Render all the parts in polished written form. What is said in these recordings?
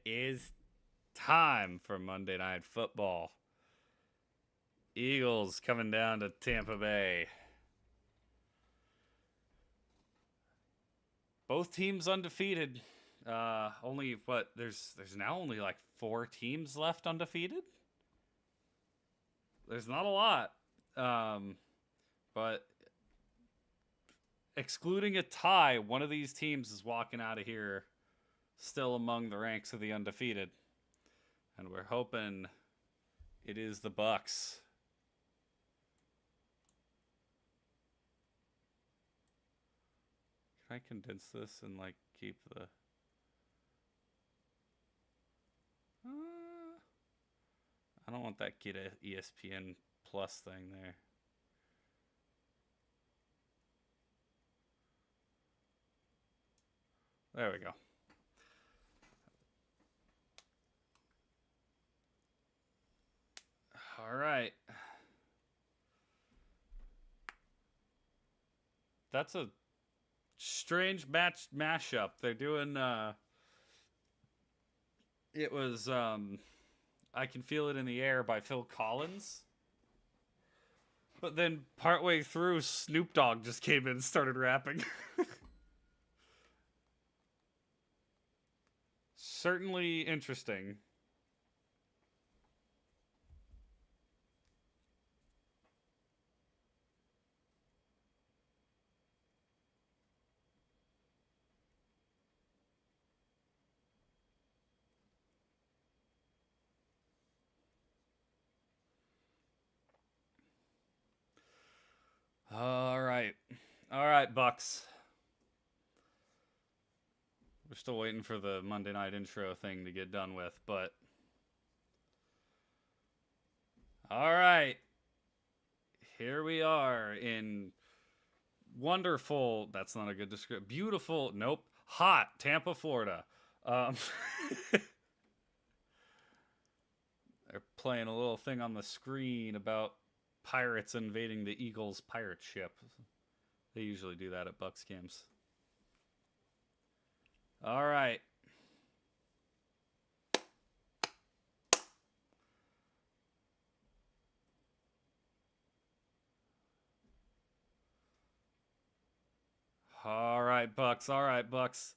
is time for Monday Night Football. Eagles coming down to Tampa Bay. Both teams undefeated. Only what? There's now only like 4 teams left undefeated. There's not a lot, but excluding a tie, one of these teams is walking out of here still among the ranks of the undefeated, and we're hoping it is the Bucs. Can I condense this and like keep the? I don't want that get a ESPN Plus thing there. There we go. All right. That's a strange mashup. They're doing it was I Can Feel It in the Air by Phil Collins. But then partway through, Snoop Dogg just came in and started rapping. Certainly interesting. All right. All right, Bucs. We're still waiting for the Monday night intro thing to get done with, but all right. Here we are in wonderful, that's not a good description. Beautiful, nope, hot Tampa, Florida. They're playing a little thing on the screen about pirates invading the Eagles pirate ship. They usually do that at Bucs games. All right. All right, Bucs. All right, Bucs.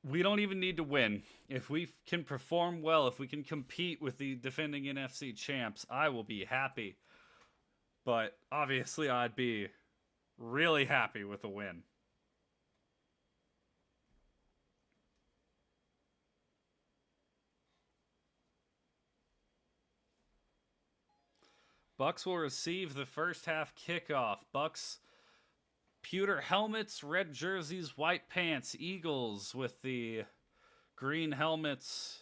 We don't even need to win. If we can perform well, if we can compete with the defending NFC champs, I will be happy. But obviously, I'd be really happy with a win. Bucs will receive the first half kickoff. Bucs pewter helmets, red jerseys, white pants. Eagles with the green helmets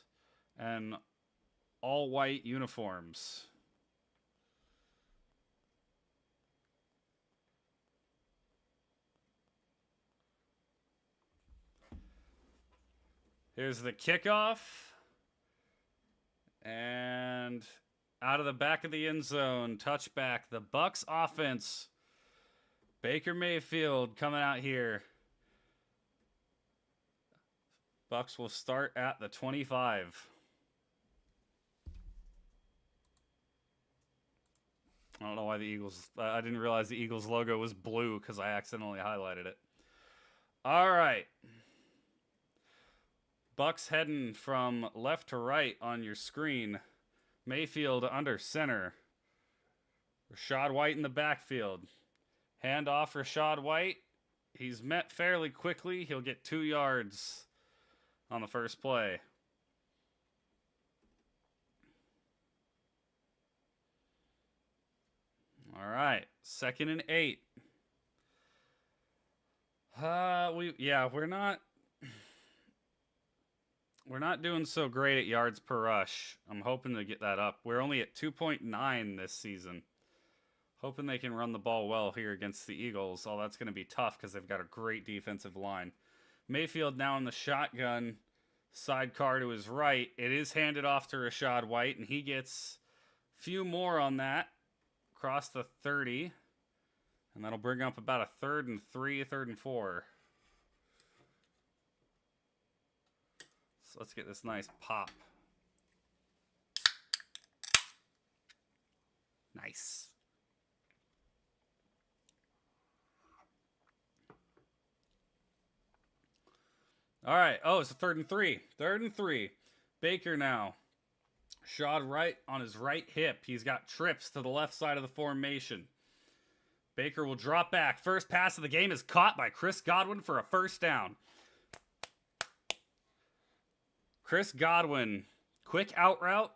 and all white uniforms. Here's the kickoff. And out of the back of the end zone, touchback. The Bucs offense. Baker Mayfield coming out here. Bucs will start at the 25. I don't know why the Eagles... I didn't realize the Eagles logo was blue because I accidentally highlighted it. All right. Bucs heading from left to right on your screen. Mayfield under center. Rachaad White in the backfield. Hand off Rachaad White. He's met fairly quickly. He'll get 2 yards on the first play. All right, 2nd and 8. We're not doing so great at yards per rush. I'm hoping to get that up. We're only at 2.9 this season. Hoping they can run the ball well here against the Eagles. Oh, that's going to be tough because they've got a great defensive line. Mayfield now in the shotgun. Sidecar to his right. It is handed off to Rachaad White, and he gets a few more on that. Across the 30. And that'll bring up about a 3rd and 3, 3rd and 4. let's get this nice pop. Nice. All right. Oh, it's a 3rd and 3. 3rd and 3. Baker now. Shot right on his right hip. He's got trips to the left side of the formation. Baker will drop back. First pass of the game is caught by Chris Godwin for a first down. Chris Godwin, quick out route,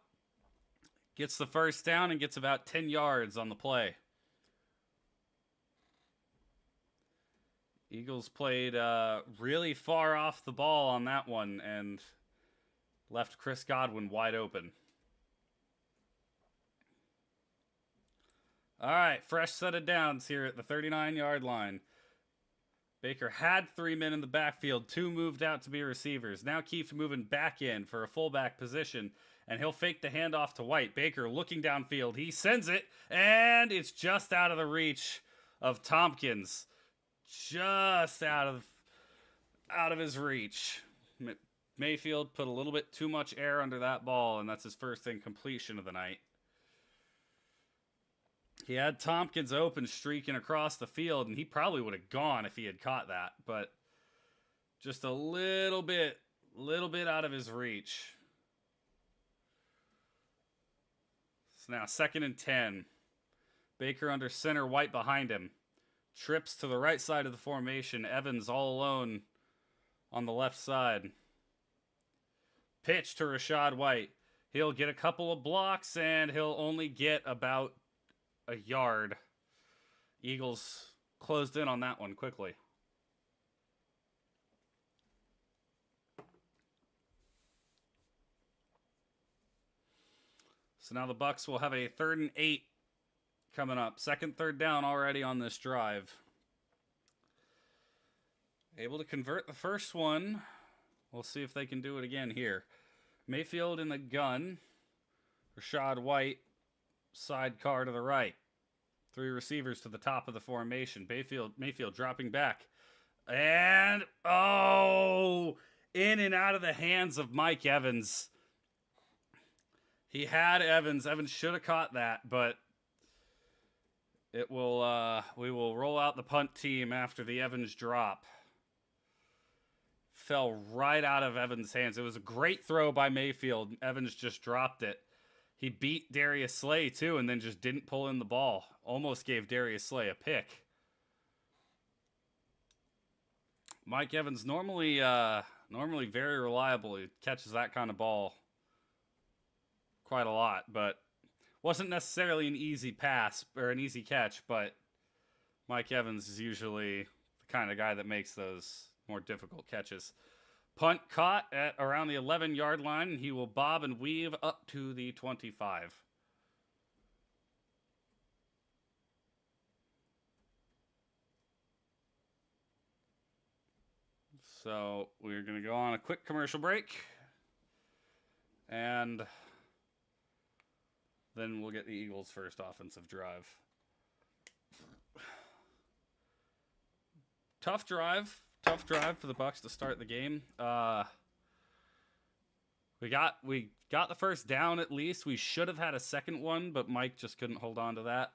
gets the first down and gets about 10 yards on the play. Eagles played really far off the ball on that one and left Chris Godwin wide open. All right, fresh set of downs here at the 39-yard line. Baker had 3 men in the backfield. 2 moved out to be receivers. Now Keefe moving back in for a fullback position, and he'll fake the handoff to White. Baker looking downfield. He sends it, and it's just out of the reach of Tompkins. Just out of his reach. Mayfield put a little bit too much air under that ball, and that's his first incompletion of the night. He had Tompkins open, streaking across the field, and he probably would have gone if he had caught that, but just a little bit out of his reach. So now 2nd and 10. Baker under center, White behind him. Trips to the right side of the formation. Evans all alone on the left side. Pitch to Rachaad White. He'll get a couple of blocks, and he'll only get about a yard. Eagles closed in on that one quickly. So now the Bucs will have a 3rd and 8 coming up. 2nd, 3rd down already on this drive. Able to convert the first one. We'll see if they can do it again here. Mayfield in the gun. Rachaad White, sidecar to the right. 3 receivers to the top of the formation. Mayfield dropping back. And, in and out of the hands of Mike Evans. He had Evans. Evans should have caught that, but it will. We will roll out the punt team after the Evans drop. Fell right out of Evans' hands. It was a great throw by Mayfield. Evans just dropped it. He beat Darius Slay, too, and then just didn't pull in the ball. Almost gave Darius Slay a pick. Mike Evans, normally very reliable. He catches that kind of ball quite a lot, but wasn't necessarily an easy pass or an easy catch, but Mike Evans is usually the kind of guy that makes those more difficult catches. Punt caught at around the 11-yard line, and he will bob and weave up to the 25. So we're going to go on a quick commercial break, and then we'll get the Eagles' first offensive drive. Tough drive for the Bucs to start the game. We got the first down at least. We should have had a second one, but Mike just couldn't hold on to that.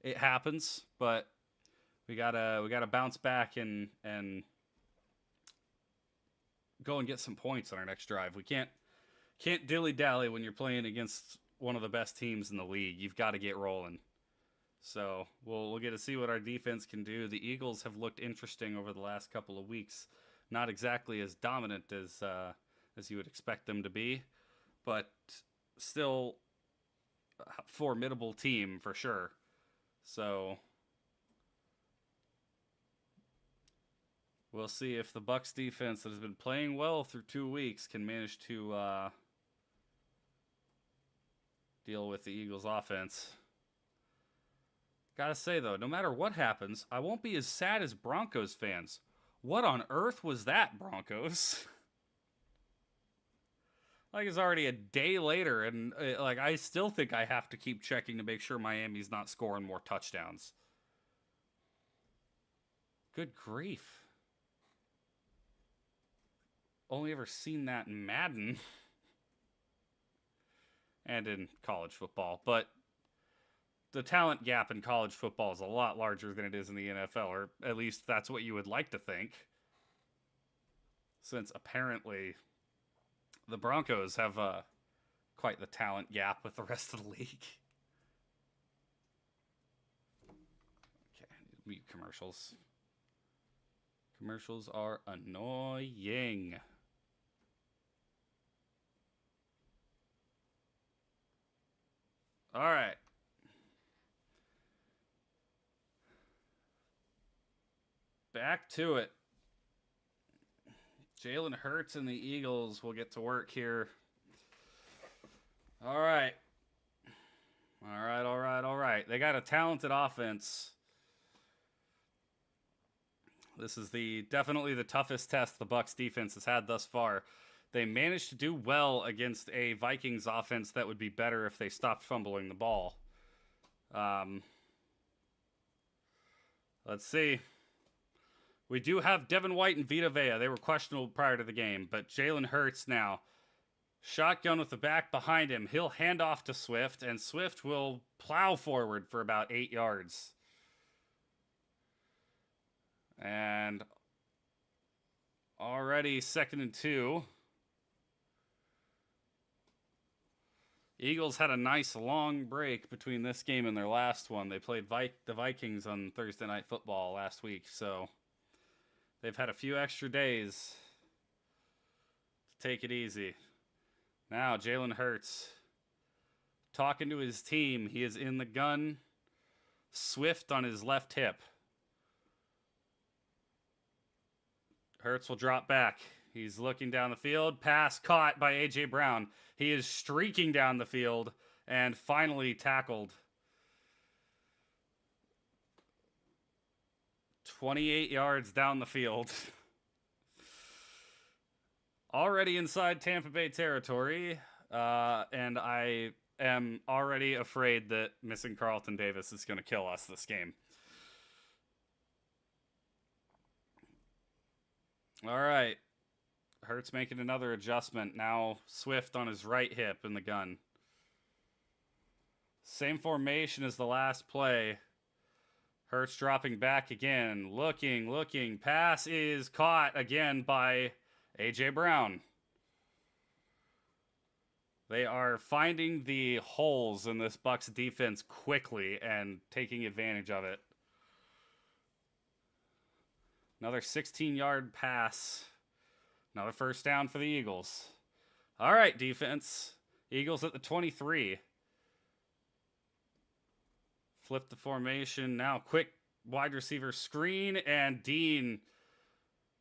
It happens, but we gotta bounce back and go and get some points on our next drive. We can't dilly-dally when you're playing against one of the best teams in the league. You've got to get rolling. So we'll get to see what our defense can do. The Eagles have looked interesting over the last couple of weeks. Not exactly as dominant as you would expect them to be, but still a formidable team for sure. So we'll see if the Bucs defense that has been playing well through 2 weeks can manage to deal with the Eagles offense. Gotta say, though, no matter what happens, I won't be as sad as Broncos fans. What on earth was that, Broncos? Like, it's already a day later, and I still think I have to keep checking to make sure Miami's not scoring more touchdowns. Good grief. only ever seen that in Madden and in college football. But the talent gap in college football is a lot larger than it is in the NFL, or at least that's what you would like to think. Since apparently the Broncos have quite the talent gap with the rest of the league. Okay, mute commercials. Commercials are annoying. All right. Back to it. Jalen Hurts and the Eagles will get to work here. All right. All right. They got a talented offense. This is definitely the toughest test the Bucs defense has had thus far. They managed to do well against a Vikings offense that would be better if they stopped fumbling the ball. Let's see. We do have Devin White and Vita Vea. They were questionable prior to the game, but Jalen Hurts now. Shotgun with the back behind him. He'll hand off to Swift, and Swift will plow forward for about 8 yards. And already 2nd and 2. Eagles had a nice long break between this game and their last one. They played the Vikings on Thursday Night Football last week, so they've had a few extra days to take it easy. Now, Jalen Hurts talking to his team. He is in the gun. Swift on his left hip. Hurts will drop back. He's looking down the field. Pass caught by A.J. Brown. He is streaking down the field and finally tackled. 28 yards down the field. Already inside Tampa Bay territory, and I am already afraid that missing Carlton Davis is going to kill us this game. All right. Hurts making another adjustment. Now Swift on his right hip in the gun. Same formation as the last play. Hurts dropping back again. Looking. Pass is caught again by A.J. Brown. They are finding the holes in this Bucs defense quickly and taking advantage of it. Another 16-yard pass. Another first down for the Eagles. All right, defense. Eagles at the 23. Flip the formation. Now quick wide receiver screen, and Dean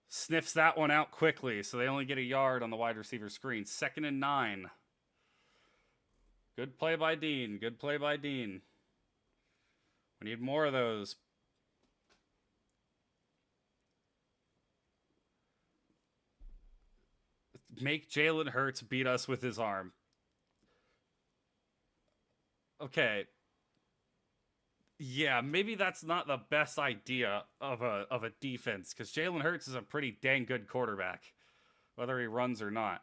sniffs that one out quickly, so they only get a yard on the wide receiver screen. 2nd and 9. Good play by Dean. We need more of those. Make Jalen Hurts beat us with his arm. Okay. Yeah, maybe that's not the best idea of a defense, because Jalen Hurts is a pretty dang good quarterback, whether he runs or not.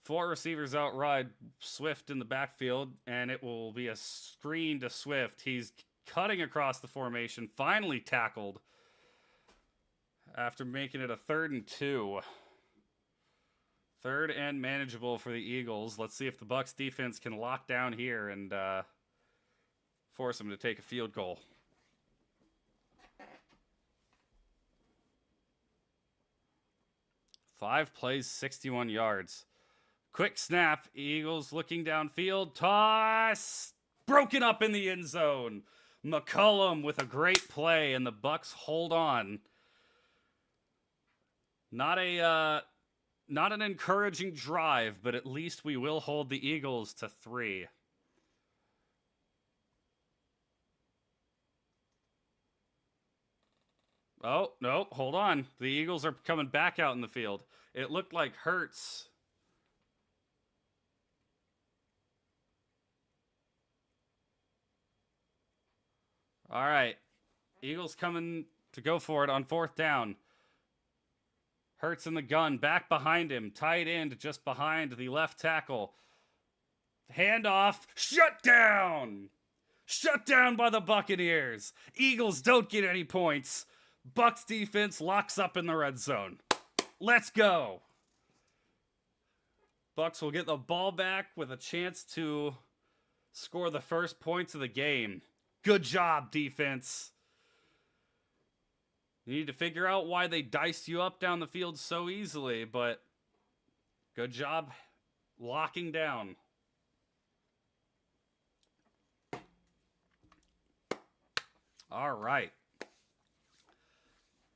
4 receivers outride Swift in the backfield, and it will be a screen to Swift. He's cutting across the formation, finally tackled after making it a 3rd and 2. 3rd and manageable for the Eagles. Let's see if the Bucs defense can lock down here and force them to take a field goal. Five plays, 61 yards. Quick snap. Eagles looking downfield. Toss. Broken up in the end zone. McCollum with a great play, and the Bucs hold on. Not an encouraging drive, but at least we will hold the Eagles to 3. Oh, no, hold on. The Eagles are coming back out in the field. It looked like Hurts. All right. Eagles coming to go for it on 4th down. Hurts in the gun, back behind him, tight end just behind the left tackle. Handoff, shut down! Shut down by the Buccaneers. Eagles don't get any points. Bucs defense locks up in the red zone. Let's go. Bucs will get the ball back with a chance to score the first points of the game. Good job, defense. You need to figure out why they diced you up down the field so easily, but good job locking down. All right.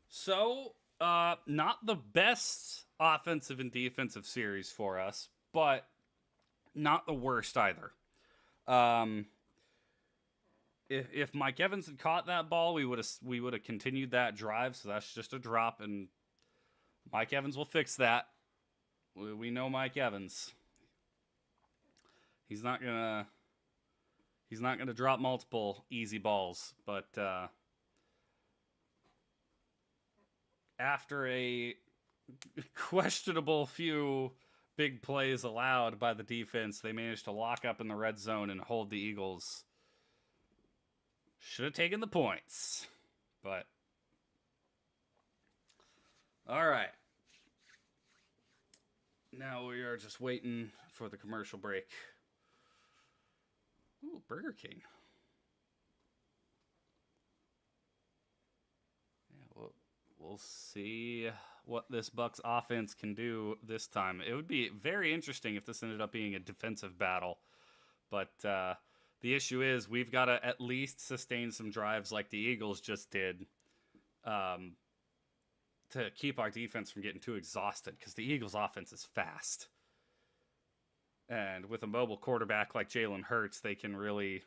So, not the best offensive and defensive series for us, but not the worst either. If Mike Evans had caught that ball, we would have continued that drive. So that's just a drop, and Mike Evans will fix that. We know Mike Evans. He's not gonna drop multiple easy balls, but after a questionable few big plays allowed by the defense, they managed to lock up in the red zone and hold the Eagles. Should have taken the points, but all right. Now we are just waiting for the commercial break. Ooh, Burger King. Yeah, we'll see what this Bucs offense can do this time. It would be very interesting if this ended up being a defensive battle, but the issue is we've got to at least sustain some drives like the Eagles just did to keep our defense from getting too exhausted, because the Eagles' offense is fast. And with a mobile quarterback like Jalen Hurts, they can really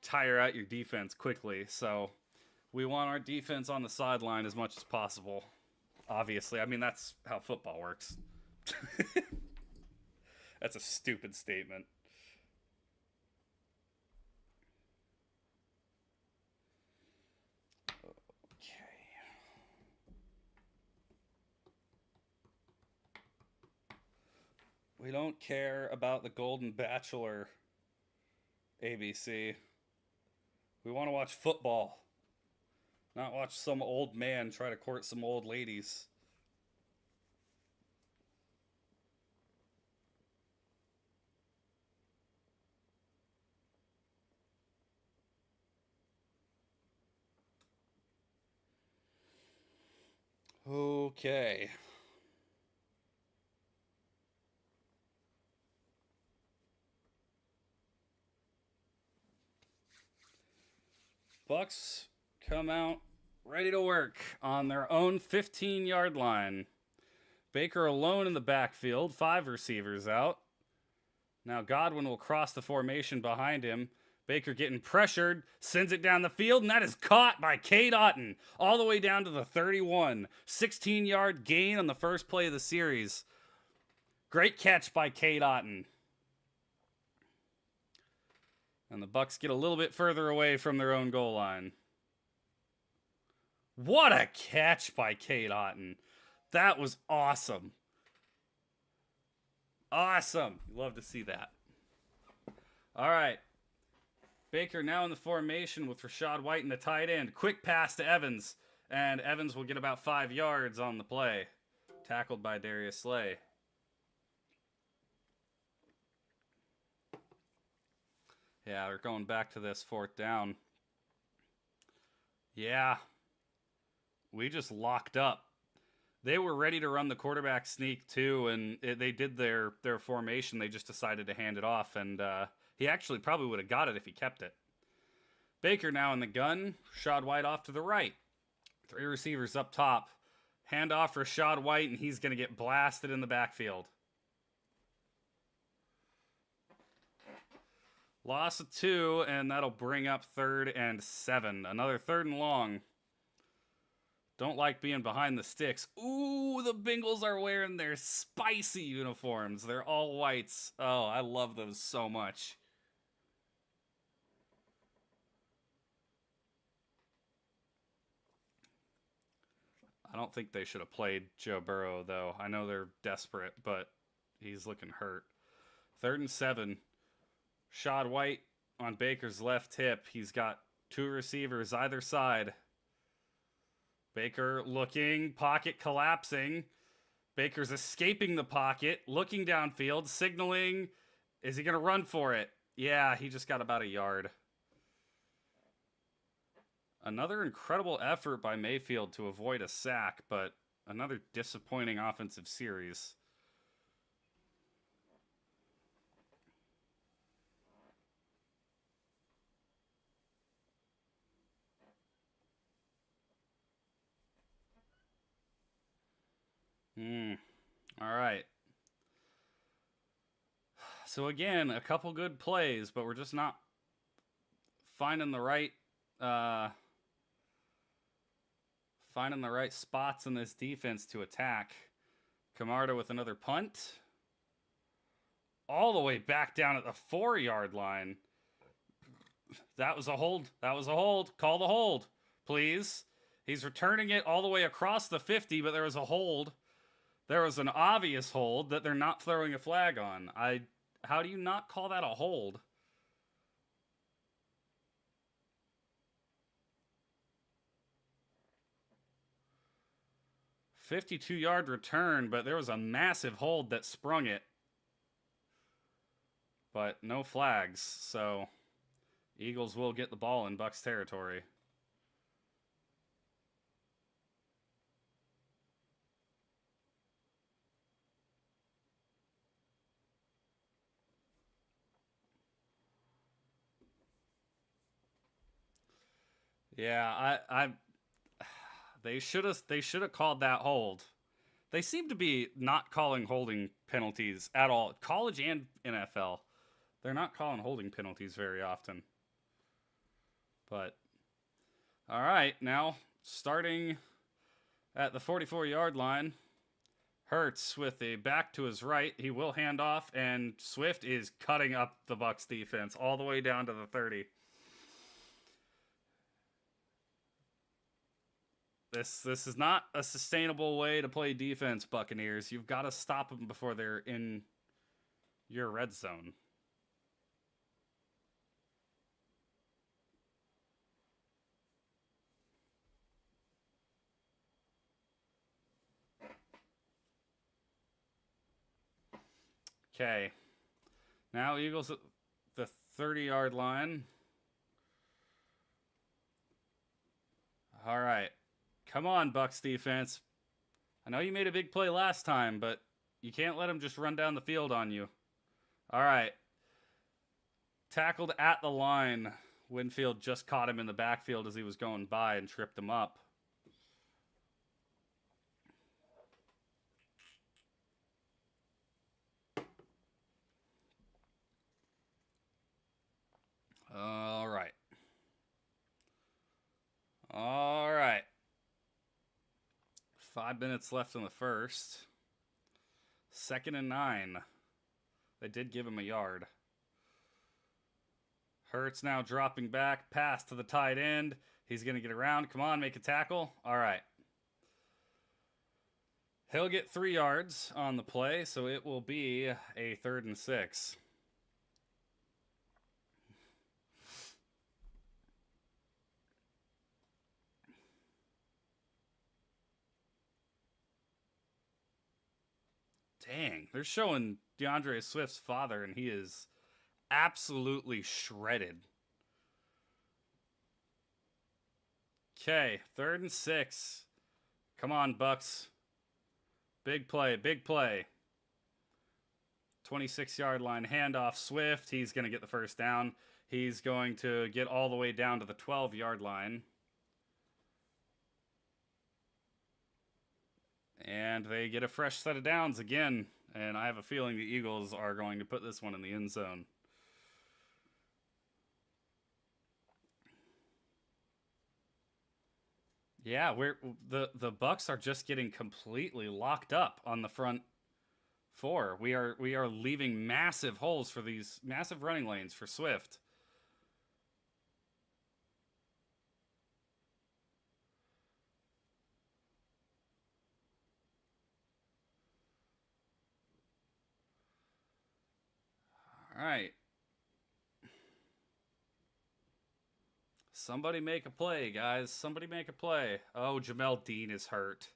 tire out your defense quickly. So we want our defense on the sideline as much as possible. Obviously, I mean, that's how football works. That's a stupid statement. We don't care about the Golden Bachelor, ABC. We want to watch football, not watch some old man try to court some old ladies. Okay. Bucs come out ready to work on their own 15-yard line. Baker alone in the backfield, 5 receivers out. Now Godwin will cross the formation behind him. Baker getting pressured, sends it down the field, and that is caught by Cade Otton all the way down to the 31. 16-yard gain on the first play of the series. Great catch by Cade Otton. And the Bucs get a little bit further away from their own goal line. What a catch by Cade Otton. That was awesome. Awesome. Love to see that. All right. Baker now in the formation with Rachaad White in the tight end. Quick pass to Evans. And Evans will get about 5 yards on the play. Tackled by Darius Slay. Yeah, we're going back to this 4th down. Yeah. We just locked up. They were ready to run the quarterback sneak too, and they did their formation. They just decided to hand it off, and he actually probably would have got it if he kept it. Baker now in the gun. Rachaad White off to the right. 3 receivers up top. Hand off Rachaad White, and he's going to get blasted in the backfield. Loss of 2, and that'll bring up 3rd and 7. Another 3rd and long. Don't like being behind the sticks. Ooh, the Bengals are wearing their spicy uniforms. They're all whites. Oh, I love those so much. don't think they should have played Joe Burrow, though. I know they're desperate, but he's looking hurt. 3rd and 7. Shad White on Baker's left hip. He's got 2 receivers either side. Baker looking, pocket collapsing. Baker's escaping the pocket, looking downfield, signaling. Is he going to run for it? Yeah, he just got about a yard. Another incredible effort by Mayfield to avoid a sack, but another disappointing offensive series. All right. So again, a couple good plays, but we're just not finding the right spots in this defense to attack. Camarda with another punt. All the way back down at the 4-yard line. That was a hold. That was a hold. Call the hold, please. He's returning it all the way across the 50, but there was a hold. There was an obvious hold that they're not throwing a flag on. How do you not call that a hold? $52-yard return, but there was a massive hold that sprung it. But no flags, so Eagles will get the ball in Bucs territory. Yeah, they should have called that hold. They seem to be not calling holding penalties at all. College and NFL. They're not calling holding penalties very often. But all right, now starting at the 44-yard line, Hurts with a back to his right. He will hand off, and Swift is cutting up the Bucs defense all the way down to the 30. This is not a sustainable way to play defense, Buccaneers. You've got to stop them before they're in your red zone. Okay. Now Eagles at the 30-yard line. All right. Come on, Bucs defense. I know you made a big play last time, but you can't let him just run down the field on you. All right. Tackled at the line. Winfield just caught him in the backfield as he was going by and tripped him up. All right. All right. 5 minutes left in the first. 2nd and 9. They did give him a yard. Hurts now dropping back. Pass to the tight end. He's going to get around. Come on, make a tackle. All right. He'll get 3 yards on the play, so it will be a 3rd and 6. Dang, they're showing DeAndre Swift's father, and he is absolutely shredded. Okay, 3rd and 6. Come on, Bucs. Big play, big play. 26-yard line handoff. Swift, he's going to get the first down. He's going to get all the way down to the 12-yard line. And they get a fresh set of downs again. And I have a feeling the Eagles are going to put this one in the end zone. Yeah, the Bucs are just getting completely locked up on the front 4. We are leaving massive holes for these massive running lanes for Swift. right. Somebody make a play, guys. Somebody make a play. Oh, Jamel Dean is hurt.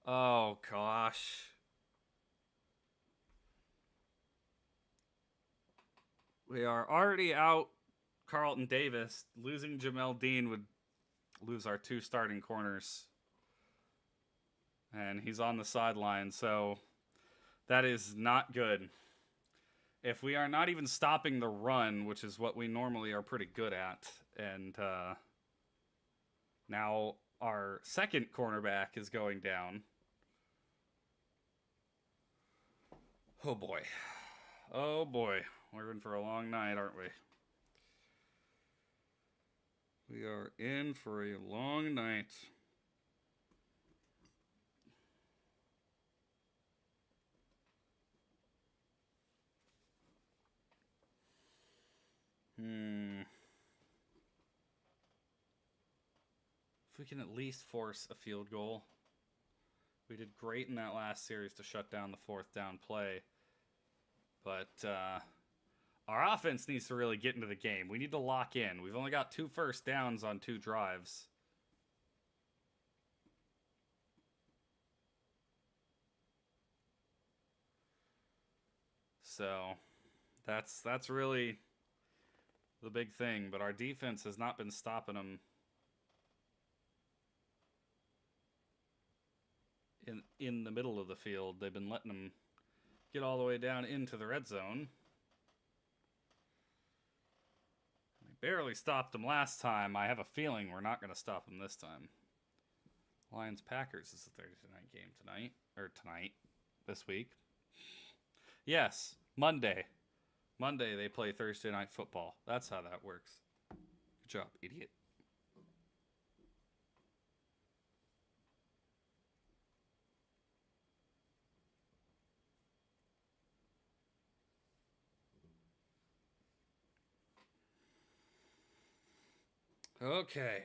Oh, gosh. We are already out Carlton Davis. Losing Jamel Dean would lose our 2 starting corners. And he's on the sideline, so that is not good. If we are not even stopping the run, which is what we normally are pretty good at, and now our second cornerback is going down. Oh boy. Oh boy. We're in for a long night, aren't we? We are in for a long night. If we can at least force a field goal. We did great in that last series to shut down the 4th down play. But our offense needs to really get into the game. We need to lock in. We've only got 2 first downs on 2 drives. So that's really the big thing. But our defense has not been stopping them in the middle of the field. They've been letting them get all the way down into the red zone. We barely stopped them last time. I have a feeling we're not going to stop them this time. Lions-Packers is the Thursday night game tonight. Or tonight. This week. Yes. Monday. Monday they play Thursday night football. That's how that works. Good job, idiot. Okay.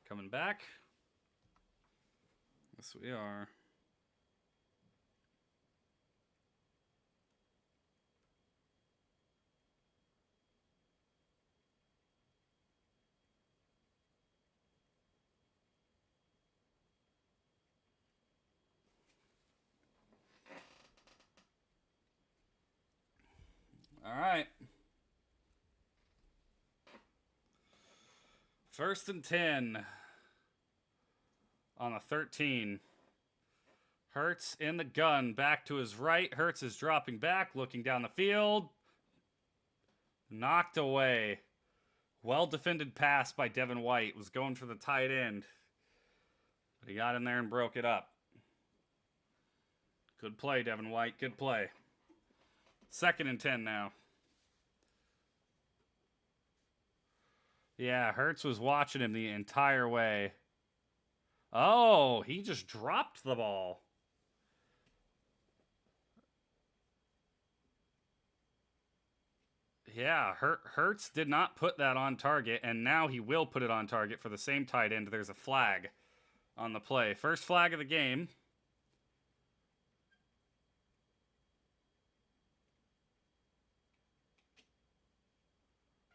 Coming back. Yes, we are. All right. 1st and 10 on a 13. Hurts in the gun, back to his right. Hurts is dropping back, looking down the field. Knocked away. Well-defended pass by Devin White. Was going for the tight end. But he got in there and broke it up. Good play, Devin White. Good play. 2nd and 10 now. Yeah, Hurts was watching him the entire way. Oh, he just dropped the ball. Yeah, Hurts did not put that on target, and now he will put it on target for the same tight end. There's a flag on the play. First flag of the game.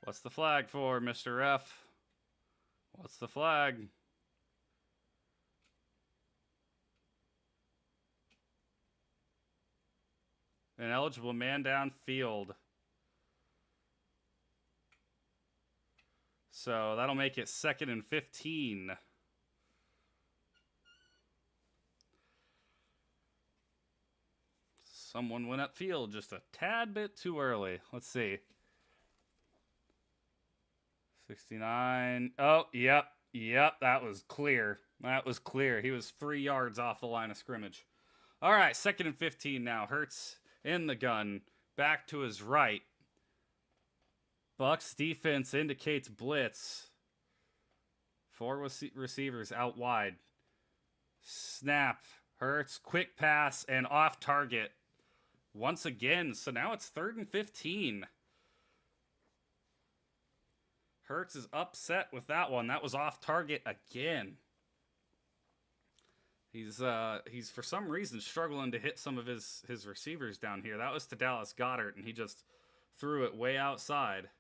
What's the flag for, Mr. F? What's the flag? An eligible man downfield. So that'll make it 2nd and 15. Someone went upfield just a tad bit too early. Let's see. 69. Oh, yep. That was clear. He was 3 yards off the line of scrimmage. All right, 2nd and 15 now. Hurts in the gun. Back to his right. Bucs defense indicates blitz. 4 receivers out wide. Snap. Hurts. Quick pass and off target. Once again. So now it's 3rd and 15. Hurts is upset with that one. That was off target again. He's for some reason struggling to hit some of his receivers down here. That was to Dallas Goedert, and he just threw it way outside.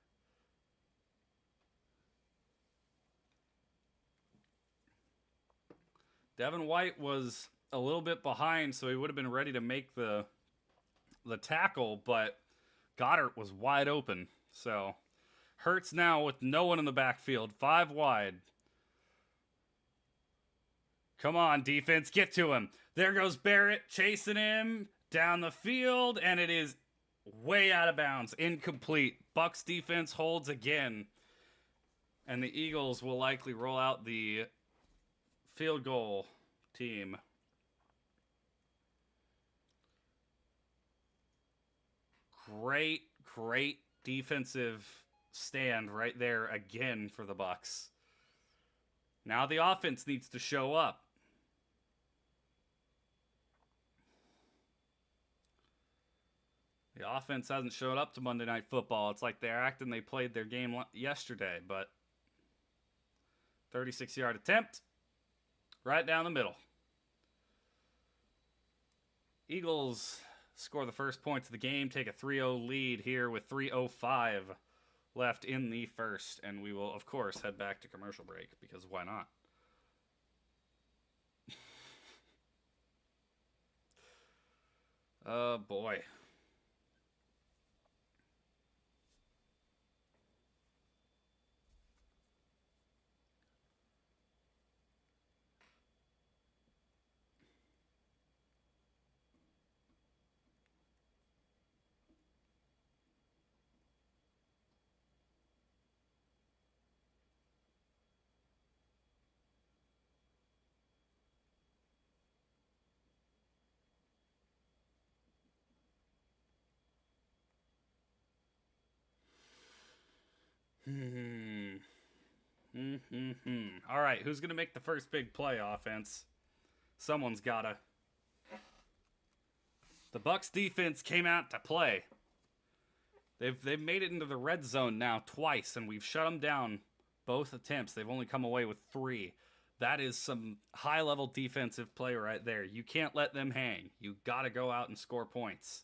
Devin White was a little bit behind, so he would have been ready to make the tackle, but Goddard was wide open. So Hurts now with no one in the backfield, 5 wide. Come on, defense, get to him. There goes Barrett chasing him down the field, and it is way out of bounds, incomplete. Bucs defense holds again, and the Eagles will likely roll out the field goal team. Great defensive stand right there again for the Bucs. Now the offense needs to show up. The offense hasn't showed up to Monday Night Football. It's like they're acting they played their game yesterday, but 36-yard attempt right down the middle. Eagles score the first points of the game, take a 3-0 lead here with 3:05 left in the first, and we will, of course, head back to commercial break, because why not? Oh, boy. All right, who's going to make the first big play, offense? Someone's gotta. The Bucs defense came out to play. They've made it into the red zone now twice, and we've shut them down both attempts. They've only come away with 3. That is some high-level defensive play right there. You can't let them hang. You gotta go out and score points.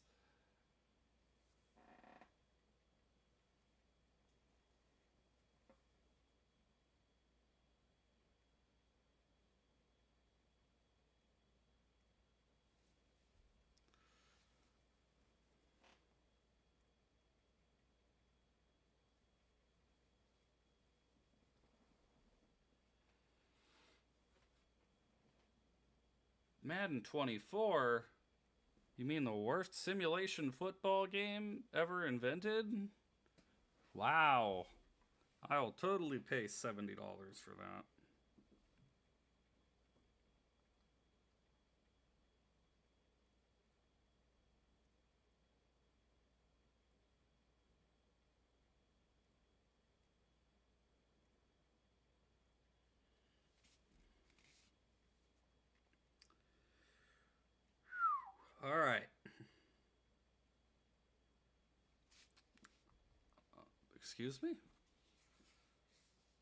Madden 24? You mean the worst simulation football game ever invented? Wow. I'll totally pay $70 for that. All right. Excuse me?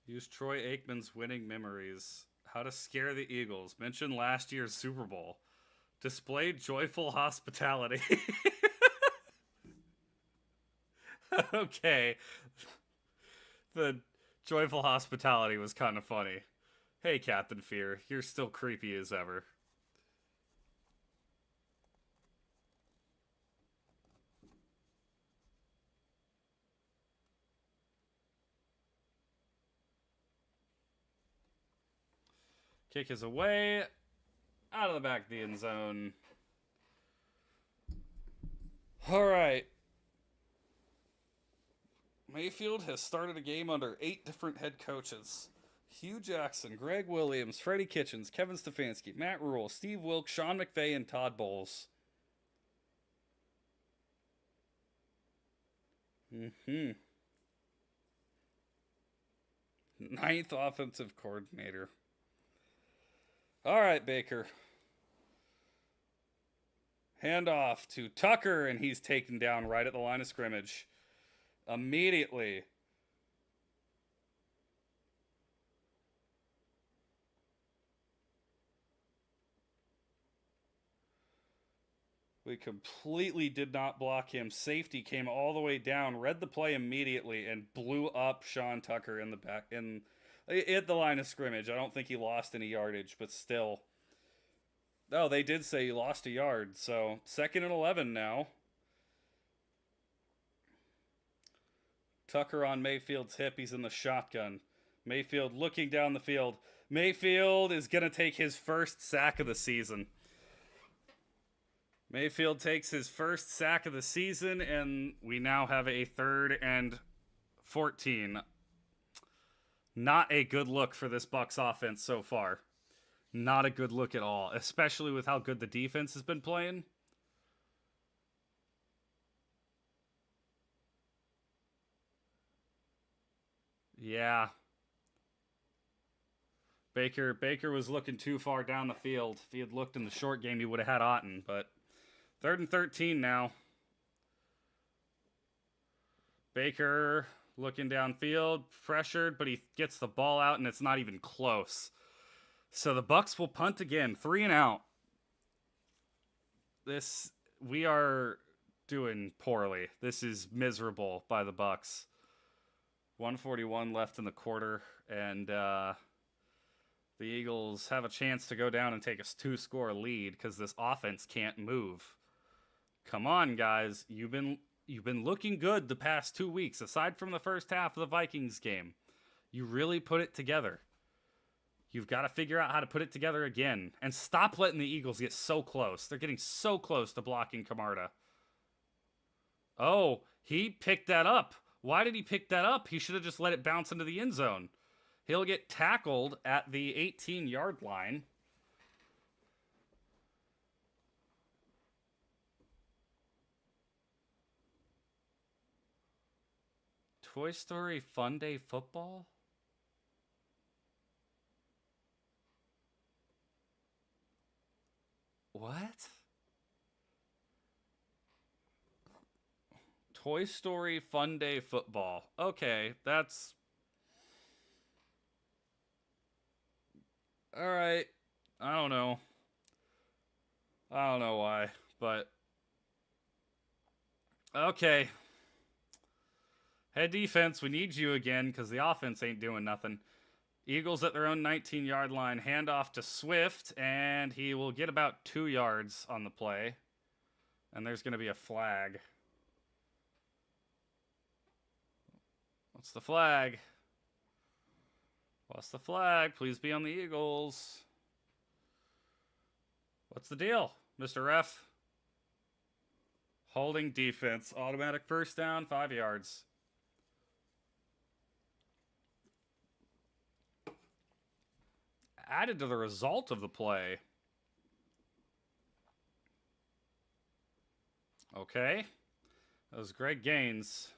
Use Troy Aikman's winning memories. How to scare the Eagles. Mention last year's Super Bowl. Display joyful hospitality. Okay. The joyful hospitality was kind of funny. Hey, Captain Fear, you're still creepy as ever. Kick is away. Out of the back of the end zone. All right. Mayfield has started a game under 8 different head coaches. Hugh Jackson, Greg Williams, Freddie Kitchens, Kevin Stefanski, Matt Rule, Steve Wilkes, Sean McVay, and Todd Bowles. Mm-hmm. 9th offensive coordinator. All right, Baker. Hand off to Tucker, and he's taken down right at the line of scrimmage. Immediately. We completely did not block him. Safety came all the way down, read the play immediately, and blew up Sean Tucker in the back in at the line of scrimmage. I don't think he lost any yardage, but still. Oh, they did say he lost a yard. So 2nd and 11 now. Tucker on Mayfield's hip. He's in the shotgun. Mayfield looking down the field. Mayfield is going to take his first sack of the season. Mayfield takes his first sack of the season, and we now have a 3rd and 14. Not a good look for this Bucs offense so far. Not a good look at all, especially with how good the defense has been playing. Yeah. Baker was looking too far down the field. If he had looked in the short game, he would have had Otten, but 3rd and 13 now. Baker looking downfield, pressured, but he gets the ball out, and it's not even close. So the Bucs will punt again, 3 and out. We are doing poorly. This is miserable by the Bucs. 141 left in the quarter, and the Eagles have a chance to go down and take a 2-score lead because this offense can't move. Come on, guys. You've been looking good the past 2 weeks, aside from the first half of the Vikings game. You really put it together. You've got to figure out how to put it together again. And stop letting the Eagles get so close. They're getting so close to blocking Camarda. Oh, he picked that up. Why did he pick that up? He should have just let it bounce into the end zone. He'll get tackled at the 18-yard line. Toy Story Fun Day Football? What? Toy Story Fun Day Football. Okay, that's... Alright. I don't know. I don't know why, but... Okay. Head defense, we need you again because the offense ain't doing nothing. Eagles at their own 19-yard line. Handoff to Swift, and he will get about 2 yards on the play. And there's going to be a flag. What's the flag? What's the flag? Please be on the Eagles. What's the deal, Mr. Ref? Holding defense. Automatic first down, 5 yards. Added to the result of the play. Okay. That was Greg Gaines.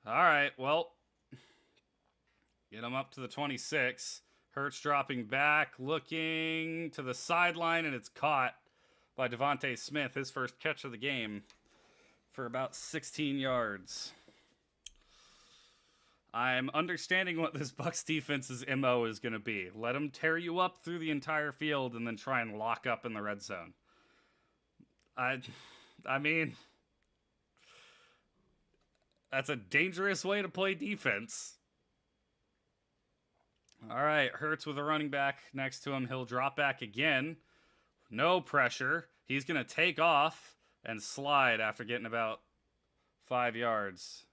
All right, well, get him up to the 26. Hurts dropping back, looking to the sideline, and it's caught by Devontae Smith, his first catch of the game, for about 16 yards. I'm understanding what this Bucs defense's MO is going to be. Let them tear you up through the entire field and then try and lock up in the red zone. I mean, that's a dangerous way to play defense. All right, Hurts with a running back next to him. He'll drop back again. No pressure. He's going to take off and slide after getting about 5 yards.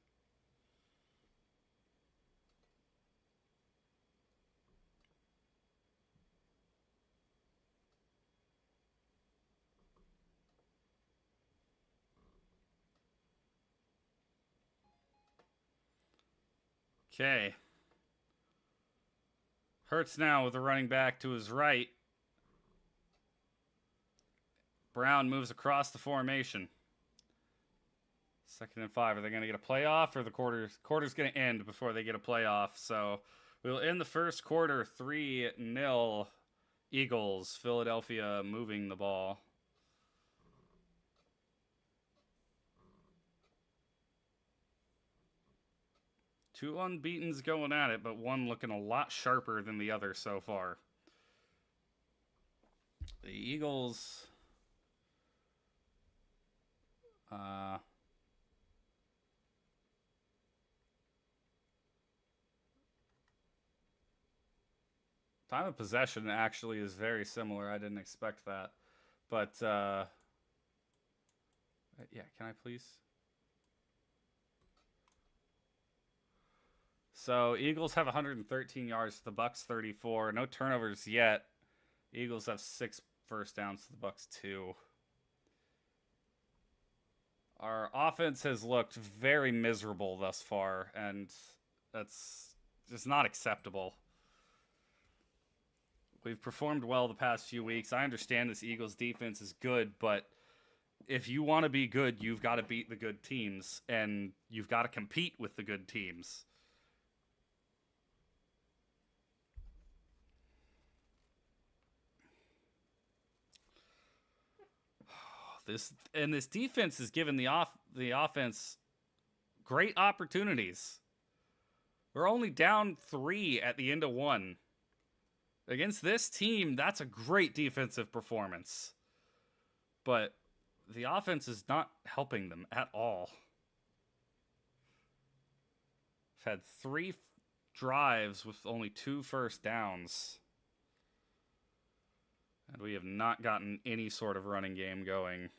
Okay. Hurts now with the running back to his right. Brown moves across the formation. 2nd and 5. Are they going to get a playoff, or the quarter's going to end before they get a playoff? So we'll end the first quarter 3-0 Eagles. Philadelphia moving the ball. Two unbeatens going at it, but one looking a lot sharper than the other so far. The Eagles... time of possession actually is very similar. I didn't expect that. But, yeah, can I please? So, Eagles have 113 yards to the Bucs 34. No turnovers yet. Eagles have 6 first downs to the Bucs 2. Our offense has looked very miserable thus far, and that's just not acceptable. We've performed well the past few weeks. I understand this Eagles defense is good, but if you want to be good, you've got to beat the good teams, and you've got to compete with the good teams. This defense has given the offense great opportunities. We're only down 3 at the end of 1. Against this team, that's a great defensive performance. But the offense is not helping them at all. We've had 3 drives with only 2 first downs. And we have not gotten any sort of running game going.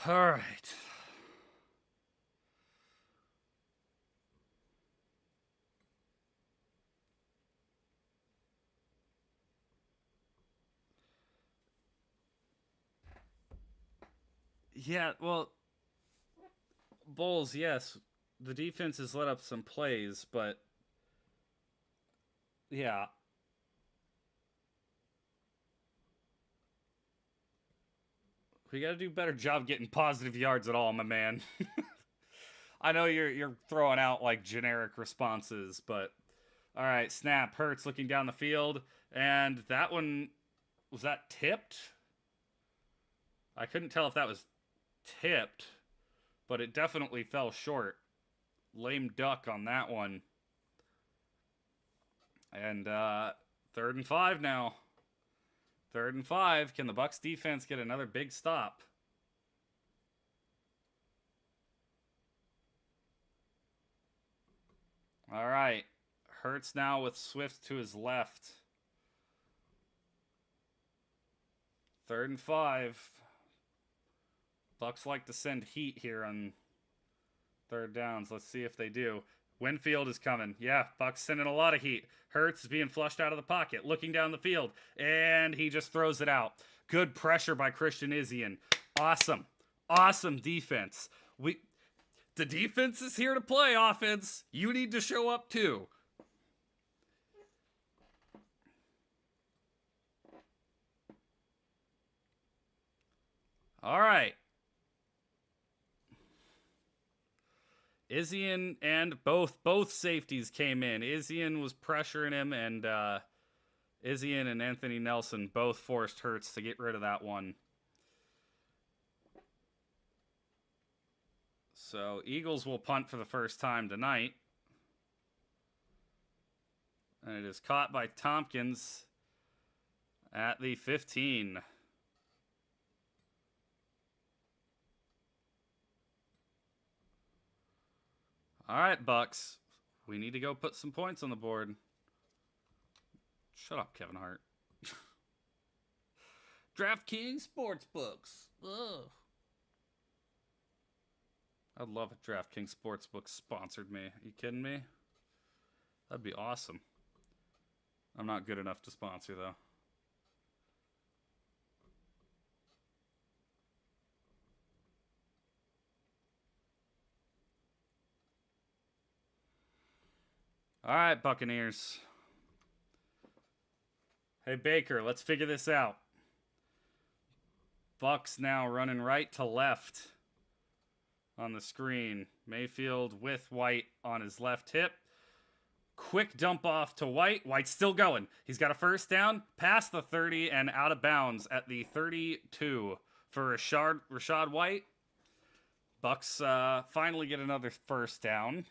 All right. Yeah, well, Bulls, yes, the defense has let up some plays, but yeah. We got to do a better job getting positive yards at all, my man. I know you're throwing out like generic responses, but all right, snap. Hurts looking down the field, and that one, was that tipped? I couldn't tell if that was tipped, but it definitely fell short. Lame duck on that one. And 3rd and 5 now. 3rd and 5. Can the Bucs defense get another big stop? All right. Hurts now with Swift to his left. 3rd and 5. Bucs like to send heat here on 3rd downs. Let's see if they do. Winfield is coming. Yeah, Bucs sending a lot of heat. Hurts is being flushed out of the pocket, looking down the field, and he just throws it out. Good pressure by Christian Izien. Awesome. Awesome defense. The defense is here to play, offense. You need to show up too. All right. Izien and both safeties came in. Izien was pressuring him, and Izien and Anthony Nelson both forced Hurts to get rid of that one. So Eagles will punt for the first time tonight. And it is caught by Tompkins at the 15. All right, Bucs. We need to go put some points on the board. Shut up, Kevin Hart. DraftKings Sportsbooks. Ugh. I'd love if DraftKings Sportsbooks sponsored me. Are you kidding me? That'd be awesome. I'm not good enough to sponsor, though. All right, Buccaneers. Hey, Baker, let's figure this out. Bucs now running right to left on the screen. Mayfield with White on his left hip. Quick dump off to White. White's still going. He's got a first down, past the 30 and out of bounds at the 32 for Rashad White. Bucs finally get another first down.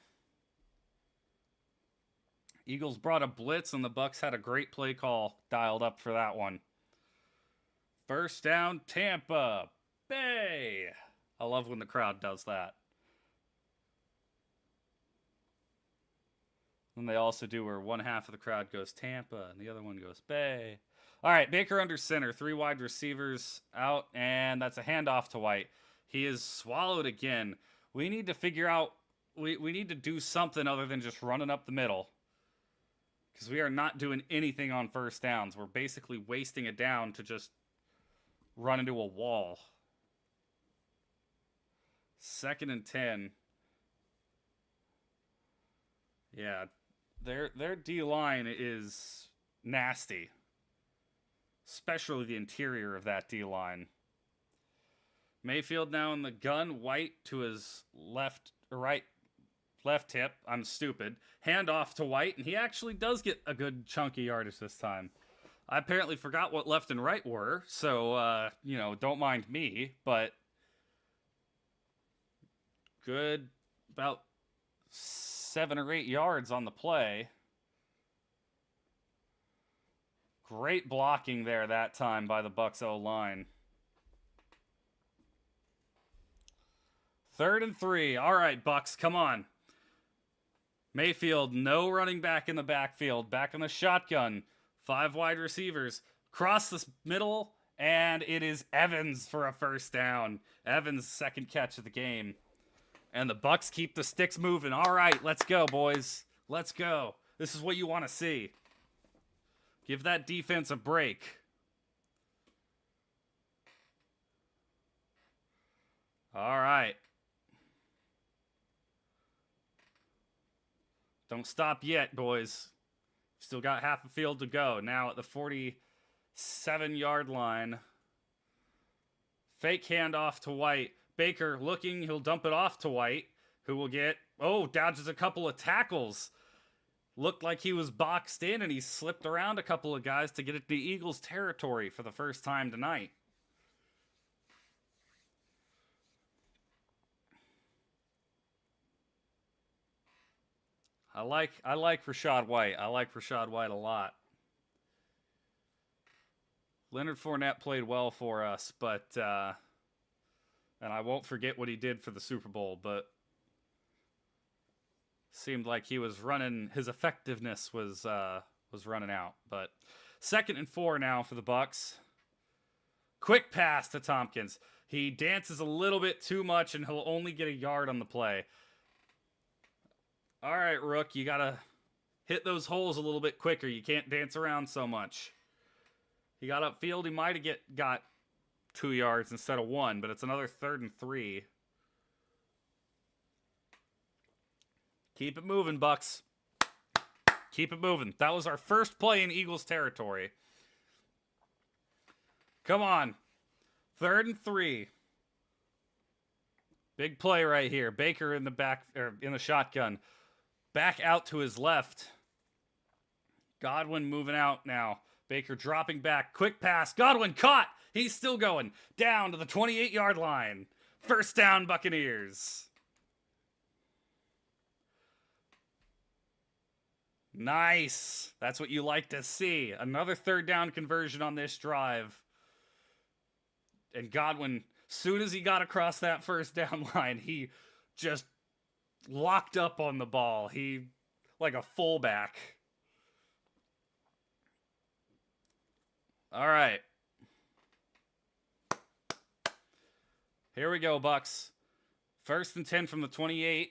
Eagles brought a blitz, and the Bucs had a great play call dialed up for that one. First down, Tampa Bay. I love when the crowd does that. And they also do where one half of the crowd goes Tampa and the other one goes Bay. All right, Baker under center, 3 wide receivers out, and that's a handoff to White. He is swallowed again. We need to figure out, we need to do something other than just running up the middle. Because we are not doing anything on first downs. We're basically wasting a down to just run into a wall. 2nd and 10. Yeah, their D-line is nasty. Especially the interior of that D-line. Mayfield now in the gun. White to his left hip. I'm stupid. Hand off to White, and he actually does get a good chunky yardage this time. I apparently forgot what left and right were, so, don't mind me, but good, about 7 or 8 yards on the play. Great blocking there that time by the Bucs O-line. 3rd and 3. All right, Bucs, come on. Mayfield, no running back in the backfield. Back in the shotgun. 5 wide receivers. Cross the middle, and it is Evans for a first down. Evans' second catch of the game. And the Bucs keep the sticks moving. All right, let's go, boys. Let's go. This is what you want to see. Give that defense a break. All right. Don't stop yet, boys. Still got half a field to go. Now at the 47-yard line. Fake handoff to White. Baker looking. He'll dump it off to White, who will get, dodges a couple of tackles. Looked like he was boxed in, and he slipped around a couple of guys to get it to Eagles territory for the first time tonight. I like Rashad White. I like Rashad White a lot. Leonard Fournette played well for us, but and I won't forget what he did for the Super Bowl, but seemed like he was running, his effectiveness was running out. But 2nd and 4 now for the Bucs. Quick pass to Tompkins. He dances a little bit too much, and he'll only get a yard on the play. All right, Rook, you got to hit those holes a little bit quicker. You can't dance around so much. He got upfield. He might have got 2 yards instead of 1, but it's another 3rd and 3. Keep it moving, Bucs. Keep it moving. That was our first play in Eagles territory. Come on. 3rd and 3. Big play right here. Baker in the back, or in the shotgun. Back out to his left. Godwin moving out now. Baker dropping back. Quick pass. Godwin caught. He's still going. Down to the 28-yard line. First down, Buccaneers. Nice. That's what you like to see. Another 3rd down conversion on this drive. And Godwin, soon as he got across that first down line, he just locked up on the ball. He, like a fullback. All right. Here we go, Bucs. 1st and 10 from the 28.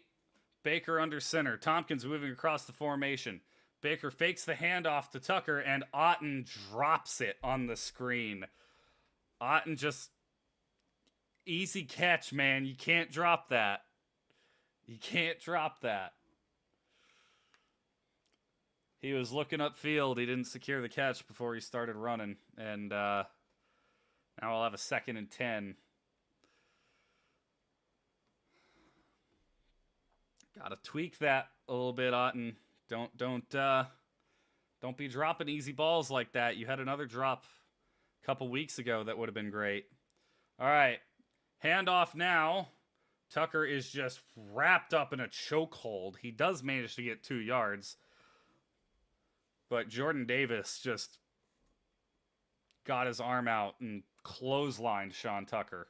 Baker under center. Tompkins moving across the formation. Baker fakes the handoff to Tucker, and Otten drops it on the screen. Otten just... easy catch, man. You can't drop that. You can't drop that. He was looking upfield. He didn't secure the catch before he started running. And now I'll have a 2nd and 10. Gotta tweak that a little bit, Otten. Don't be dropping easy balls like that. You had another drop a couple weeks ago that would have been great. All right, handoff now. Tucker is just wrapped up in a chokehold. He does manage to get 2 yards, but Jordan Davis just got his arm out and clotheslined Sean Tucker.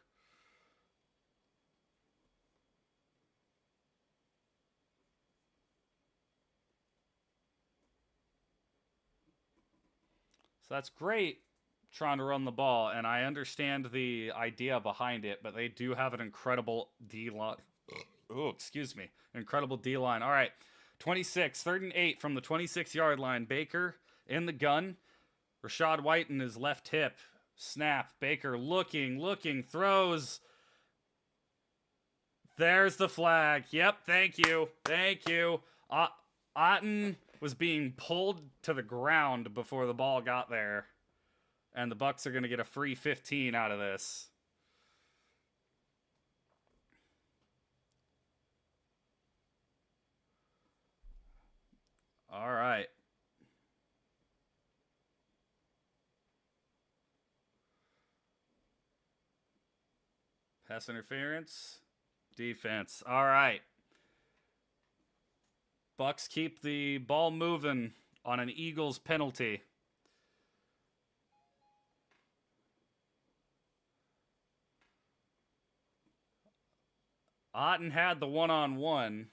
So that's great, trying to run the ball, and I understand the idea behind it, but they do have an incredible D-line. Oh, excuse me. Incredible D-line. All right, 26, 3rd and 8 from the 26-yard line. Baker in the gun. Rachaad White in his left hip. Snap. Baker looking, throws. There's the flag. Yep, thank you. Otten was being pulled to the ground before the ball got there. And the Bucs are going to get a free 15 out of this. All right. Pass interference. Defense. All right. Bucs keep the ball moving on an Eagles penalty. Otten had the one-on-one.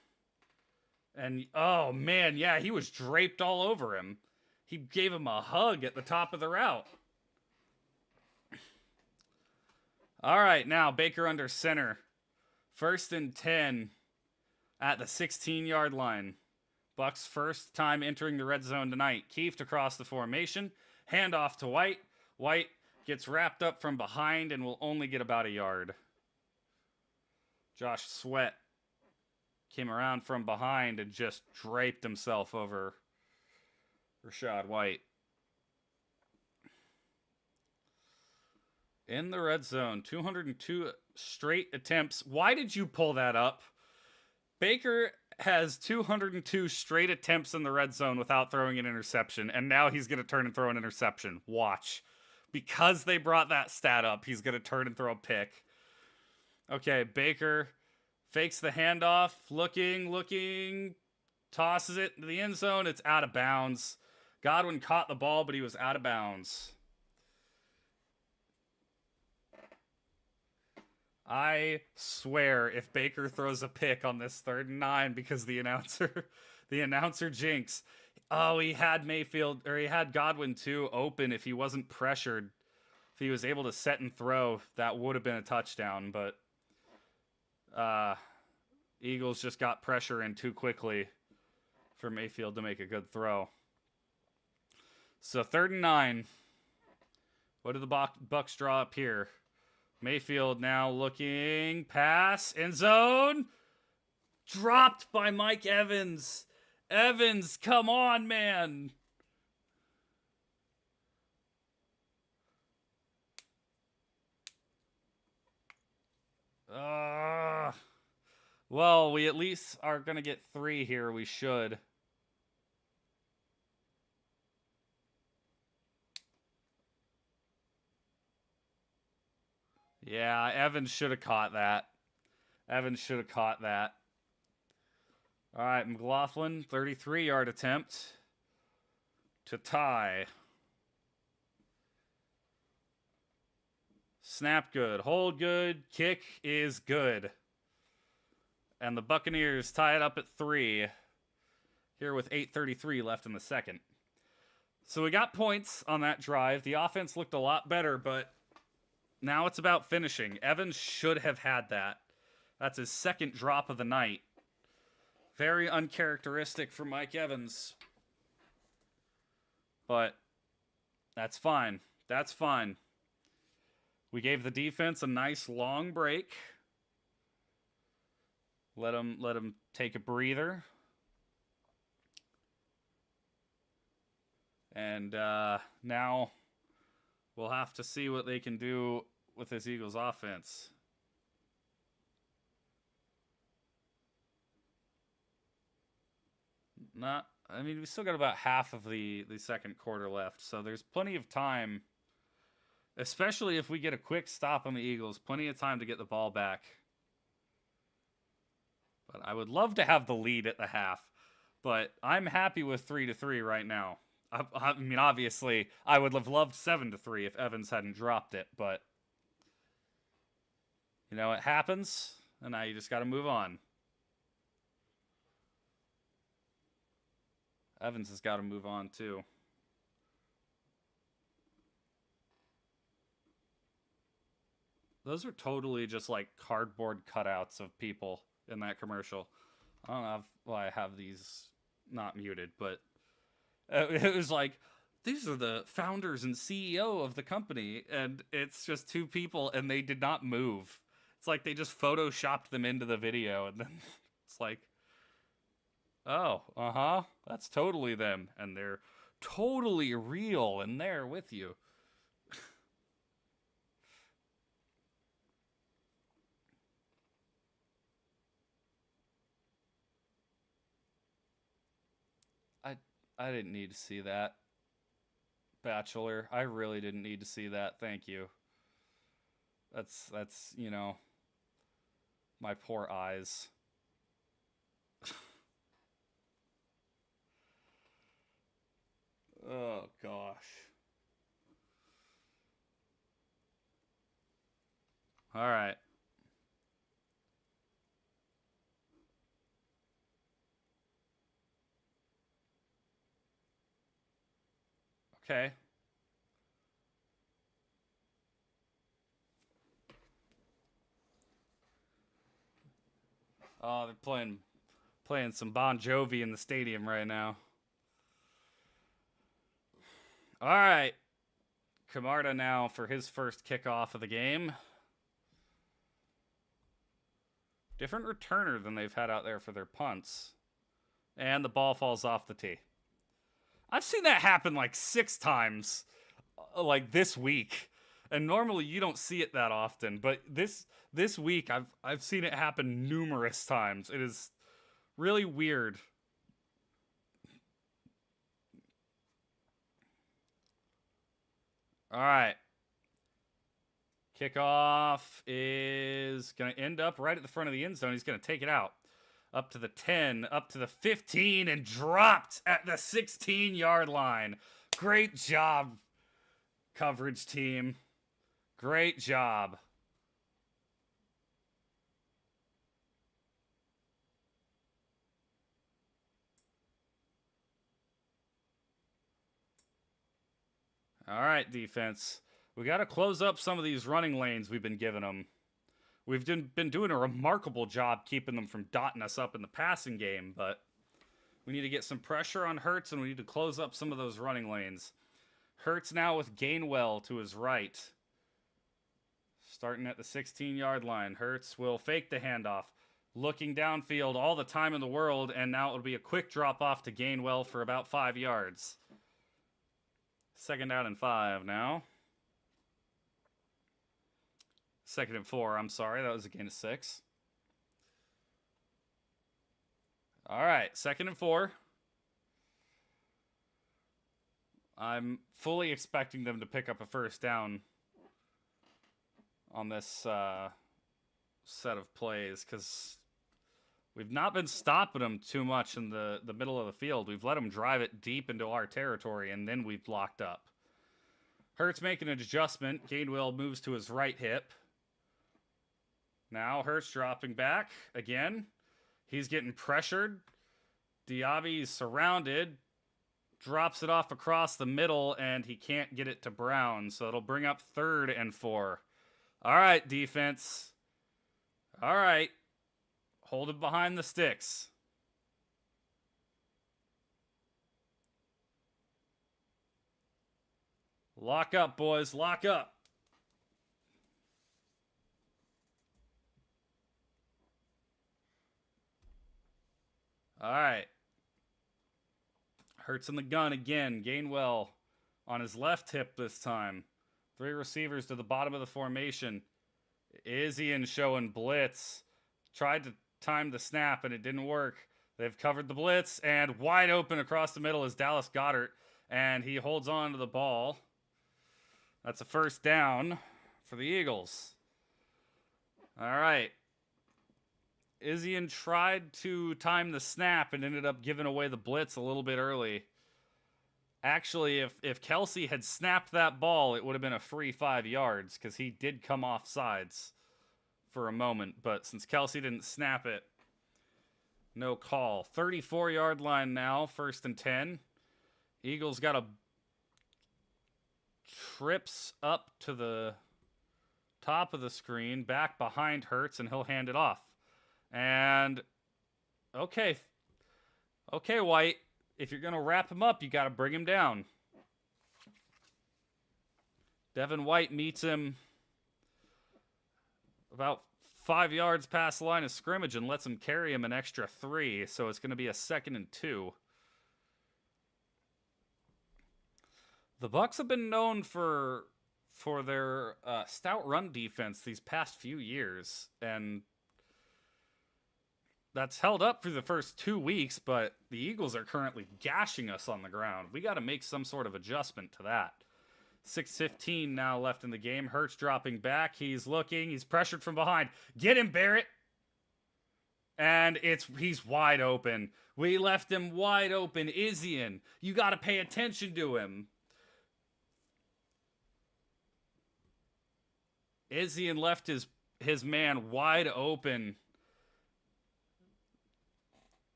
And, oh, man, yeah, he was draped all over him. He gave him a hug at the top of the route. All right, now Baker under center. 1st and 10 at the 16-yard line. Bucs first time entering the red zone tonight. Kieft across the formation. Handoff to White. White gets wrapped up from behind and will only get about a yard. Josh Sweat came around from behind and just draped himself over Rachaad White. In the red zone, 202 straight attempts. Why did you pull that up? Baker has 202 straight attempts in the red zone without throwing an interception, and now he's going to turn and throw an interception. Watch. Because they brought that stat up, he's going to turn and throw a pick. Okay, Baker fakes the handoff, looking, tosses it to the end zone. It's out of bounds. Godwin caught the ball, but he was out of bounds. I swear if Baker throws a pick on this 3rd and 9 because the announcer jinx. Oh, he had Godwin too open if he wasn't pressured. If he was able to set and throw, that would have been a touchdown, but Eagles just got pressure in too quickly for Mayfield to make a good throw. So 3rd and 9. What do the Bucs draw up here? Mayfield now looking, pass, end zone. Dropped by Mike Evans. Evans, come on, man. Well, we at least are going to get 3 here. We should. Yeah, Evans should have caught that. All right, McLaughlin, 33-yard attempt to tie. Snap good, hold good, kick is good. And the Buccaneers tie it up at 3 here with 8:33 left in the second. So we got points on that drive. The offense looked a lot better, but now it's about finishing. Evans should have had that. That's his 2nd drop of the night. Very uncharacteristic for Mike Evans. But that's fine. We gave the defense a nice long break. Let him take a breather. And now we'll have to see what they can do with this Eagles offense. I mean, we still got about half of the second quarter left, so there's plenty of time, especially if we get a quick stop on the Eagles, plenty of time to get the ball back. But I would love to have the lead at the half, but I'm happy with 3-3 right now. I mean, obviously, I would have loved 7-3 if Evans hadn't dropped it, but you know, it happens, and now you just got to move on. Evans has got to move on, too. Those are totally just like cardboard cutouts of people in that commercial. I don't know why I have these not muted, but it was like, these are the founders and CEO of the company, and it's just two people, and they did not move. It's like they just photoshopped them into the video, and then it's like, oh, that's totally them, and they're totally real, and there with you. I didn't need to see that. Bachelor, I really didn't need to see that. Thank you. That's, you know, my poor eyes. Oh gosh. All right. Okay. Oh, they're playing some Bon Jovi in the stadium right now. All right. Camarda now for his first kickoff of the game. Different returner than they've had out there for their punts. And the ball falls off the tee. I've seen that happen like 6 times, like this week. And normally you don't see it that often, but this week I've seen it happen numerous times. It is really weird. All right. Kickoff is going to end up right at the front of the end zone. He's going to take it out. Up to the 10, up to the 15, and dropped at the 16-yard line. Great job, coverage team. Great job. All right, defense. We got to close up some of these running lanes we've been giving them. We've been doing a remarkable job keeping them from dotting us up in the passing game, but we need to get some pressure on Hurts, and we need to close up some of those running lanes. Hurts now with Gainwell to his right. Starting at the 16-yard line. Hurts will fake the handoff. Looking downfield all the time in the world, and now it'll be a quick drop off to Gainwell for about 5 yards. 2nd down and 5 now. 2nd and 4, I'm sorry. That was a gain of 6. All right, 2nd and 4. I'm fully expecting them to pick up a first down on this set of plays because we've not been stopping them too much in the middle of the field. We've let them drive it deep into our territory, and then we've blocked up. Hurts making an adjustment. Gainwell moves to his right hip. Now Hurts dropping back again. He's getting pressured. Diaby's surrounded. Drops it off across the middle, and he can't get it to Brown, so it'll bring up 3rd and 4. All right, defense. All right. Hold it behind the sticks. Lock up, boys. Lock up. All right. Hurts in the gun again. Gainwell on his left hip this time. 3 receivers to the bottom of the formation. Izzian showing blitz. Tried to time the snap and it didn't work. They've covered the blitz, and wide open across the middle is Dallas Goedert, and he holds on to the ball. That's a first down for the Eagles. All right. Izzian tried to time the snap and ended up giving away the blitz a little bit early. Actually, if Kelsey had snapped that ball, it would have been a free 5 yards because he did come off sides for a moment. But since Kelsey didn't snap it, no call. 34-yard line now, 1st and 10. Eagles got a trips up to the top of the screen, back behind Hurts, and he'll hand it off. And, okay, White, if you're going to wrap him up, you got to bring him down. Devin White meets him about 5 yards past the line of scrimmage and lets him carry him an extra 3, so it's going to be a 2nd and 2. The Bucs have been known for their stout run defense these past few years, and that's held up through the first 2 weeks, but the Eagles are currently gashing us on the ground. We got to make some sort of adjustment to that. 6:15 now left in the game. Hurts dropping back. He's looking. He's pressured from behind. Get him, Barrett. And he's wide open. We left him wide open. Izzian, you got to pay attention to him. Izzian left his man wide open.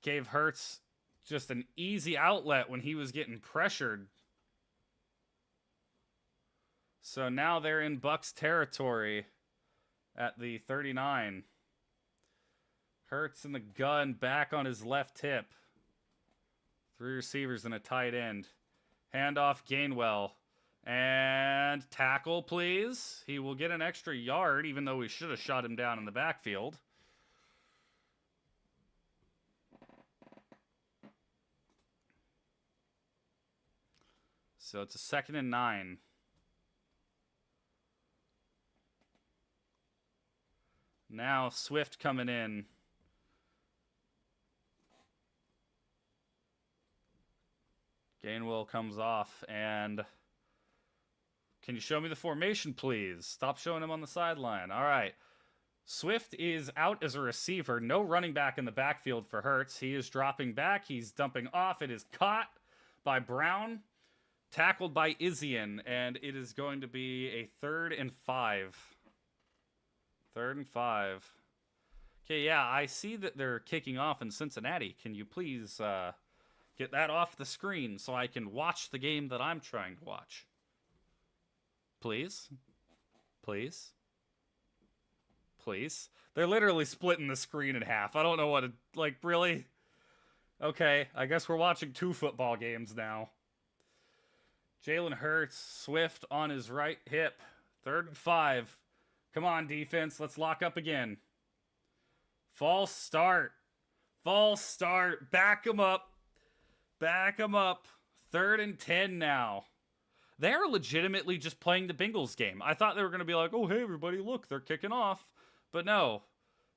Gave Hurts just an easy outlet when he was getting pressured. So now they're in Bucs territory at the 39. Hurts in the gun, back on his left hip. 3 receivers and a tight end. Handoff Gainwell. And tackle, please. He will get an extra yard, even though we should have shot him down in the backfield. So it's a 2nd and 9. Now Swift coming in. Gainwell comes off, and can you show me the formation, please? Stop showing him on the sideline. All right. Swift is out as a receiver. No running back in the backfield for Hurts. He is dropping back. He's dumping off. It is caught by Brown, tackled by Izzian, and it is going to be a 3rd and 5. 3rd and 5. Okay, yeah, I see that they're kicking off in Cincinnati. Can you please get that off the screen so I can watch the game that I'm trying to watch? Please? Please? Please? They're literally splitting the screen in half. I don't know what to... Like, really? Okay, I guess we're watching 2 football games now. Jalen Hurts, Swift on his right hip. 3rd and 5. Come on, defense. Let's lock up again. False start. False start. Back him up. Back him up. 3rd and 10 now. They're legitimately just playing the Bengals game. I thought they were going to be like, oh, hey, everybody, look, they're kicking off. But no.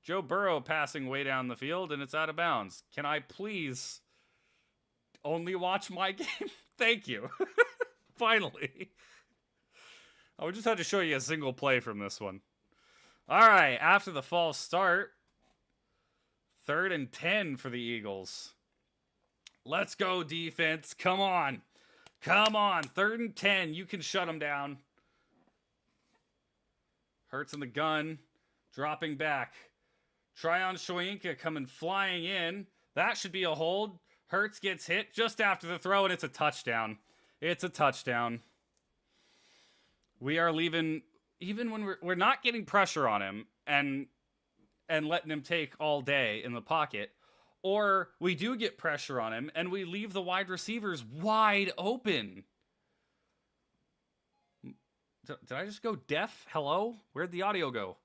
Joe Burrow passing way down the field, and it's out of bounds. Can I please only watch my game? Thank you. Finally. I would just have to show you a single play from this one. All right, after the false start, 3rd and 10 for the Eagles. Let's go, defense. Come on. Come on. 3rd and 10. You can shut them down. Hurts in the gun. Dropping back. Tryon Shoyinka coming flying in. That should be a hold. Hurts gets hit just after the throw, and it's a touchdown. It's a touchdown. We are leaving, even when we're not getting pressure on him and letting him take all day in the pocket, or we do get pressure on him and we leave the wide receivers wide open. Did I just go deaf? Hello? Where'd the audio go?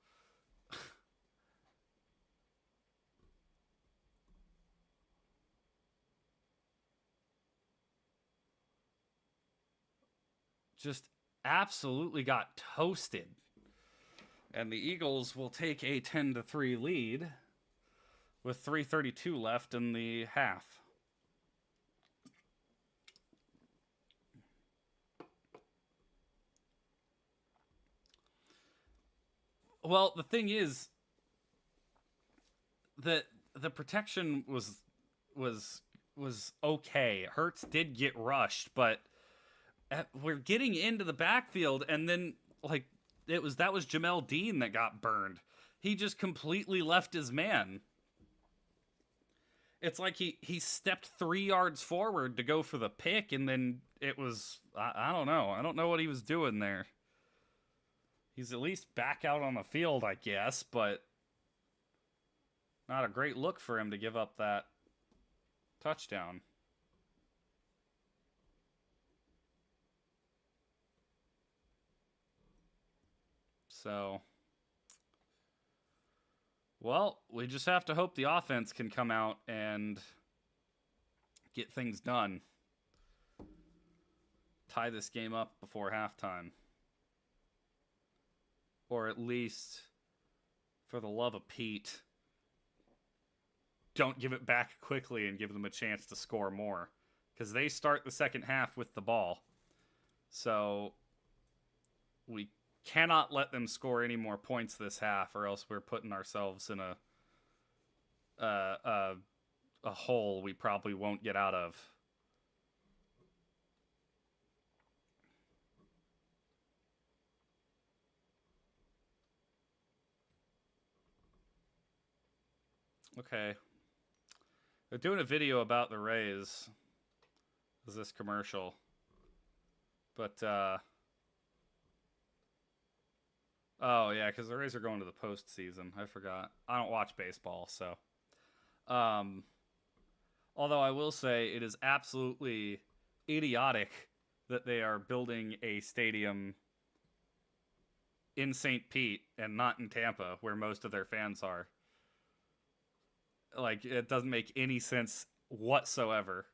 just absolutely got toasted. And the Eagles will take a 10-3 lead with 3:32 left in the half. Well, the thing is that the protection was okay. Hurts did get rushed, but we're getting into the backfield, and then like that was Jamel Dean that got burned. He just completely left his man. It's like he stepped 3 yards forward to go for the pick, and then it was I don't know. I don't know what he was doing there. He's at least back out on the field, I guess, but not a great look for him to give up that touchdown. So, well, we just have to hope the offense can come out and get things done. Tie this game up before halftime. Or at least, for the love of Pete, don't give it back quickly and give them a chance to score more. Because they start the second half with the ball. So, we cannot let them score any more points this half, or else we're putting ourselves in a hole we probably won't get out of. Okay. They're doing a video about the Rays. Is this commercial? But, oh, yeah, because the Rays are going to the postseason. I forgot. I don't watch baseball, so. Although I will say it is absolutely idiotic that they are building a stadium in St. Pete and not in Tampa, where most of their fans are. Like, it doesn't make any sense whatsoever.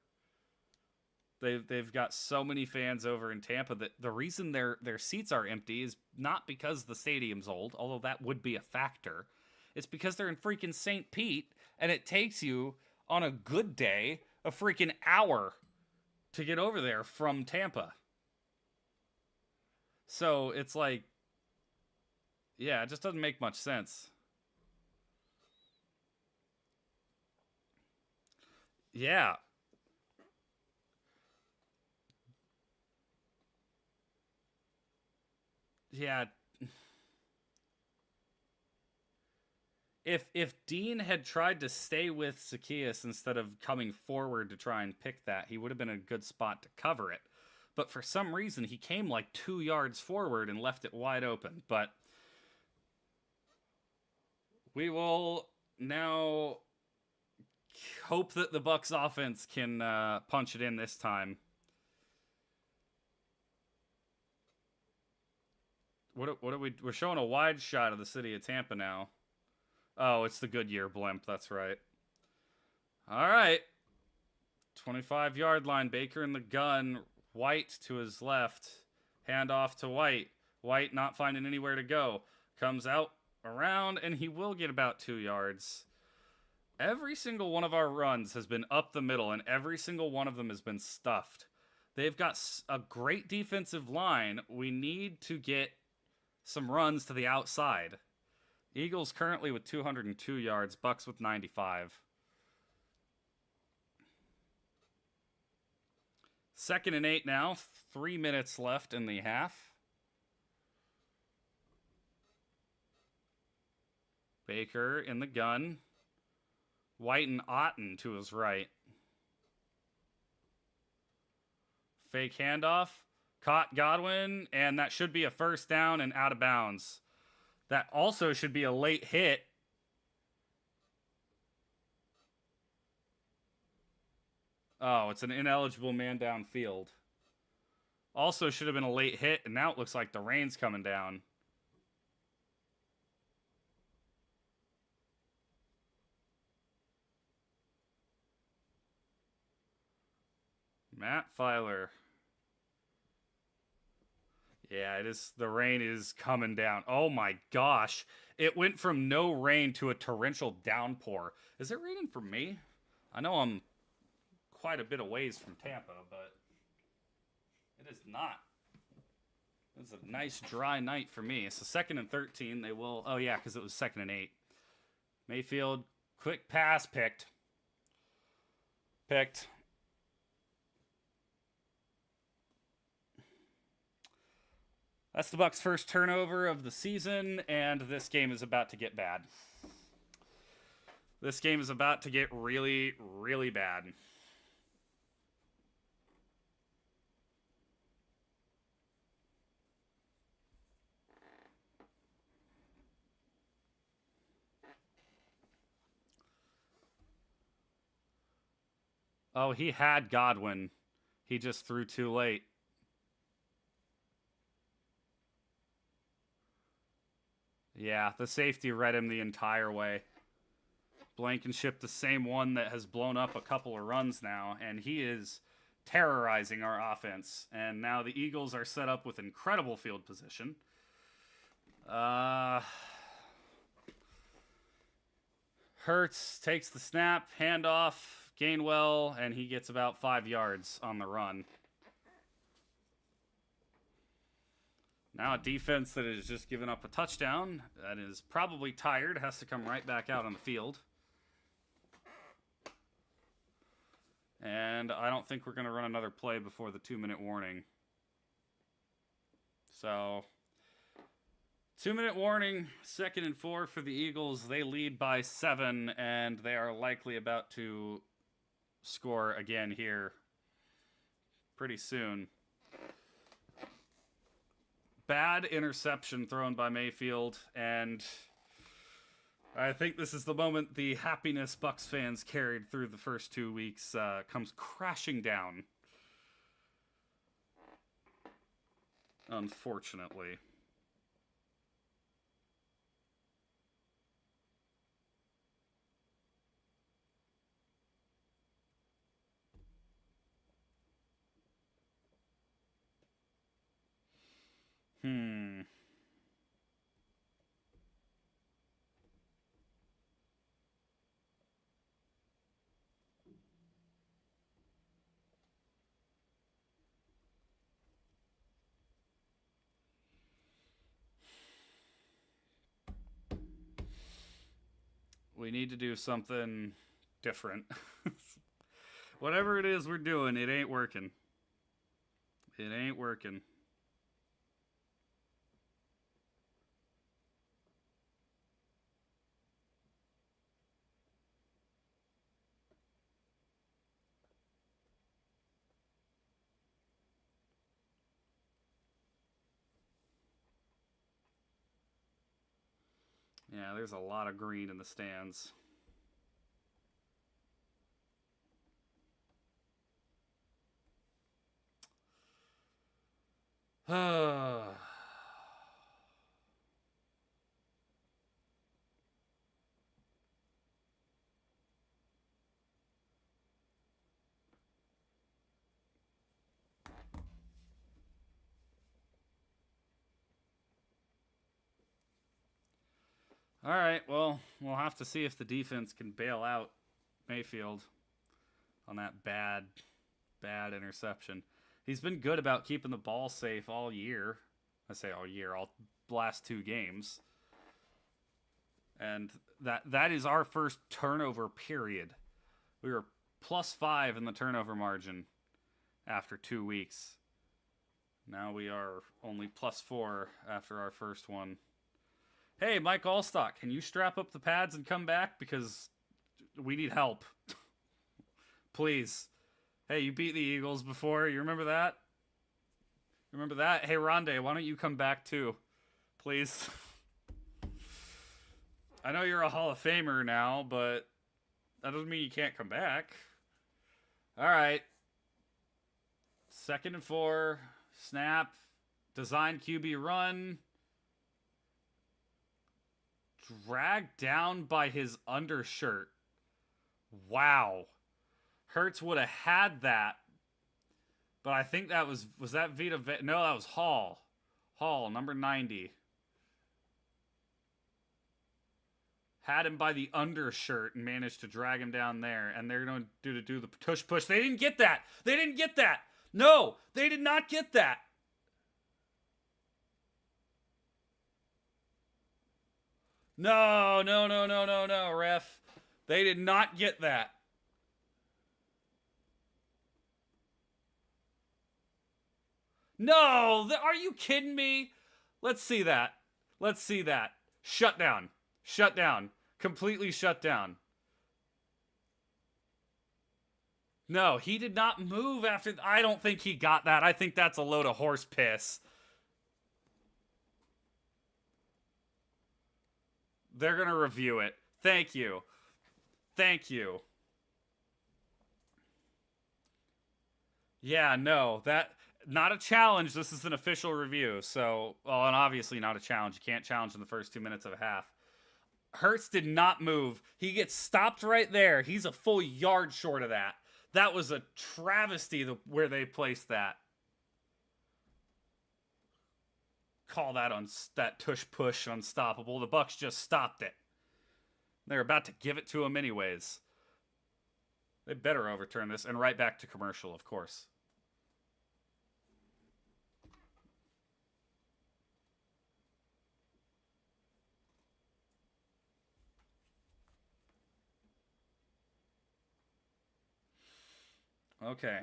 They've got so many fans over in Tampa that the reason their seats are empty is not because the stadium's old, although that would be a factor. It's because they're in freaking St. Pete, and it takes you, on a good day, a freaking hour to get over there from Tampa. So it's like, yeah, it just doesn't make much sense. Yeah. Yeah. If Dean had tried to stay with Zacchaeus instead of coming forward to try and pick that, he would have been in a good spot to cover it. But for some reason, he came like 2 yards forward and left it wide open. But we will now hope that the Bucs offense can punch it in this time. What are we? We're showing a wide shot of the city of Tampa now. Oh, it's the Goodyear blimp. That's right. All right. 25-yard line. Baker in the gun. White to his left. Handoff to White. White not finding anywhere to go. Comes out around, and he will get about 2 yards. Every single one of our runs has been up the middle, and every single one of them has been stuffed. They've got a great defensive line. We need to get some runs to the outside. Eagles currently with 202 yards, Bucs with 95. 2nd and 8 now, 3 minutes left in the half. Baker in the gun. White and Otten to his right. Fake handoff. Caught Godwin, and that should be a first down and out of bounds. That also should be a late hit. Oh, it's an ineligible man downfield. Also should have been a late hit, and now it looks like the rain's coming down. Matt Filer. Yeah, it is. The rain is coming down. Oh my gosh. It went from no rain to a torrential downpour. Is it raining for me? I know I'm quite a bit of ways from Tampa, but it is not. It's a nice dry night for me. It's a second and 13. They will. Oh, yeah, because it was second and 8. Mayfield, quick pass picked. Picked. That's the Bucs' first turnover of the season, and this game is about to get bad. This game is about to get really, really bad. Oh, he had Godwin. He just threw too late. Yeah, the safety read him the entire way. Blankenship, the same one that has blown up a couple of runs now, and he is terrorizing our offense. And now the Eagles are set up with incredible field position. Hurts takes the snap, handoff, Gainwell, and he gets about 5 yards on the run. Now a defense that has just given up a touchdown, that is probably tired, has to come right back out on the field. And I don't think we're going to run another play before the 2-minute warning. So, 2-minute warning, 2nd and 4 for the Eagles. They lead by 7, and they are likely about to score again here pretty soon. Bad interception thrown by Mayfield, and I think this is the moment the happiness Bucs fans carried through the first 2 weeks comes crashing down. Unfortunately. We need to do something different. Whatever it is we're doing, it ain't working. It ain't working. Yeah, there's a lot of green in the stands. All right, well, we'll have to see if the defense can bail out Mayfield on that bad interception. He's been good about keeping the ball safe all year. I say all year, all last 2 games. And that is our first turnover period. We were +5 in the turnover margin after 2 weeks. Now we are only +4 after our first one. Hey, Mike Allstock, can you strap up the pads and come back? Because we need help. Please. Hey, you beat the Eagles before. You remember that? Remember that? Hey, Rondé, why don't you come back too? Please. I know you're a Hall of Famer now, but that doesn't mean you can't come back. All right. 2nd and 4. Snap. Design QB run. Dragged down by his undershirt. Wow. Hurts would have had that. But I think that was that Vita? No, that was Hall. Hall, number 90. Had him by the undershirt and managed to drag him down there. And they're going to do the tush push. They didn't get that. They didn't get that. No, they did not get that. No, ref. They did not get that. No, are you kidding me? Let's see that. Let's see that. Shut down. Shut down. Completely shut down. No, he did not move after. I don't think he got that. I think that's a load of horse piss. They're going to review it. Thank you. Thank you. Yeah, no, that not a challenge. This is an official review. So, well, and obviously not a challenge. You can't challenge in the first 2 minutes of a half. Hurts did not move. He gets stopped right there. He's a full yard short of that. That was a travesty where they placed that. Call that that tush push unstoppable. The Bucs just stopped it. They're about to give it to him anyways. They better overturn this. And right back to commercial, of course. Okay.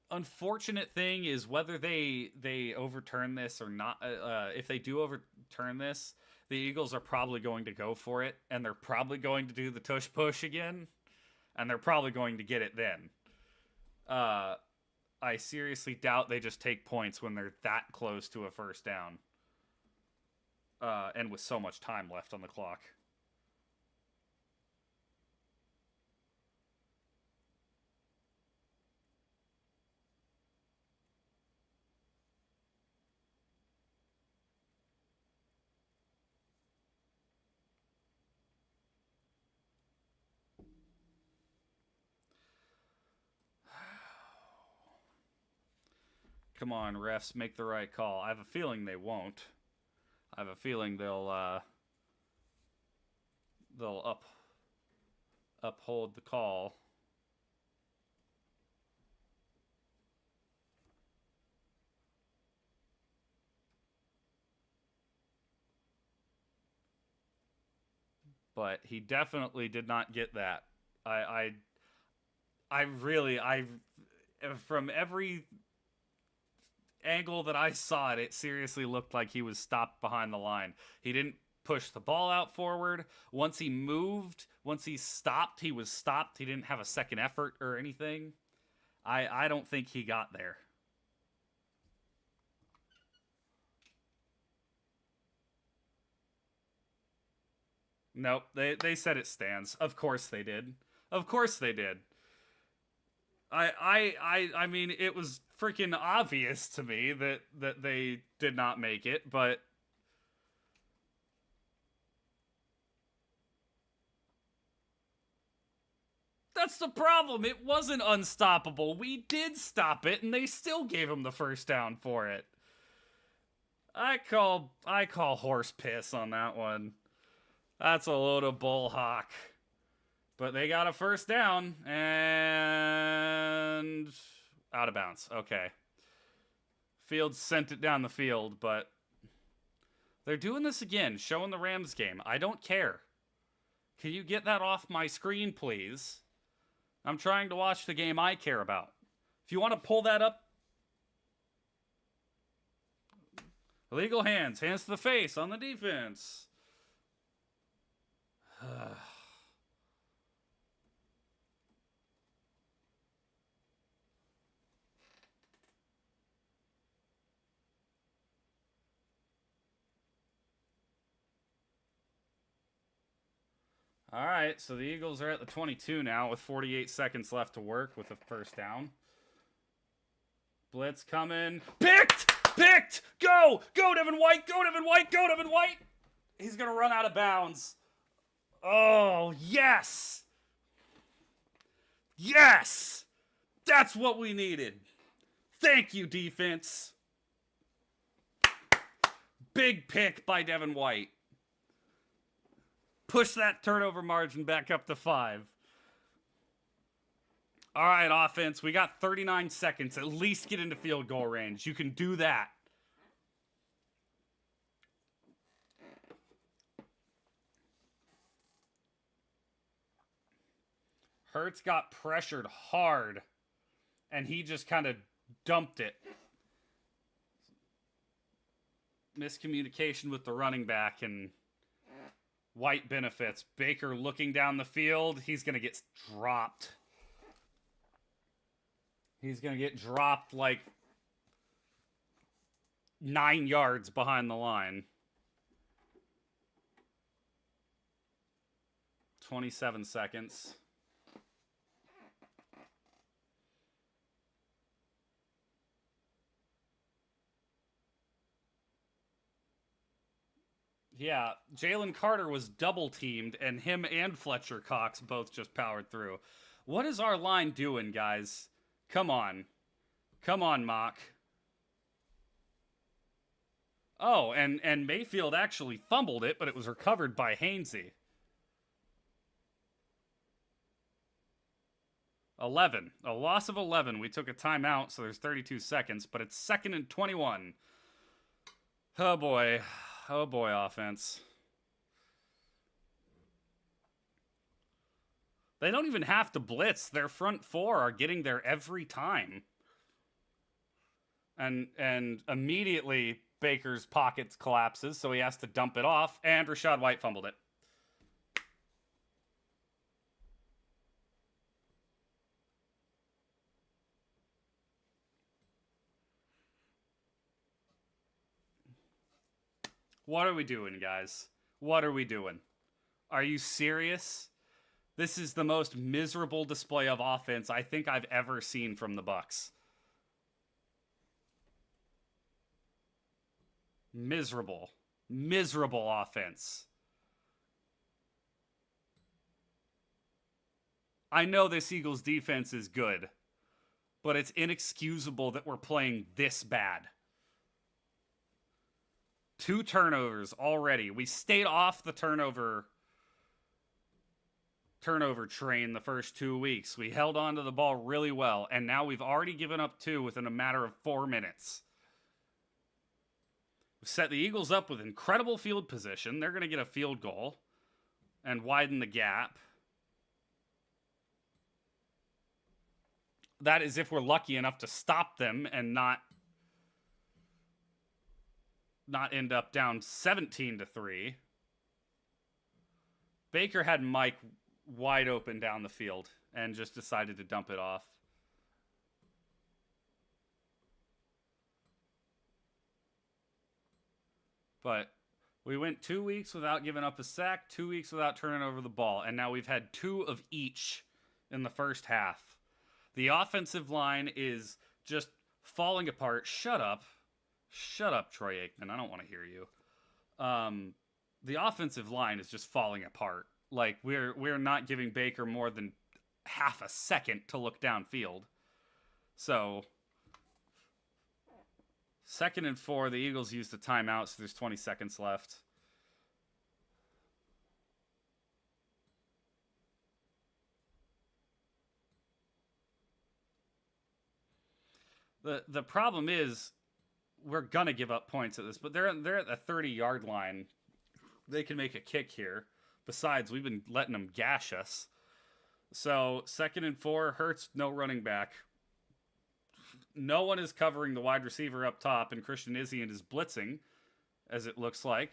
Unfortunate thing is whether they overturn this or not. If they do overturn this, the Eagles are probably going to go for it, and they're probably going to do the tush push again, and they're probably going to get it then. I seriously doubt they just take points when they're that close to a first down, and with so much time left on the clock. Come on, refs, make the right call. I have a feeling they won't. I have a feeling they'll uphold the call. But he definitely did not get that. I from every angle that I saw it seriously looked like he was stopped behind the line. He didn't push the ball out forward. Once he moved, once he stopped, he was stopped. He didn't have a second effort or anything. I don't think he got there. Nope, they said it stands. Of course they did. Of course they did. I mean, it was freaking obvious to me that they did not make it, but that's the problem. It wasn't unstoppable. We did stop it, and they still gave him the first down for it. I call horse piss on that one. That's a load of bull hawk. But they got a first down, and out of bounds. Okay. Fields sent it down the field, but they're doing this again, showing the Rams game. I don't care. Can you get that off my screen, please? I'm trying to watch the game I care about. If you want to pull that up. Illegal hands. Hands to the face on the defense. All right, so the Eagles are at the 22 now with 48 seconds left to work with a first down. Blitz coming. Picked! Picked! Go! Go, Devin White! Go, Devin White! Go, Devin White! He's going to run out of bounds. Oh, yes! Yes! That's what we needed. Thank you, defense. Big pick by Devin White. Push that turnover margin back up to 5. All right, offense. We got 39 seconds. At least get into field goal range. You can do that. Hurts got pressured hard, and he just kind of dumped it. Miscommunication with the running back, and White benefits. Baker looking down the field. He's going to get dropped. He's going to get dropped like 9 yards behind the line. 27 seconds. Yeah, Jalen Carter was double teamed, and him and Fletcher Cox both just powered through. What is our line doing, guys? Come on. Come on, Mock. Oh, and Mayfield actually fumbled it, but it was recovered by Hainsey. 11. A loss of 11. We took a timeout, so there's 32 seconds, but it's 2nd and 21. Oh, boy. Oh boy, offense. They don't even have to blitz. Their front 4 are getting there every time. And immediately Baker's pockets collapses, so he has to dump it off, and Rachaad White fumbled it. What are we doing, guys? What are we doing? Are you serious? This is the most miserable display of offense I think I've ever seen from the Bucs. Miserable. Miserable offense. I know this Eagles defense is good, but it's inexcusable that we're playing this bad. 2 turnovers already. We stayed off the turnover train the first 2 weeks. We held on to the ball really well, and now we've already given up 2 within a matter of 4 minutes. We've set the Eagles up with incredible field position. They're going to get a field goal and widen the gap. That is if we're lucky enough to stop them and not end up down 17-3. Baker had Mike wide open down the field and just decided to dump it off. But we went 2 weeks without giving up a sack, 2 weeks without turning over the ball, and now we've had 2 of each in the first half. The offensive line is just falling apart. Shut up. Shut up, Troy Aikman. I don't want to hear you. The offensive line is just falling apart. Like, we're not giving Baker more than half a second to look downfield. So, 2nd and 4, the Eagles used the timeout, so there's 20 seconds left. The problem is we're gonna give up points at this, but they're at the 30-yard line. They can make a kick here. Besides, we've been letting them gash us. So 2nd and 4, Hurts, no running back. No one is covering the wide receiver up top, and Christian Izzy is blitzing, as it looks like,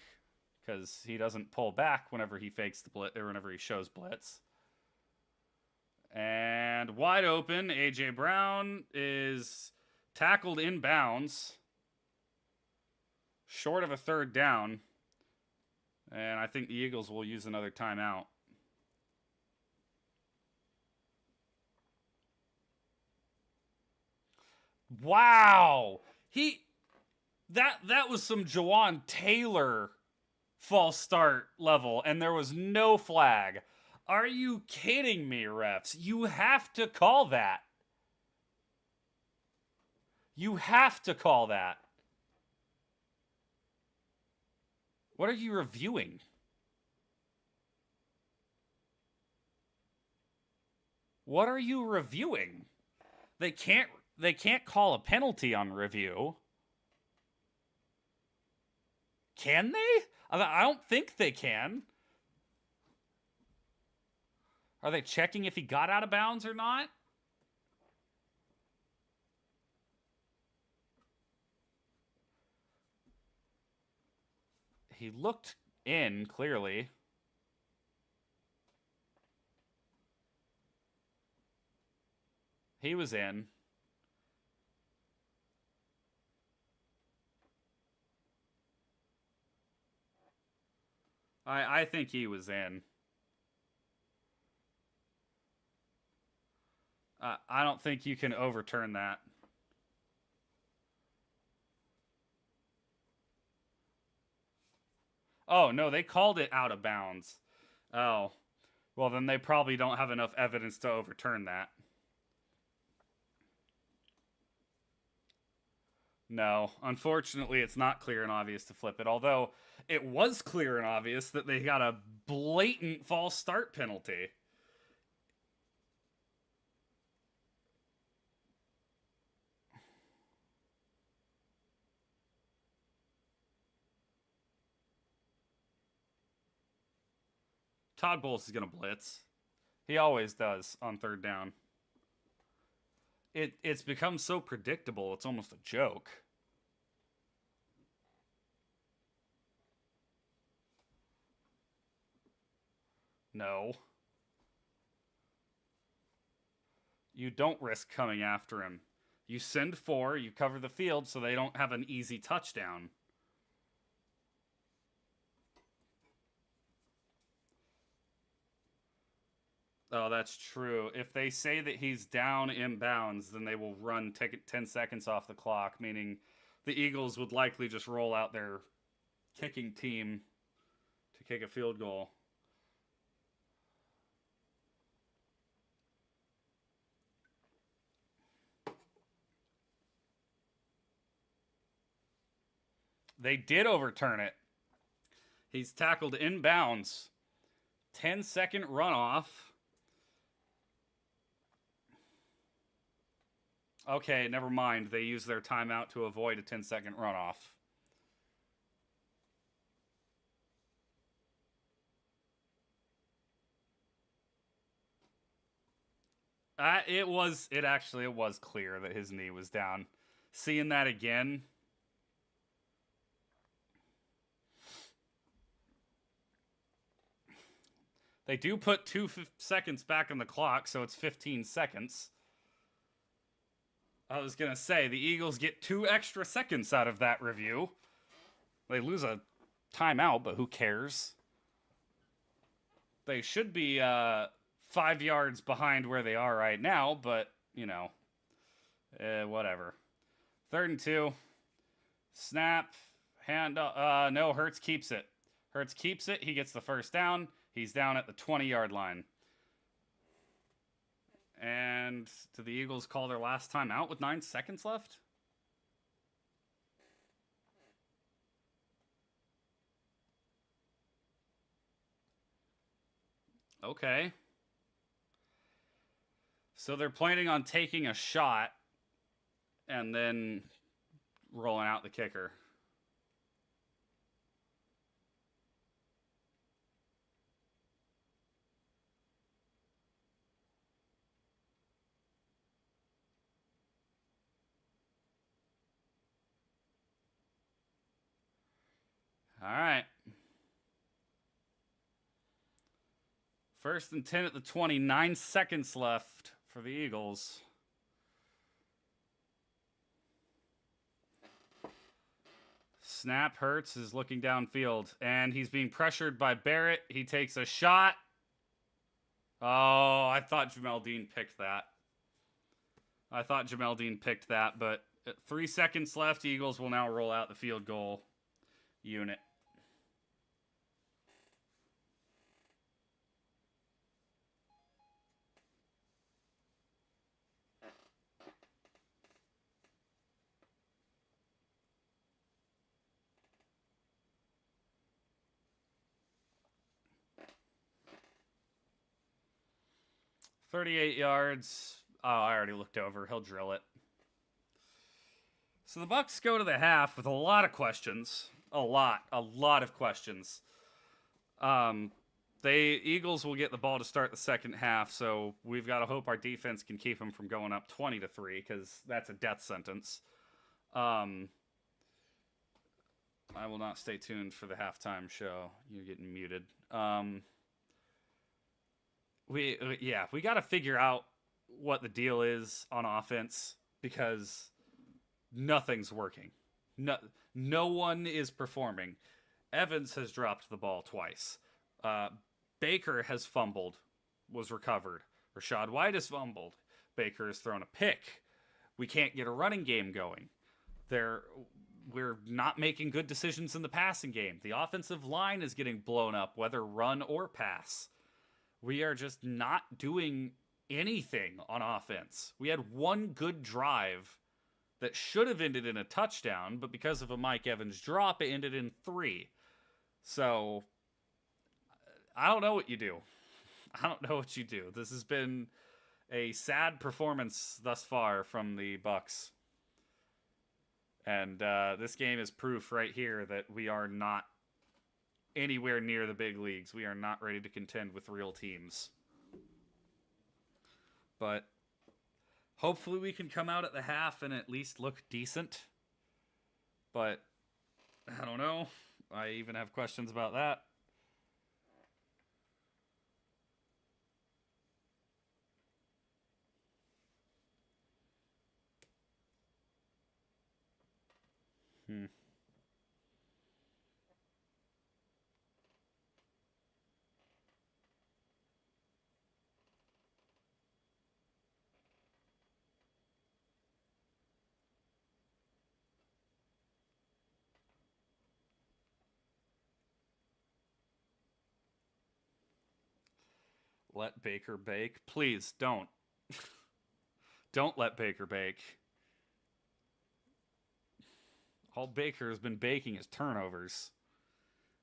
because he doesn't pull back whenever he fakes the blitz or whenever he shows blitz. And wide open, A.J. Brown is tackled in bounds, short of a 3rd down. And I think the Eagles will use another timeout. Wow! That was some Jawan Taylor false start level, and there was no flag. Are you kidding me, refs? You have to call that. You have to call that. What are you reviewing? What are you reviewing? They can't call a penalty on review. Can they? I don't think they can. Are they checking if he got out of bounds or not? He looked in, clearly. He was in. I think he was in. I don't think you can overturn that. Oh, no, they called it out of bounds. Oh. Well, then they probably don't have enough evidence to overturn that. No, unfortunately, it's not clear and obvious to flip it, although it was clear and obvious that they got a blatant false start penalty. Todd Bowles is going to blitz. He always does on third down. It's become so predictable, it's almost a joke. No. You don't risk coming after him. You send 4, you cover the field so they don't have an easy touchdown. Oh, that's true. If they say that he's down inbounds, then they will run 10 seconds off the clock, meaning the Eagles would likely just roll out their kicking team to kick a field goal. They did overturn it. He's tackled inbounds. 10-second runoff. Okay, never mind. They used their timeout to avoid a 10-second runoff. It was clear that his knee was down. Seeing that again. They do put 2 seconds back on the clock, so it's 15 seconds. I was going to say, the Eagles get 2 extra seconds out of that review. They lose a timeout, but who cares? They should be 5 yards behind where they are right now, but, you know, whatever. 3rd and 2. Snap. Hand. No, Hurts keeps it. Hurts keeps it. He gets the first down. He's down at the 20-yard line. And do the Eagles call their last time out with 9 seconds left? Okay. So they're planning on taking a shot and then rolling out the kicker. All right. 1st and 10 at the 20. 9 seconds left for the Eagles. Snap. Hurts is looking downfield, and he's being pressured by Barrett. He takes a shot. Oh, I thought Jamel Dean picked that. But 3 seconds left. Eagles will now roll out the field goal unit. "38 yards." Oh, I already looked over. He'll drill it. So the Bucs go to the half with a lot of questions. A lot of questions. Eagles will get the ball to start the second half, so we've got to hope our defense can keep them from going up 20-3 because that's a death sentence. I will not stay tuned for the halftime show. You're getting muted. We got to figure out what the deal is on offense because nothing's working. No one is performing. Evans has dropped the ball twice. Baker has fumbled, was recovered. Rashad White has fumbled. Baker has thrown a pick. We can't get a running game going. We're not making good decisions in the passing game. The offensive line is getting blown up, whether run or pass. We are just not doing anything on offense. We had one good drive that should have ended in a touchdown, but because of a Mike Evans drop, it ended in 3. So, I don't know what you do. This has been a sad performance thus far from the Bucs. And this game is proof right here that we are not anywhere near the big leagues. We are not ready to contend with real teams. But hopefully we can come out at the half and at least look decent. But I don't know. I even have questions about that. Let Baker bake. Please don't. Don't let Baker bake. All Baker has been baking is turnovers.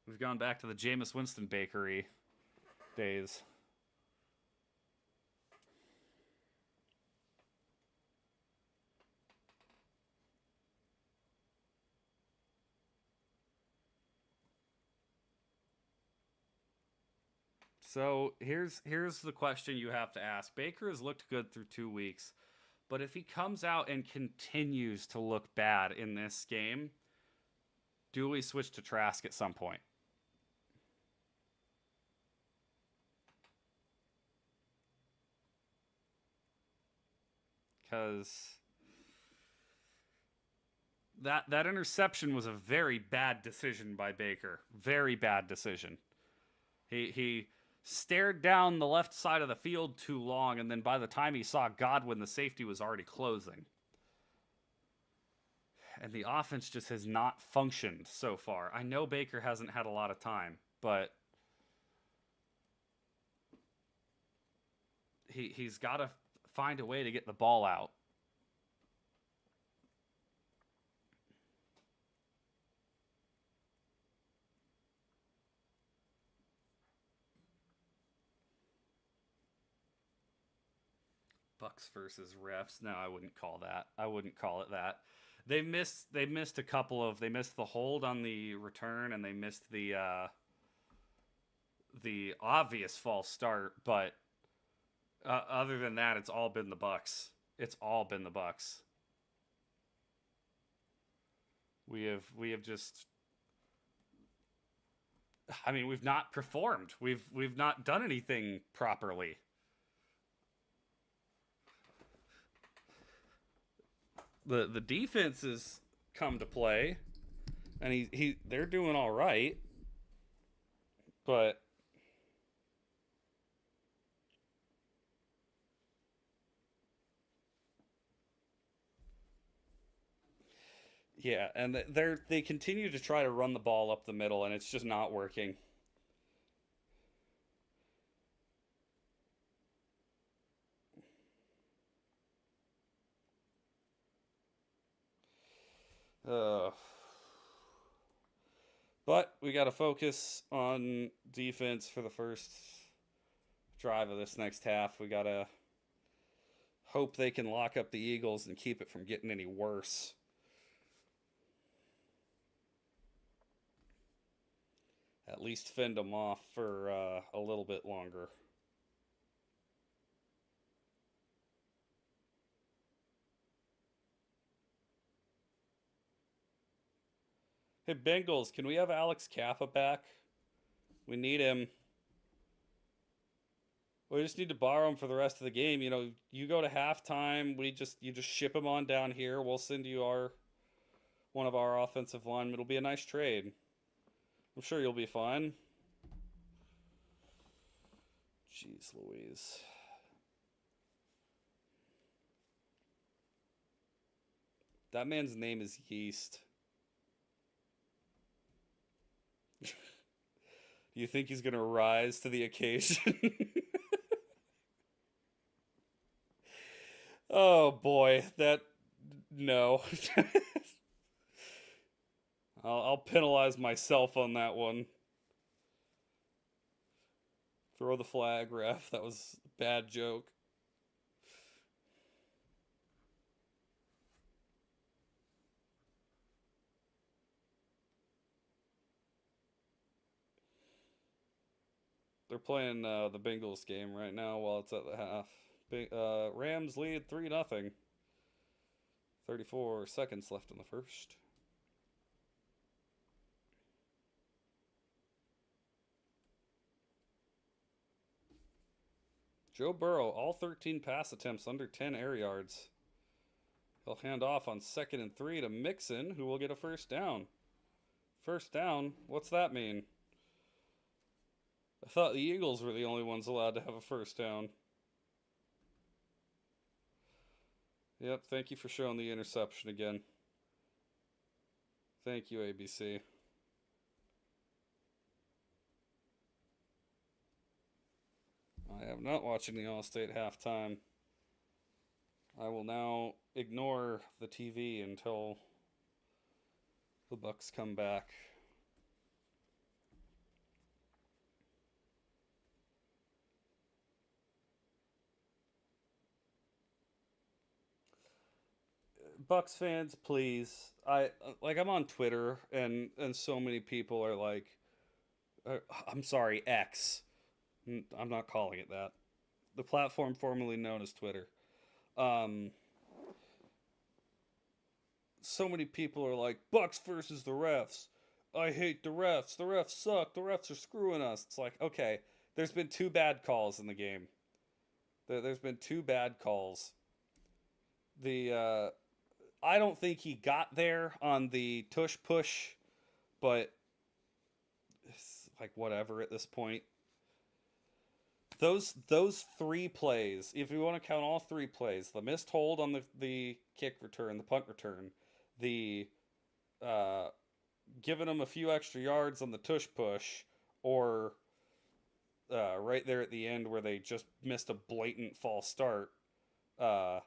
We've gone back to the Jameis Winston bakery days. So here's the question you have to ask. Baker has looked good through 2 weeks, but if he comes out and continues to look bad in this game, do we switch to Trask at some point? Because that interception was a very bad decision by Baker. Very bad decision. He stared down the left side of the field too long, and then by the time he saw Godwin, the safety was already closing. And the offense just has not functioned so far. I know Baker hasn't had a lot of time, but he's got to find a way to get the ball out. Bucs versus refs. No, I wouldn't call that. I wouldn't call it that. They missed a couple of they missed the hold on the return and they missed the obvious false start, but other than that, it's all been the Bucs. It's all been the Bucs. We have just I mean, we've not performed. We've not done anything properly. The defense has come to play, and they're doing all right, but Yeah, and they continue to try to run the ball up the middle, and it's just not working. Uh, but we got to focus on defense for the first drive of this next half. We got to hope they can lock up the Eagles and keep it from getting any worse. At least fend them off for a little bit longer. Hey, Bengals, can we have Alex Kappa back? We need him. We just need to borrow him for the rest of the game. You know, you go to halftime. You just ship him on down here. We'll send you our one of our offensive linemen. It'll be a nice trade. I'm sure you'll be fine. Jeez Louise. That man's name is Yeast. Do you think he's going to rise to the occasion? Oh boy, that no. I'll penalize myself on that one. Throw the flag, ref. That was a bad joke. They're playing the Bengals game right now while it's at the half. Rams lead 3-0. 34 seconds left in the first. Joe Burrow, all 13 pass attempts under 10 air yards. He'll hand off on 2nd and 3 to Mixon, who will get a first down. First down? What's that mean? I thought the Eagles were the only ones allowed to have a first down. Yep, thank you for showing the interception again. Thank you, ABC. I am not watching the Allstate halftime. I will now ignore the TV until the Bucs come back. Bucs fans, please. I'm on Twitter and so many people are like, I'm sorry, X. I'm not calling it that. The platform formerly known as Twitter. Um, so many people are like, Bucs versus the refs. I hate the refs. The refs suck. The refs are screwing us. It's like, okay, there's been two bad calls in the game. There's been two bad calls. The I don't think he got there on the tush push, but it's like whatever at this point. Those three plays, if you want to count all three plays, the missed hold on the kick return, the punt return, the uh, giving them a few extra yards on the tush push, or right there at the end where they just missed a blatant false start. Uh,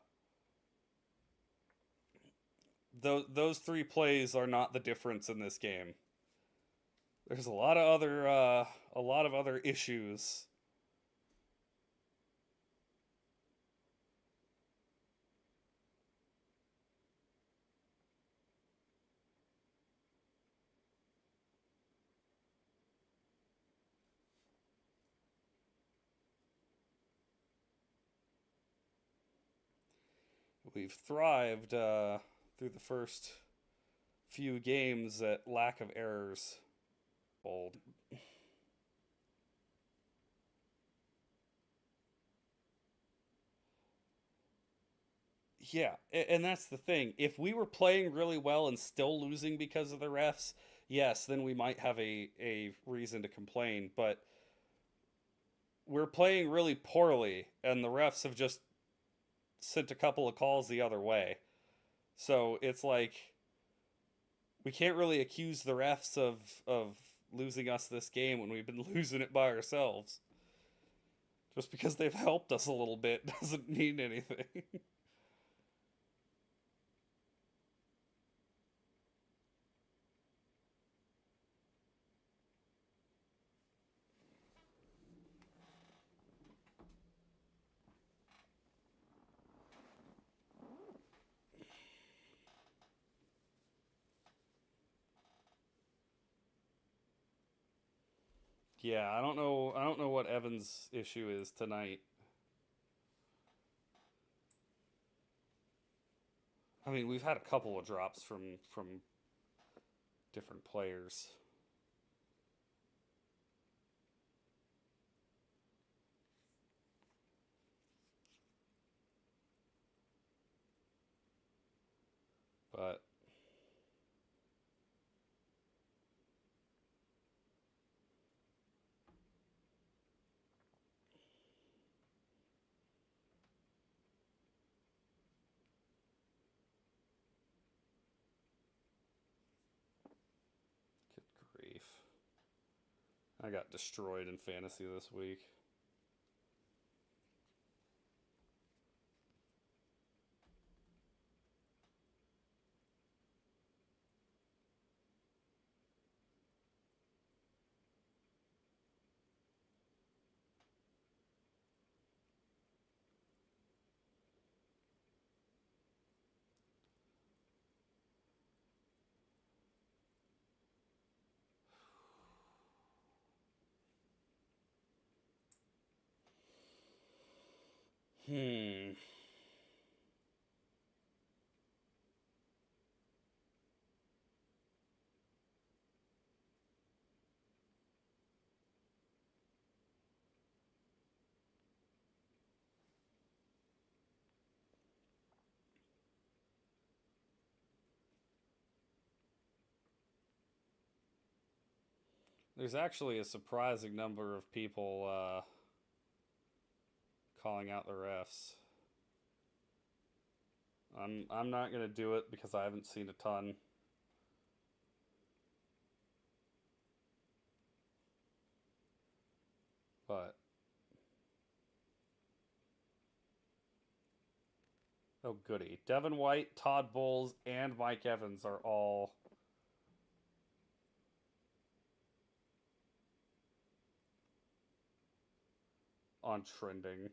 those three plays are not the difference in this game. There's a lot of other issues. We've thrived through the first few games at lack of errors. Bold. Yeah, and that's the thing. If we were playing really well and still losing because of the refs, yes, then we might have a reason to complain. But we're playing really poorly, and the refs have just sent a couple of calls the other way. So it's like We can't really accuse the refs of losing us this game when we've been losing it by ourselves. Just because they've helped us a little bit doesn't mean anything. Yeah, I don't know. I don't know what Evan's issue is tonight. I mean, we've had a couple of drops from different players. But good grief. I got destroyed in fantasy this week. Hmm. There's actually a surprising number of people calling out the refs. I'm not gonna do it because I haven't seen a ton. But oh goody, Devin White, Todd Bowles, and Mike Evans are all on trending.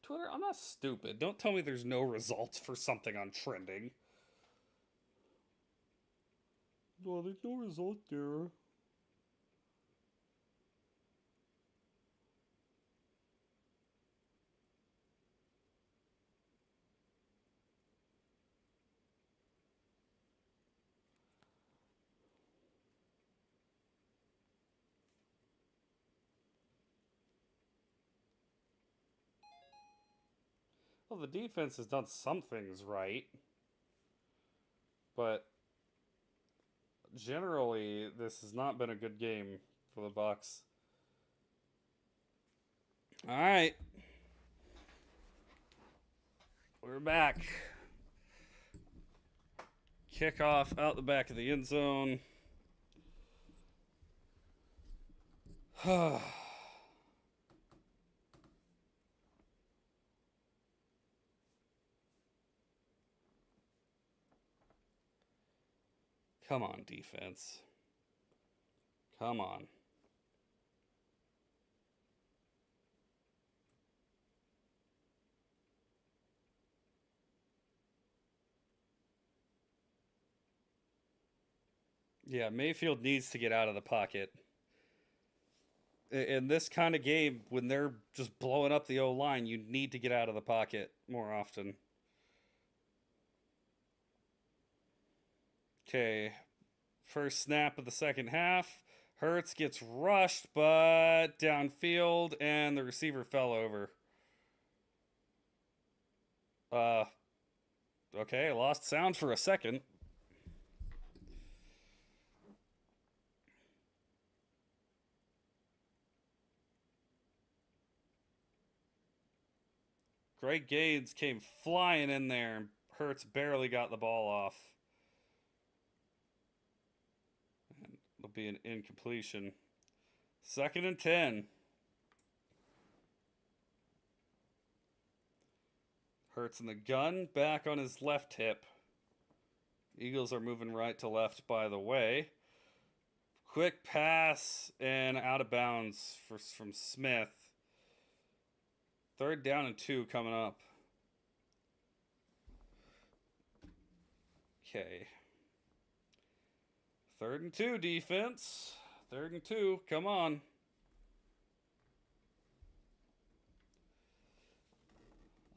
Twitter, I'm not stupid. Don't tell me there's no results for something on trending. Well, there's no result there. Well, the defense has done some things right, but generally, this has not been a good game for the Bucs. All right, we're back. Kickoff out the back of the end zone. Come on, defense. Come on. Yeah, Mayfield needs to get out of the pocket. In this kind of game, when they're just blowing up the O line, you need to get out of the pocket more often. Okay, first snap of the second half. Hurts gets rushed, but downfield, and the receiver fell over. Uh, okay, lost sound for a second. Greg Gaines came flying in there, and Hurts barely got the ball off. And it'll be an incompletion. 2nd and 10. Hurts in the gun, back on his left hip. Eagles are moving right to left, by the way. Quick pass and out of bounds from Smith. 3rd down and 2 coming up. Okay. 3rd and 2, defense. 3rd and 2, come on.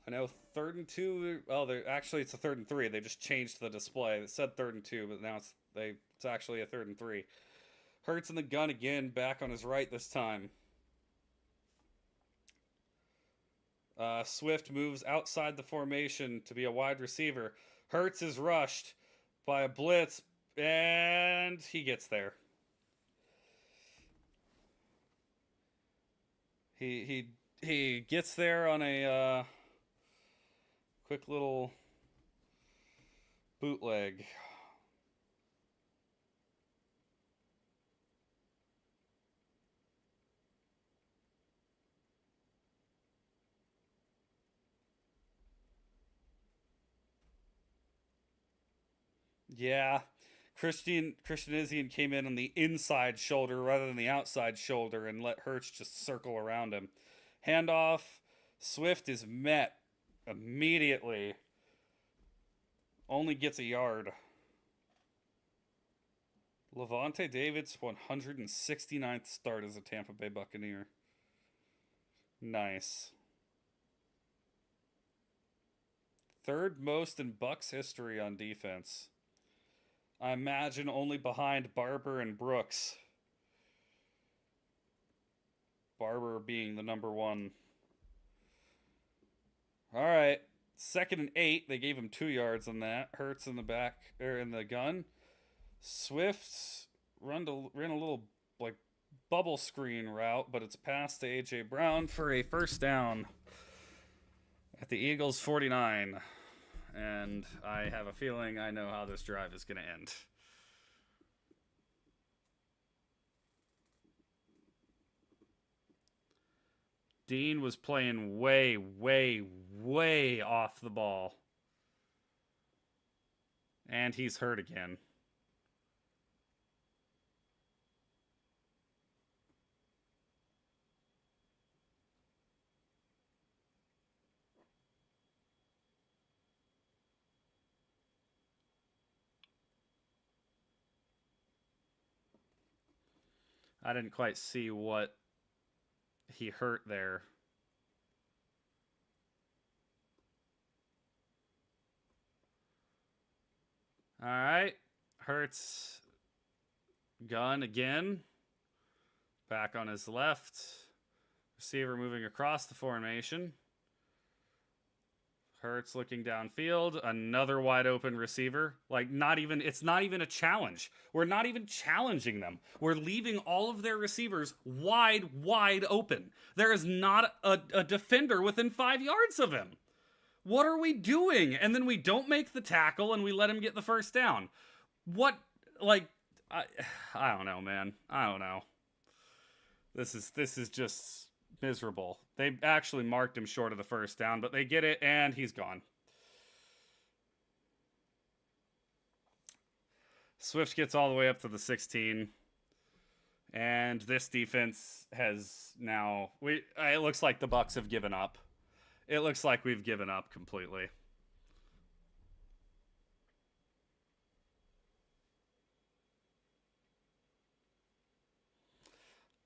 I know 3rd and 2. Oh, it's a 3rd and 3. They just changed the display. It said 3rd and 2, but now it's actually a 3rd and 3. Hurts in the gun again, back on his right this time. Swift moves outside the formation to be a wide receiver. Hurts is rushed by a blitz, and he gets there. He gets there on a quick little bootleg. Yeah, Christian Izian came in on the inside shoulder rather than the outside shoulder and let Hurts just circle around him. Handoff. Swift is met immediately. Only gets a yard. Levante David's 169th start as a Tampa Bay Buccaneer. Nice. 3rd most in Bucs history on defense. I imagine only behind Barber and Brooks. Barber being the number 1. All right. 2nd and 8. They gave him 2 yards on that. Hurts in the back, or in the gun. Swift ran a little like bubble screen route, but it's passed to A.J. Brown for a 1st down at the Eagles 49. And I have a feeling I know how this drive is going to end. Dean was playing way, way, way off the ball. And he's hurt again. I didn't quite see what he hurt there. All right. Hurts gun again. Back on his left. Receiver moving across the formation. Hurts looking downfield. Another wide open receiver. It's not even a challenge. We're not even challenging them. We're leaving all of their receivers wide open. There is not a defender within 5 yards of him. What are we doing? And then we don't make the tackle and we let him get the 1st down. What, I don't know, man. I don't know. This is just miserable. They actually marked him short of the 1st down, but they get it, and he's gone. Swift gets all the way up to the 16. And this defense has now... It looks like the Bucs have given up. It looks like we've given up completely.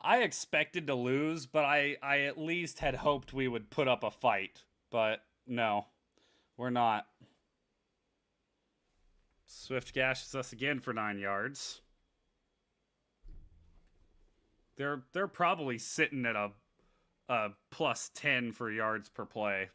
I expected to lose, but I at least had hoped we would put up a fight. But no, we're not. Swift gashes us again for 9 yards. They're probably sitting at a plus 10 for yards per play.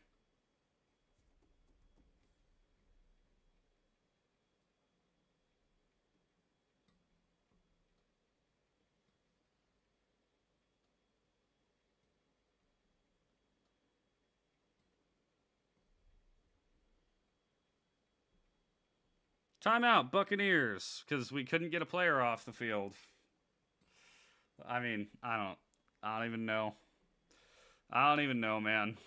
Timeout, Buccaneers, because we couldn't get a player off the field. I mean, I don't even know. I don't even know, man.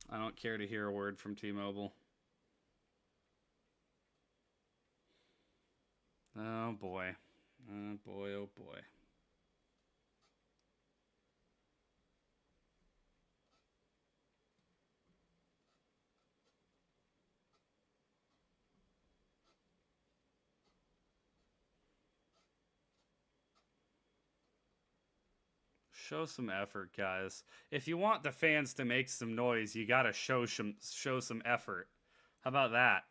I don't care to hear a word from T-Mobile. Oh boy. Oh boy, oh boy. Show some effort, guys. If you want the fans to make some noise, you gotta show some effort. How about that?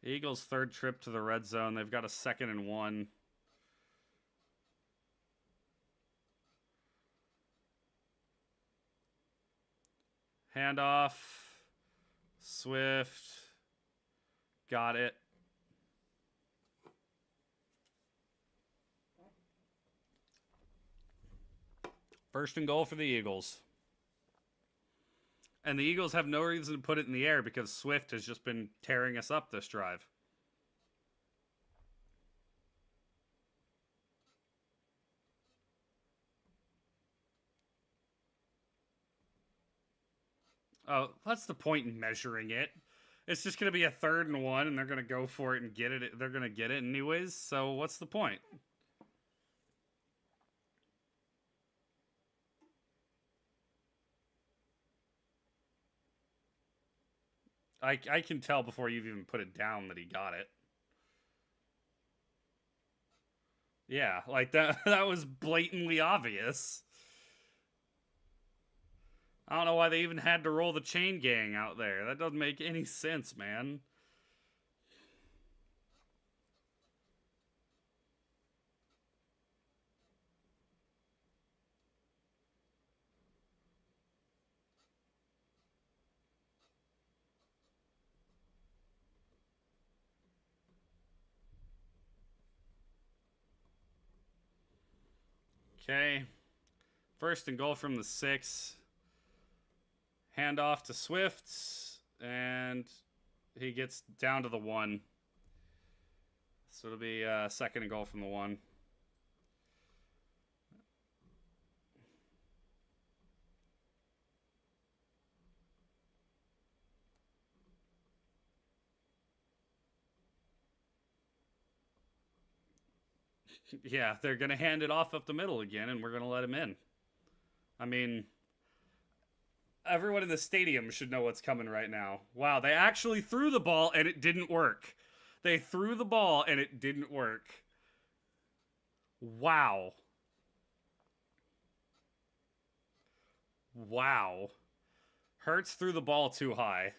Eagles' third trip to the red zone. They've got a 2nd and 1. Handoff. Swift. Got it. First and goal for the Eagles. And the Eagles have no reason to put it in the air because Swift has just been tearing us up this drive. Oh, what's the point in measuring it? It's just going to be a 3rd and 1, and they're going to go for it and get it. They're going to get it anyways, so what's the point? I can tell before you've even put it down that he got it. Yeah, like that was blatantly obvious. I don't know why they even had to roll the chain gang out there. That doesn't make any sense, man. Okay. First and goal from the 6. Handoff to Swift, and he gets down to the 1. So it'll be 2nd and goal from the 1. Yeah, they're going to hand it off up the middle again, and we're going to let him in. I mean, everyone in the stadium should know what's coming right now. Wow, they actually threw the ball, and it didn't work. They threw the ball, and it didn't work. Wow. Wow. Hurts threw the ball too high.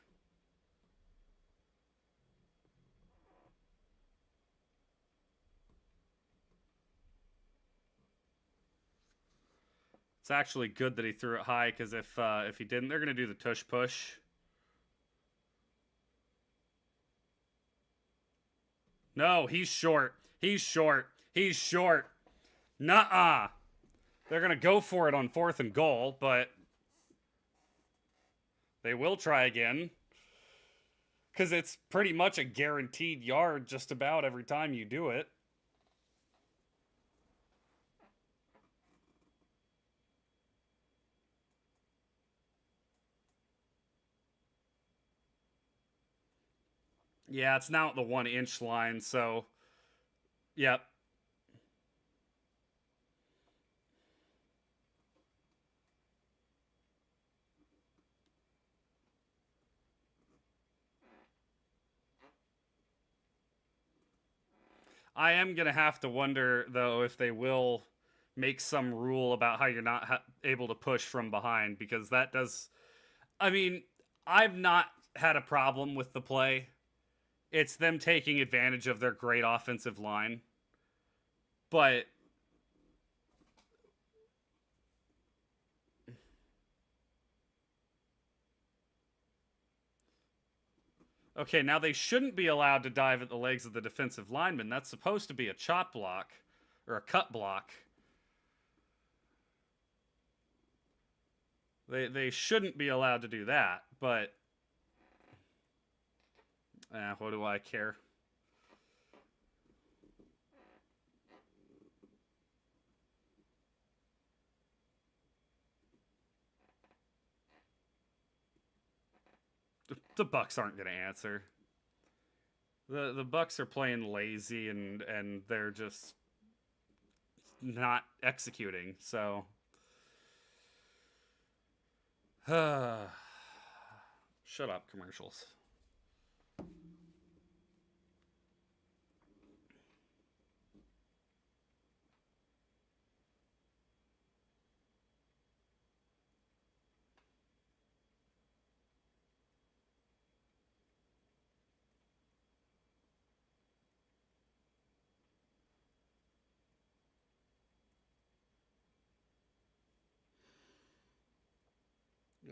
It's actually good that he threw it high, because if he didn't, they're going to do the tush push. No, he's short. He's short. He's short. Nuh-uh. They're going to go for it on 4th and goal, but they will try again. Because it's pretty much a guaranteed yard just about every time you do it. Yeah, it's now at the 1-inch line, so yep. I am gonna have to wonder though if they will make some rule about how you're not able to push from behind, because that does. I mean, I've not had a problem with the play. It's them taking advantage of their great offensive line, but okay, now they shouldn't be allowed to dive at the legs of the defensive lineman. That's supposed to be a chop block or a cut block. They shouldn't be allowed to do that, but what do I care? The Bucs aren't going to answer. The Bucs are playing lazy and they're just not executing. So shut up, commercials.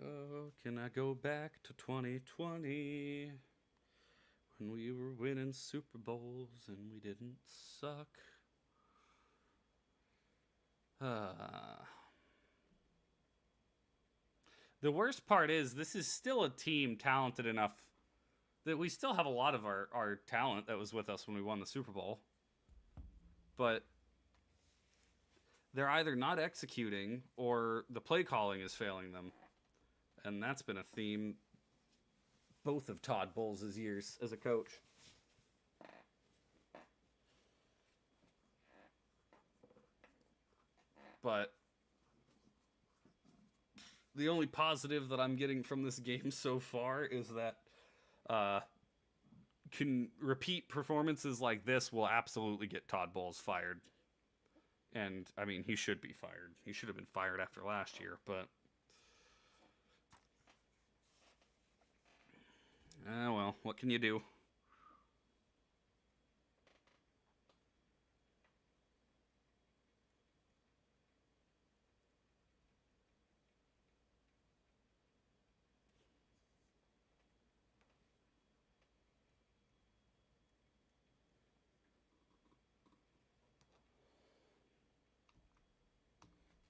Oh, can I go back to 2020 when we were winning Super Bowls and we didn't suck? The worst part is this is still a team talented enough that we still have a lot of our talent that was with us when we won the Super Bowl. But they're either not executing or the play calling is failing them. And that's been a theme both of Todd Bowles' years as a coach. But the only positive that I'm getting from this game so far is that can repeat performances like this will absolutely get Todd Bowles fired. And I mean, he should be fired. He should have been fired after last year, but well, what can you do?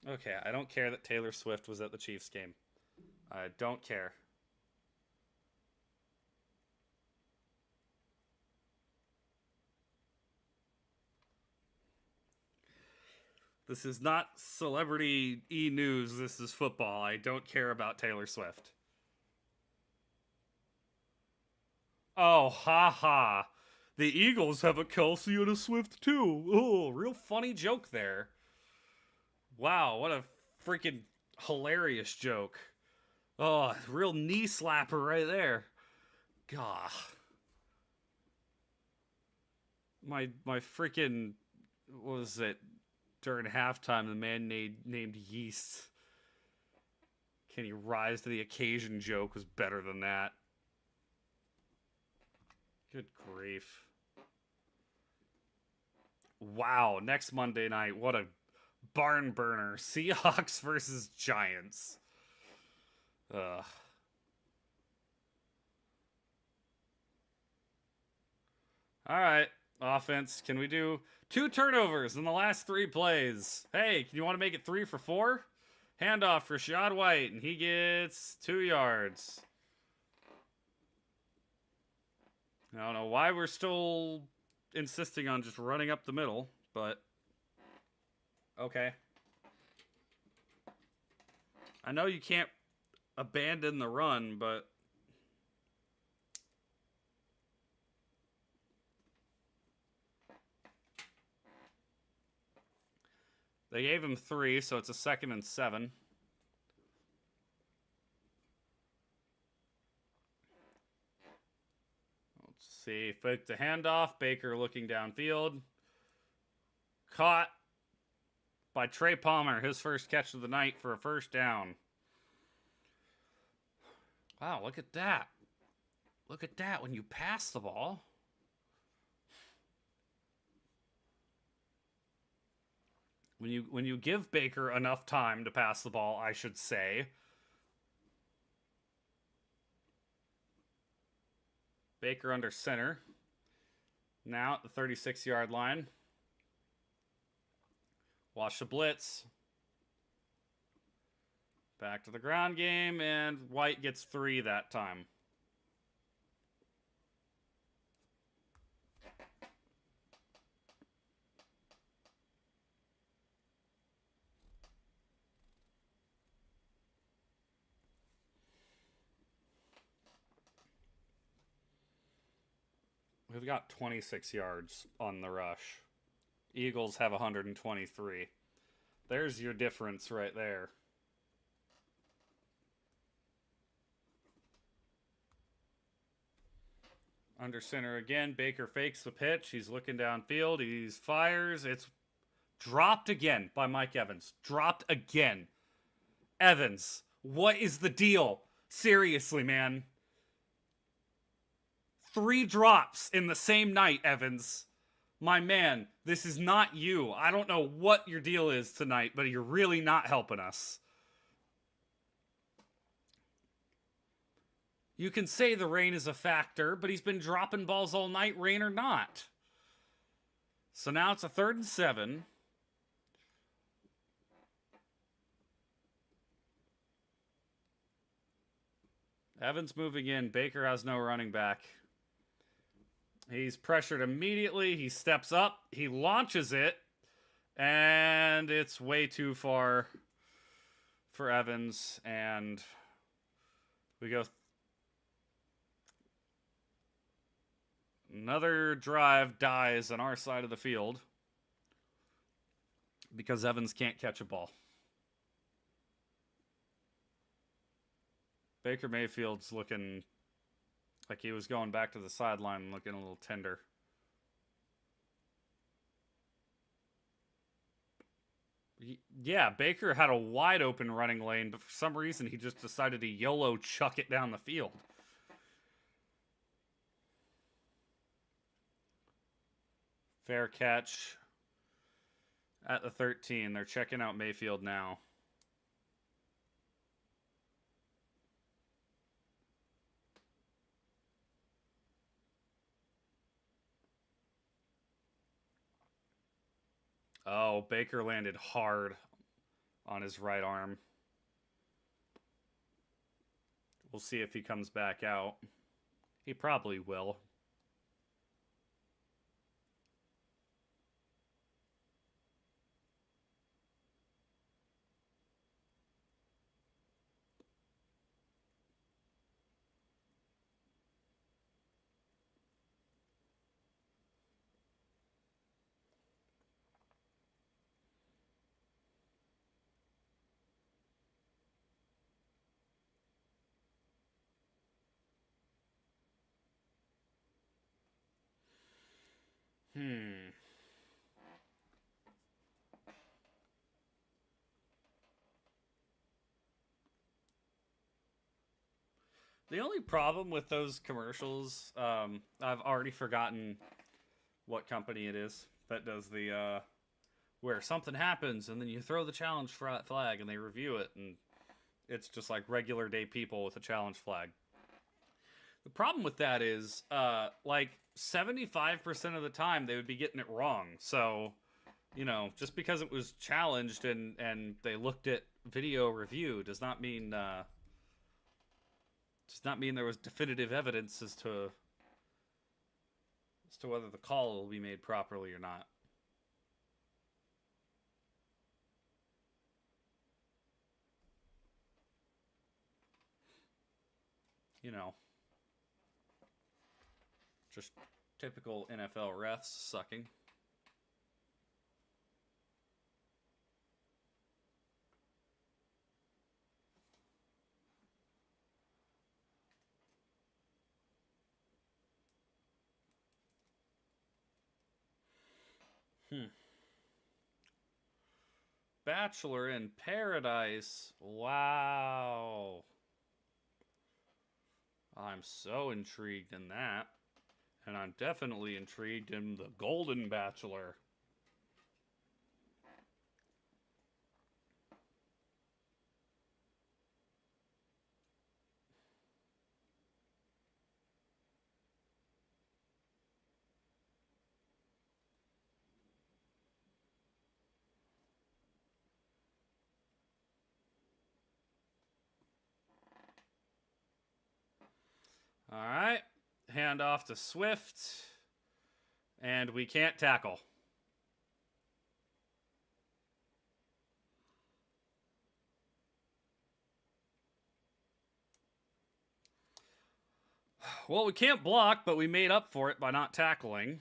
Okay, I don't care that Taylor Swift was at the Chiefs game. I don't care. This is not celebrity news. This is football. I don't care about Taylor Swift. Oh, ha ha. The Eagles have a Kelsey and a Swift too. Oh, real funny joke there. Wow, what a freaking hilarious joke. Oh, real knee slapper right there. Gah. My freaking, what was it, during halftime, the man named Yeast. Can he rise to the occasion joke was better than that. Good grief. Wow, next Monday night, what a barn burner. Seahawks versus Giants. Ugh. All right, offense. Can we do 2 turnovers in the last 3 plays? Hey, can you want to make it 3 for 4? Handoff for Rashad White, and he gets 2 yards. I don't know why we're still insisting on just running up the middle, but okay. I know you can't abandon the run, but they gave him 3, so it's a 2nd and 7. Let's see. Fake the handoff. Baker looking downfield. Caught by Trey Palmer, his first catch of the night for a first down. Wow, look at that. Look at that when you pass the ball. When you give Baker enough time to pass the ball, I should say. Baker under center. Now at the 36-yard line. Watch the blitz. Back to the ground game, and White gets 3 that time. We've got 26 yards on the rush. Eagles have 123. There's your difference right there. Under center again. Baker fakes the pitch. He's looking downfield. He fires. It's dropped again by Mike Evans. Dropped again. Evans, what is the deal? Seriously, man. 3 drops in the same night, Evans. My man, this is not you. I don't know what your deal is tonight, but you're really not helping us. You can say the rain is a factor, but he's been dropping balls all night, rain or not. So now it's a 3rd and 7. Evans moving in. Baker has no running back. He's pressured immediately. He steps up. He launches it. And it's way too far for Evans. And we go. Another drive dies on our side of the field because Evans can't catch a ball. Baker Mayfield's looking like he was going back to the sideline, looking a little tender. Yeah, Baker had a wide open running lane, but for some reason he just decided to YOLO chuck it down the field. Fair catch at the 13. They're checking out Mayfield now. Oh, Baker landed hard on his right arm. We'll see if he comes back out. He probably will. The only problem with those commercials, I've already forgotten what company it is that does the, where something happens and then you throw the challenge flag and they review it and it's just like regular day people with a challenge flag. The problem with that is, like 75% of the time they would be getting it wrong. So, you know, just because it was challenged and they looked at video review does not mean there was definitive evidence as to whether the call will be made properly or not. You know, just typical NFL refs sucking. Bachelor in Paradise. Wow. I'm so intrigued in that. And I'm definitely intrigued in the Golden Bachelor. All right. Hand off to Swift. And we can't tackle. Well, we can't block, but we made up for it by not tackling.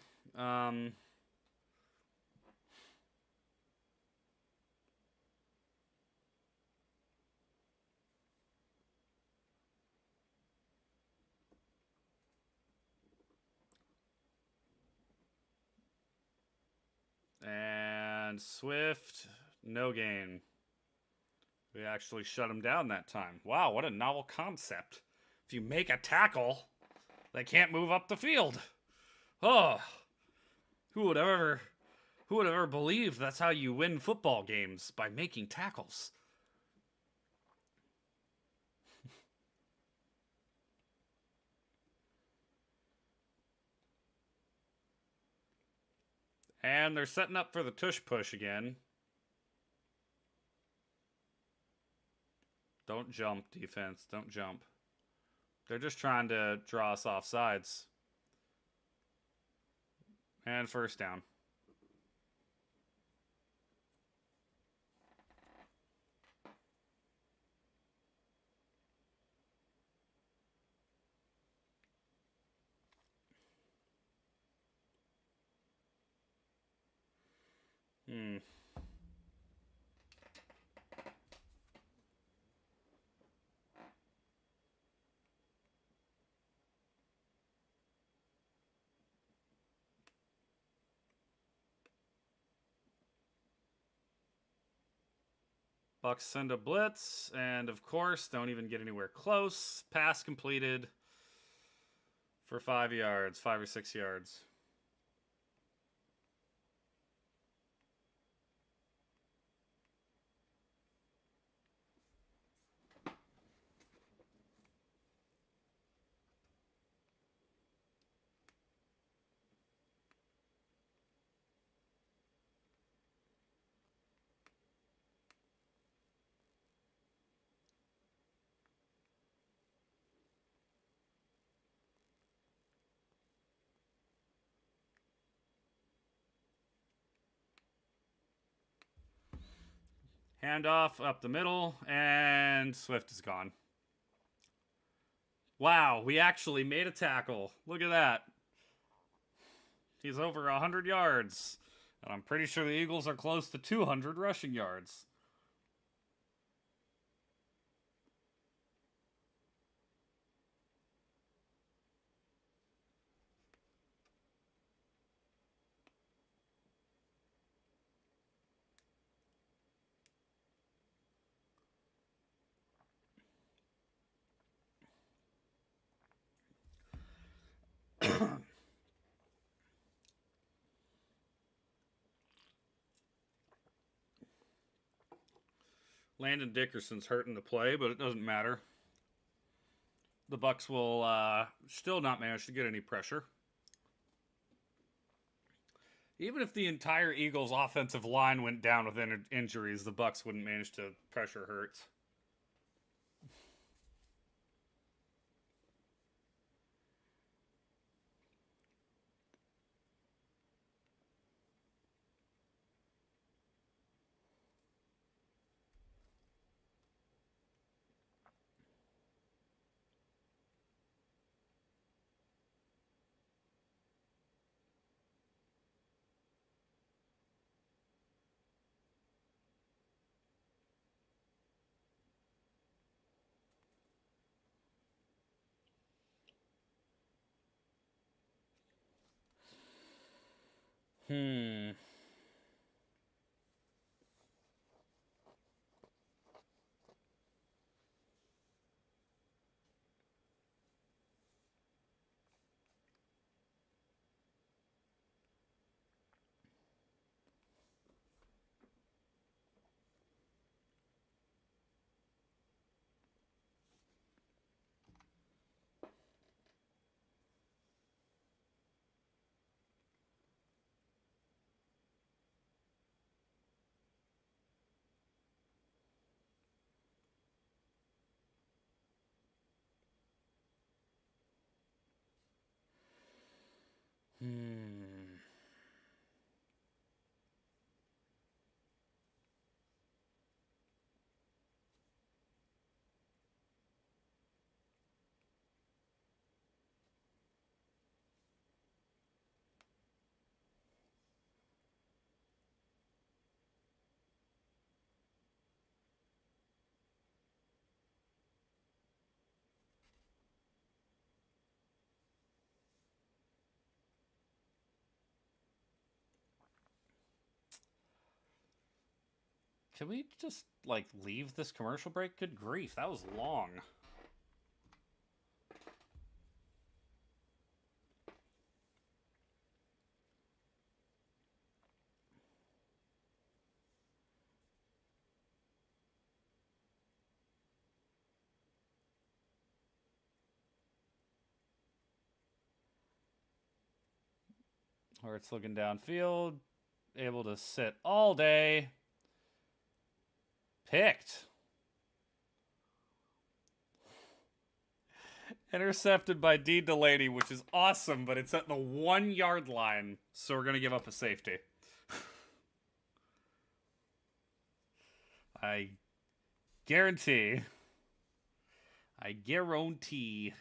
And Swift, no gain. We actually shut him down that time. Wow, what a novel concept. If you make a tackle, they can't move up the field. Oh, who would ever believe that's how you win football games, by making tackles? And they're setting up for the tush push again. Don't jump, defense. Don't jump. They're just trying to draw us off sides. And first down. Bucs send a blitz, and of course, don't even get anywhere close. Pass completed for 5 yards, 5 or 6 yards. Handoff up the middle, and Swift is gone. Wow, we actually made a tackle. Look at that. He's over 100 yards. And I'm pretty sure the Eagles are close to 200 rushing yards. Landon Dickerson's hurting the play, but it doesn't matter. The Bucs will still not manage to get any pressure. Even if the entire Eagles' offensive line went down with injuries, the Bucs wouldn't manage to pressure Hurts. Hmm. Hmm. Can we just, like, leave this commercial break? Good grief, that was long. Hurts looking downfield. Able to sit all day. Picked. Intercepted by D. Delaney, which is awesome, but it's at the 1 yard line, so we're going to give up a safety. I guarantee. I guarantee.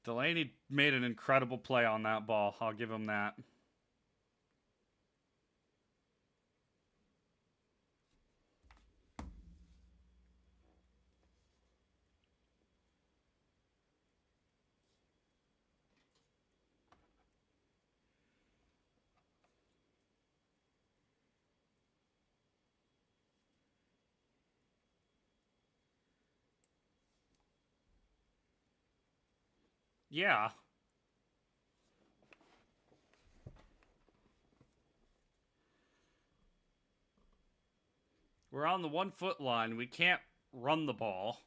Delaney made an incredible play on that ball. I'll give him that. Yeah. We're on the 1 foot line. We can't run the ball.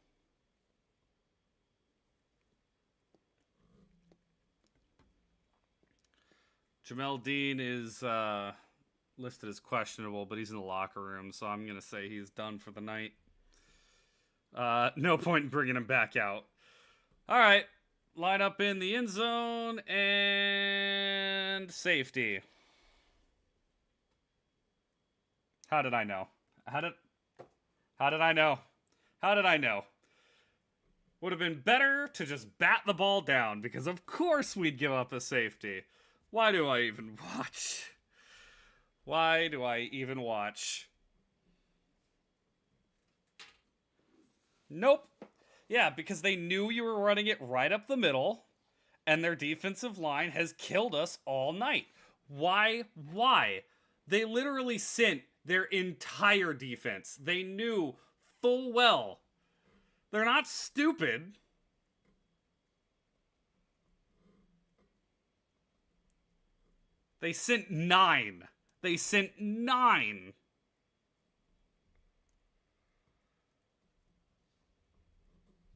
Jamel Dean is listed as questionable, but he's in the locker room, so I'm going to say he's done for the night. No point in bringing him back out. All right. Line up in the end zone and safety. How did I know? How did I know? How did I know? Would have been better to just bat the ball down, because of course we'd give up a safety. Why do I even watch? Why do I even watch? Nope. Yeah, because they knew you were running it right up the middle, and their defensive line has killed us all night. Why? Why? They literally sent their entire defense. They knew full well. They're not stupid. They sent 9. They sent 9.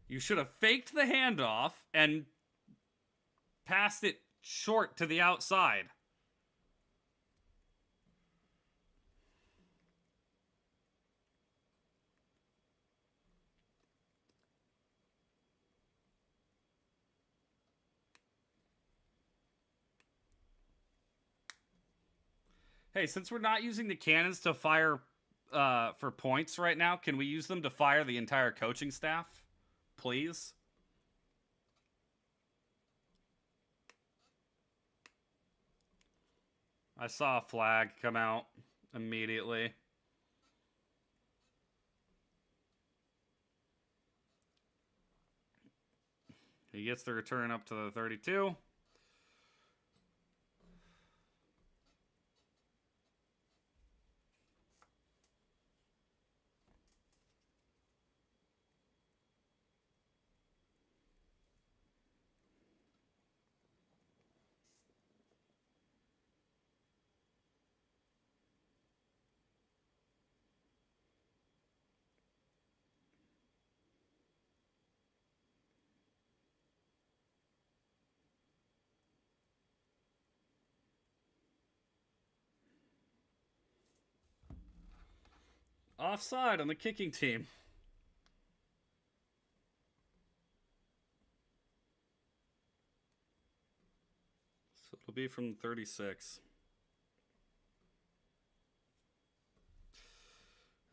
You should have faked the handoff and passed it short to the outside. Hey, since we're not using the cannons to fire for points right now, can we use them to fire the entire coaching staff? Please? I saw a flag come out immediately. He gets the return up to the 32. offside on the kicking team. So it'll be from 36.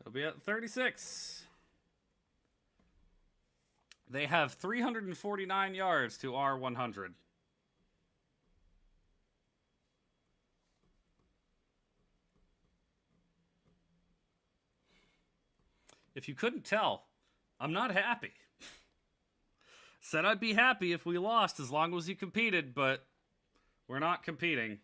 It'll be at 36. They have 349 yards to our 100. If you couldn't tell, I'm not happy. Said I'd be happy if we lost as long as you competed, but we're not competing.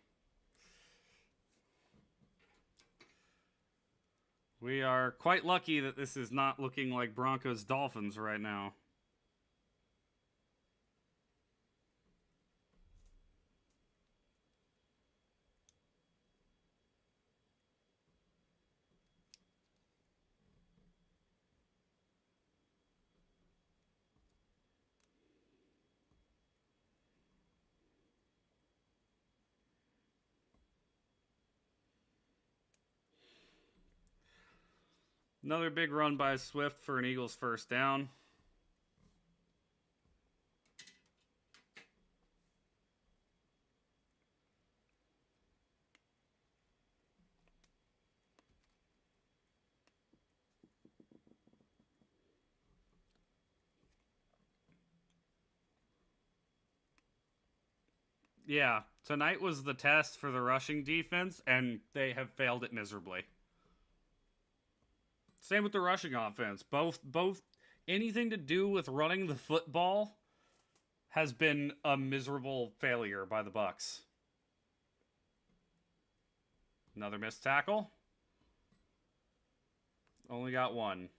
We are quite lucky that this is not looking like Broncos Dolphins right now. Another big run by Swift for an Eagles first down. Yeah, tonight was the test for the rushing defense, and they have failed it miserably. Same with the rushing offense. Both anything to do with running the football has been a miserable failure by the Bucs. Another missed tackle. Only got one.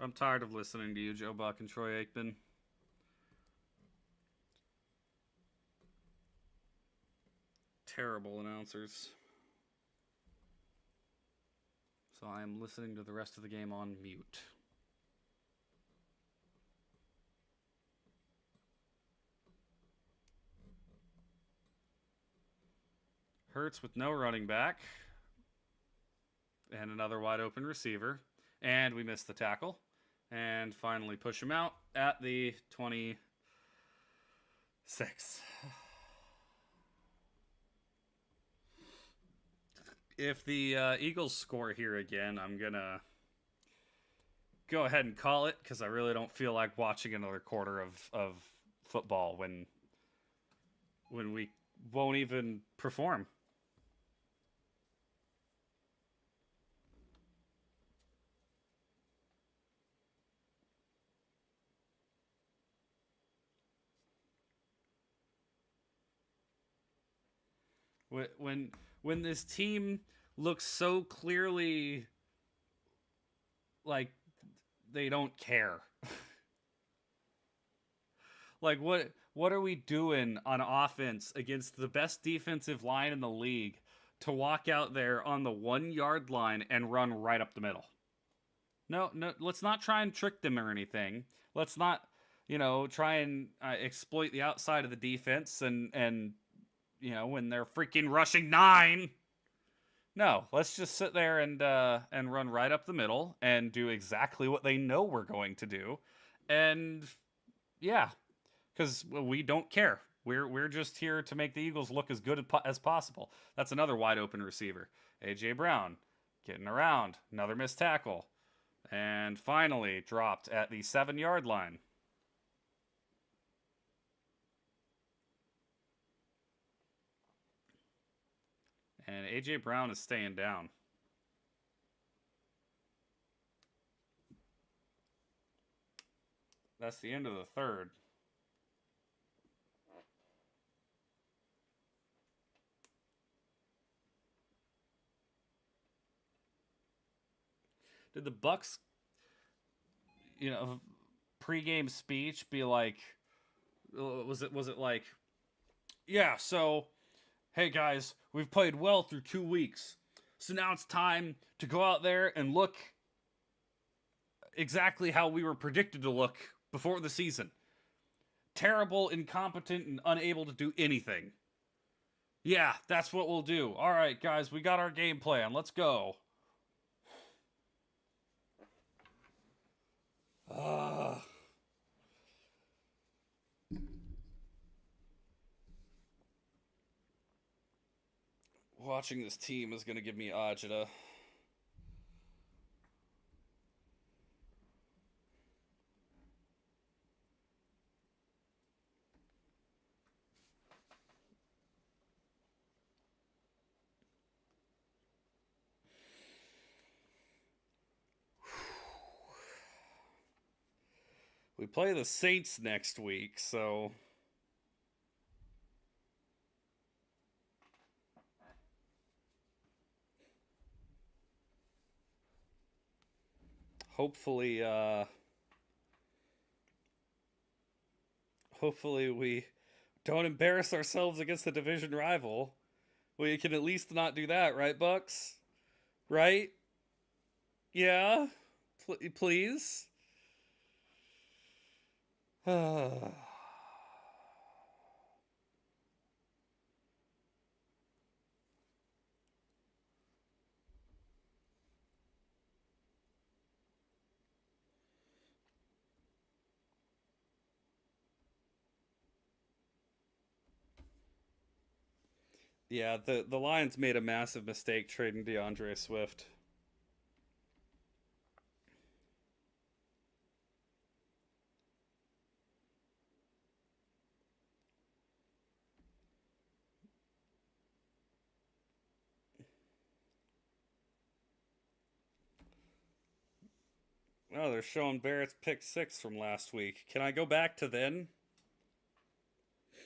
I'm tired of listening to you, Joe Buck and Troy Aikman. Terrible announcers. So I am listening to the rest of the game on mute. Hurts with no running back. And another wide open receiver. And we missed the tackle. And finally push him out at the 26. If the Eagles score here again, I'm going to go ahead and call it because I really don't feel like watching another quarter of football when we won't even perform. When this team looks so clearly like they don't care. Like what are we doing on offense against the best defensive line in the league to walk out there on the 1 yard line and run right up the middle? No, let's not try and trick them or anything. Let's not, try and exploit the outside of the defense and when they're freaking rushing 9. No, let's just sit there and run right up the middle and do exactly what they know we're going to do. And yeah, because we don't care. We're just here to make the Eagles look as good as possible. That's another wide open receiver. A.J. Brown getting around. Another missed tackle. And finally dropped at the 7 yard line. And A.J. Brown is staying down. That's the end of the third. Did the Bucs, pregame speech be like, was it like, yeah, so, hey guys, we've played well through 2 weeks. So now it's time to go out there and look exactly how we were predicted to look before the season. terrible, incompetent, and unable to do anything. Yeah, that's what we'll do. All right, guys, we got our game plan. Let's go. Uh, Watching this team is going to give me agita. We play the Saints next week, so hopefully hopefully we don't embarrass ourselves against the division rival. We can at least not do that, right, Bucs? Right? Yeah? Please? Yeah, the Lions made a massive mistake trading DeAndre Swift. Oh, they're showing Barrett's pick 6 from last week. Can I go back to then?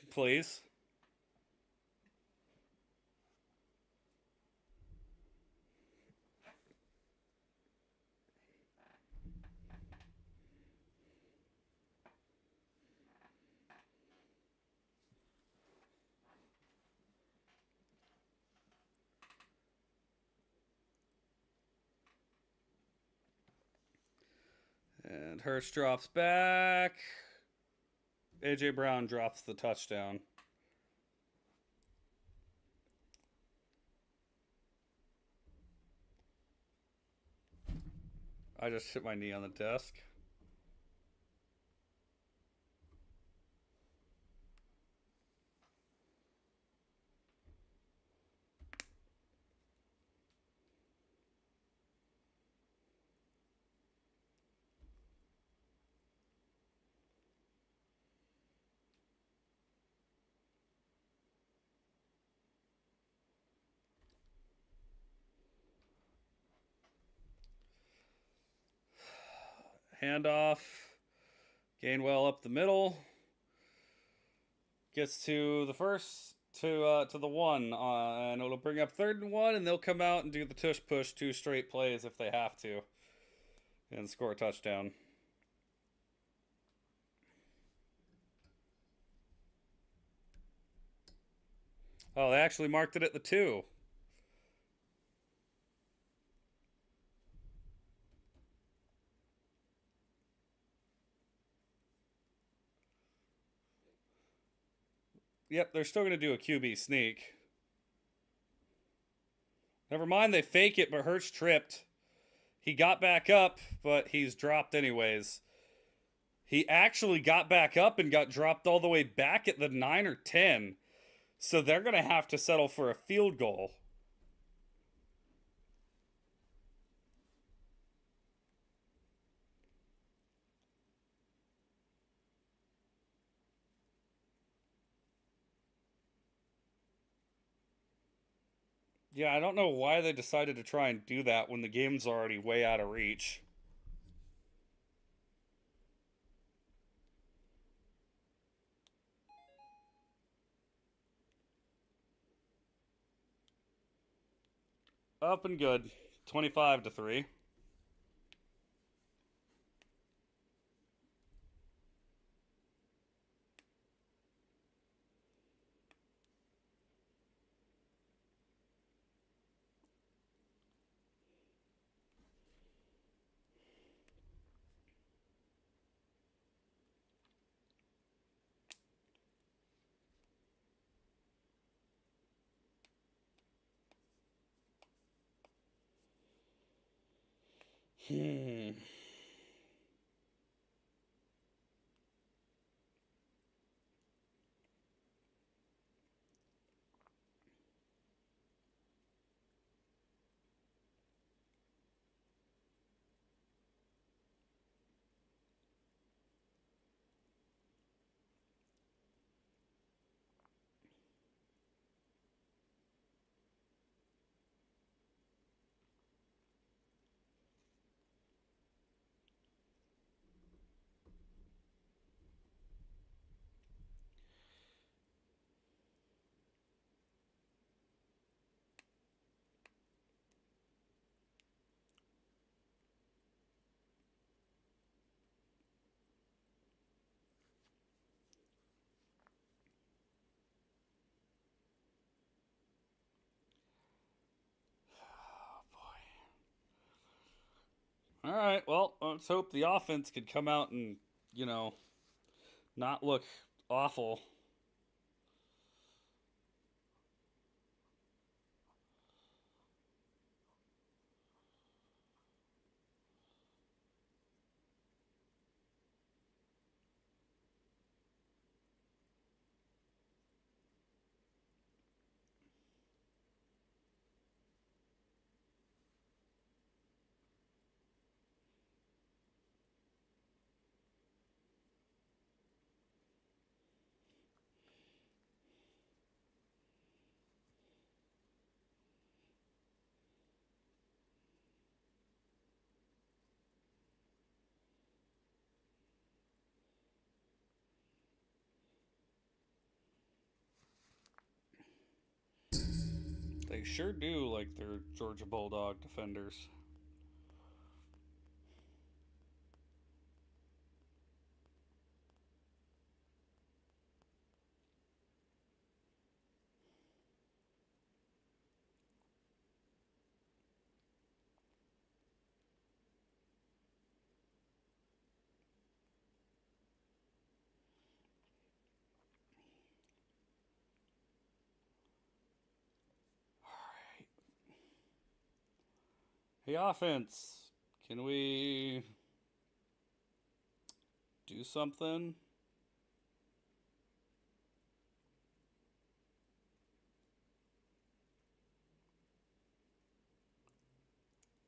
Please? And Hurst drops back. AJ Brown drops the touchdown. I just hit my knee on the desk. Handoff. Gainwell up the middle. Gets to the first, to the one, and it'll bring up 3rd and 1, and they'll come out and do the tush push 2 straight plays if they have to, and score a touchdown. Oh, they actually marked it at the 2. Yep, they're still going to do a QB sneak. Never mind, they fake it, but Hurts tripped. He got back up, but he's dropped anyways. He actually got back up and got dropped all the way back at the 9 or 10. So they're going to have to settle for a field goal. Yeah, I don't know why they decided to try and do that when the game's already way out of reach. Up and good. 25-3. Hmm. All right. Well, let's hope the offense could come out and, you know, not look awful. They sure do like their Georgia Bulldog defenders. Hey, offense, can we do something?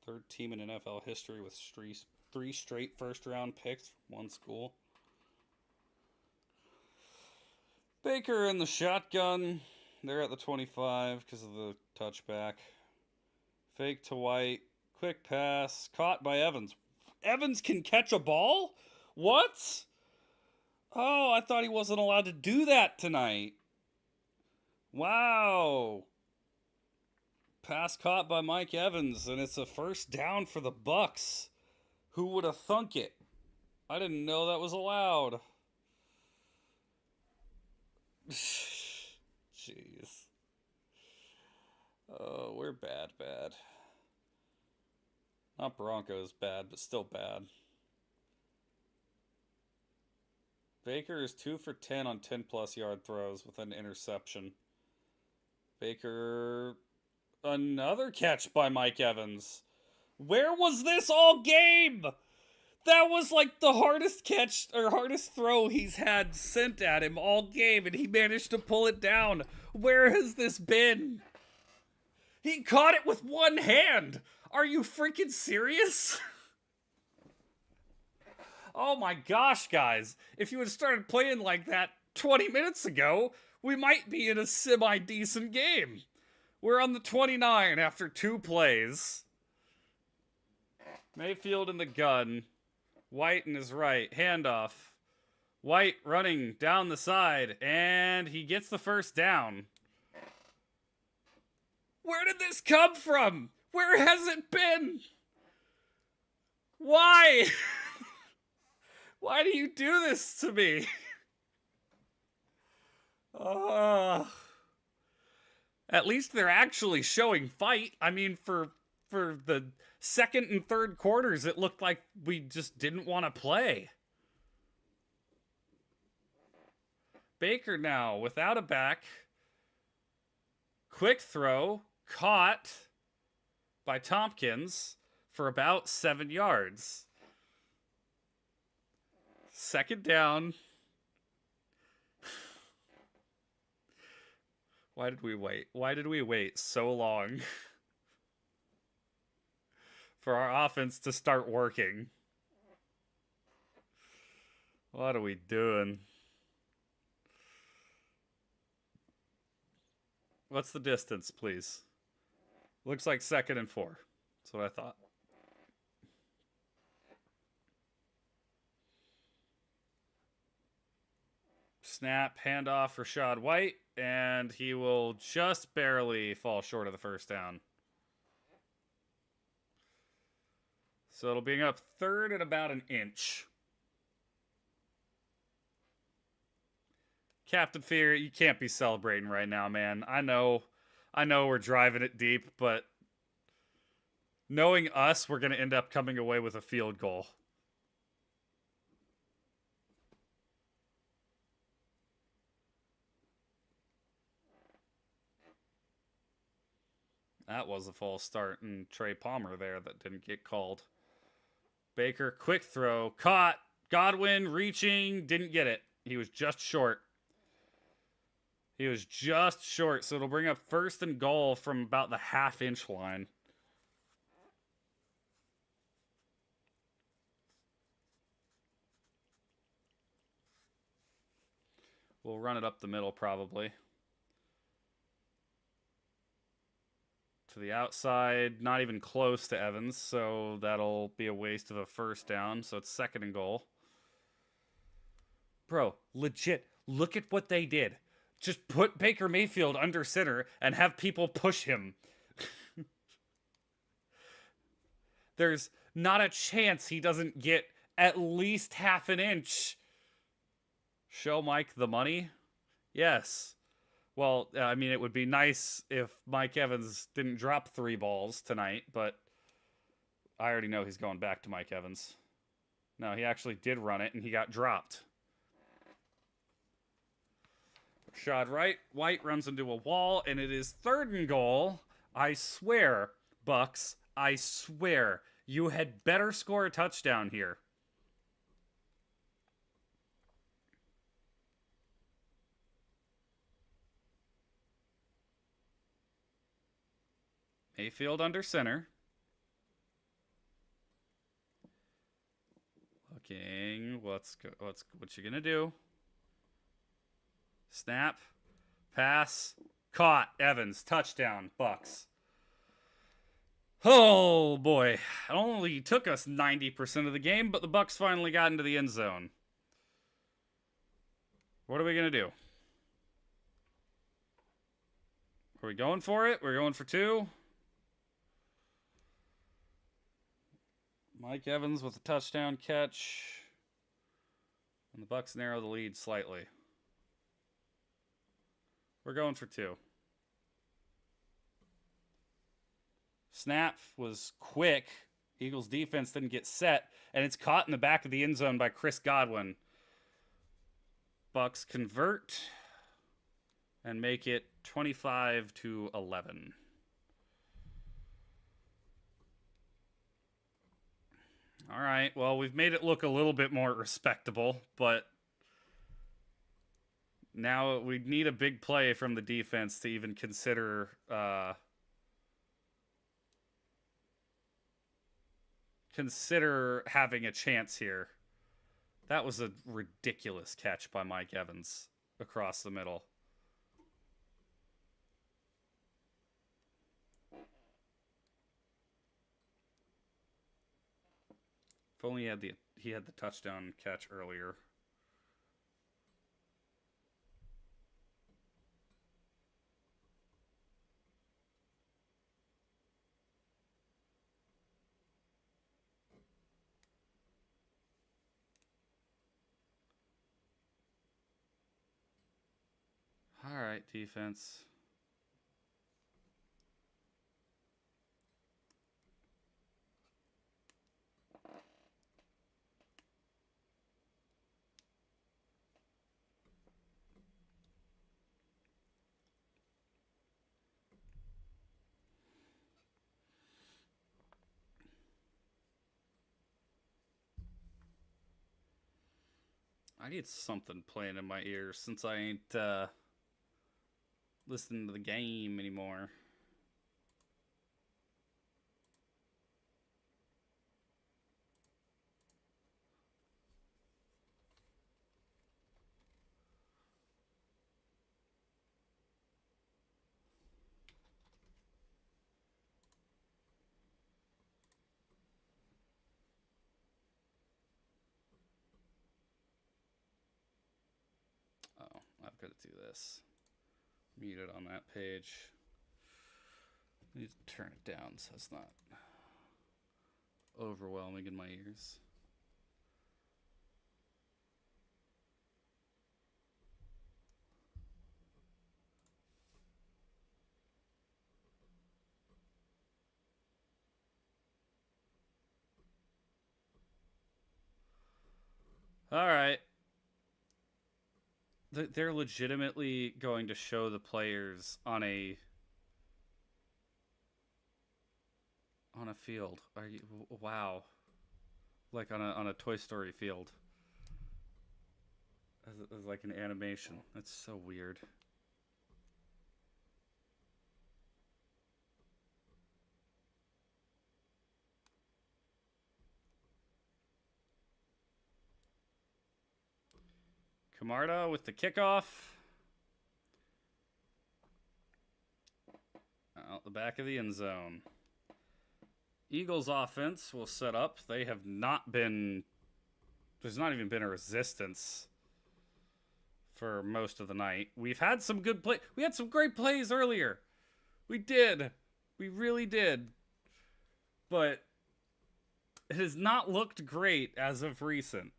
Third team in NFL history with three straight first round picks from one school. Baker in the shotgun. They're at the 25 because of the touchback. Fake to White. Quick pass. Caught by Evans. Evans can catch a ball? What? Oh, I thought he wasn't allowed to do that tonight. Wow. Pass caught by Mike Evans, and it's a first down for the Bucs. Who would have thunk it? I didn't know that was allowed. Jeez. Oh, we're bad, bad. Not Broncos bad, but still bad. Baker is 2 for 10 on 10 plus yard throws with an interception. Baker, another catch by Mike Evans. Where was this all game? That was like the hardest catch or hardest throw he's had sent at him all game, and he managed to pull it down. Where has this been? He caught it with one hand. Are you freaking serious? Oh my gosh, guys. If you had started playing like that 20 minutes ago, we might be in a semi decent game. We're on the 29 after 2 plays. Mayfield in the gun. White in his right. Handoff. White running down the side. And he gets the first down. Where did this come from? Where has it been? Why? Why do you do this to me? At least they're actually showing fight. I mean, for the second and third quarters, it looked like we just didn't want to play. Baker now without a back. Quick throw. Caught by Tompkins. for about 7 yards. Second down. Why did we wait? Why did we wait so long for our offense to start working? What are we doing? What's the distance, please? Looks like 2nd and 4. That's what I thought. Snap, handoff, Rachaad White, and he will just barely fall short of the first down. So it'll be up 3rd and about an inch. Captain Fear, you can't be celebrating right now, man. I know we're driving it deep, but knowing us, we're going to end up coming away with a field goal. That was a false start, and Trey Palmer there that didn't get called. Baker, quick throw, caught. Godwin reaching, didn't get it. He was just short. So it'll bring up 1st and goal from about the half-inch line. We'll run it up the middle probably. To the outside, not even close to Evans, so that'll be a waste of a first down. So it's 2nd and goal. Bro, legit, look at what they did. Just put Baker Mayfield under center and have people push him. There's not a chance he doesn't get at least half an inch. Show Mike the money? Yes. Well, I mean, it would be nice if Mike Evans didn't drop 3 balls tonight, but I already know he's going back to Mike Evans. No, he actually did run it, and he got dropped. Rachaad White runs into a wall, and it is 3rd and goal. I swear, Bucs, I swear, you had better score a touchdown here. Mayfield under center. Looking, what you gonna do? Snap, pass, caught. Evans, touchdown, Bucs. Oh boy, it only took us 90% of the game, but the Bucs finally got into the end zone. What are we gonna do? Are we going for it? We're going for 2. Mike Evans with a touchdown catch. And the Bucs narrow the lead slightly. We're going for 2. Snap was quick. Eagles defense didn't get set, and it's caught in the back of the end zone by Chris Godwin. Bucs convert and make it 25-11. All right, well, we've made it look a little bit more respectable, but now we need a big play from the defense to even consider having a chance here. That was a ridiculous catch by Mike Evans across the middle. If only he had the touchdown catch earlier. All right, defense. I need something playing in my ears since I ain't listening to the game anymore. Oh, I've got to do this. Mute it on that page. I need to turn it down so it's not overwhelming in my ears. All right. They're legitimately going to show the players on a field. Are you? Wow. Like on a Toy Story field. As like an animation. That's so weird. Camarda with the kickoff. Out the back of the end zone. Eagles offense will set up. They have not been... There's not even been a resistance for most of the night. We've had some good play. We had some great plays earlier. We did. We really did. But it has not looked great as of recent.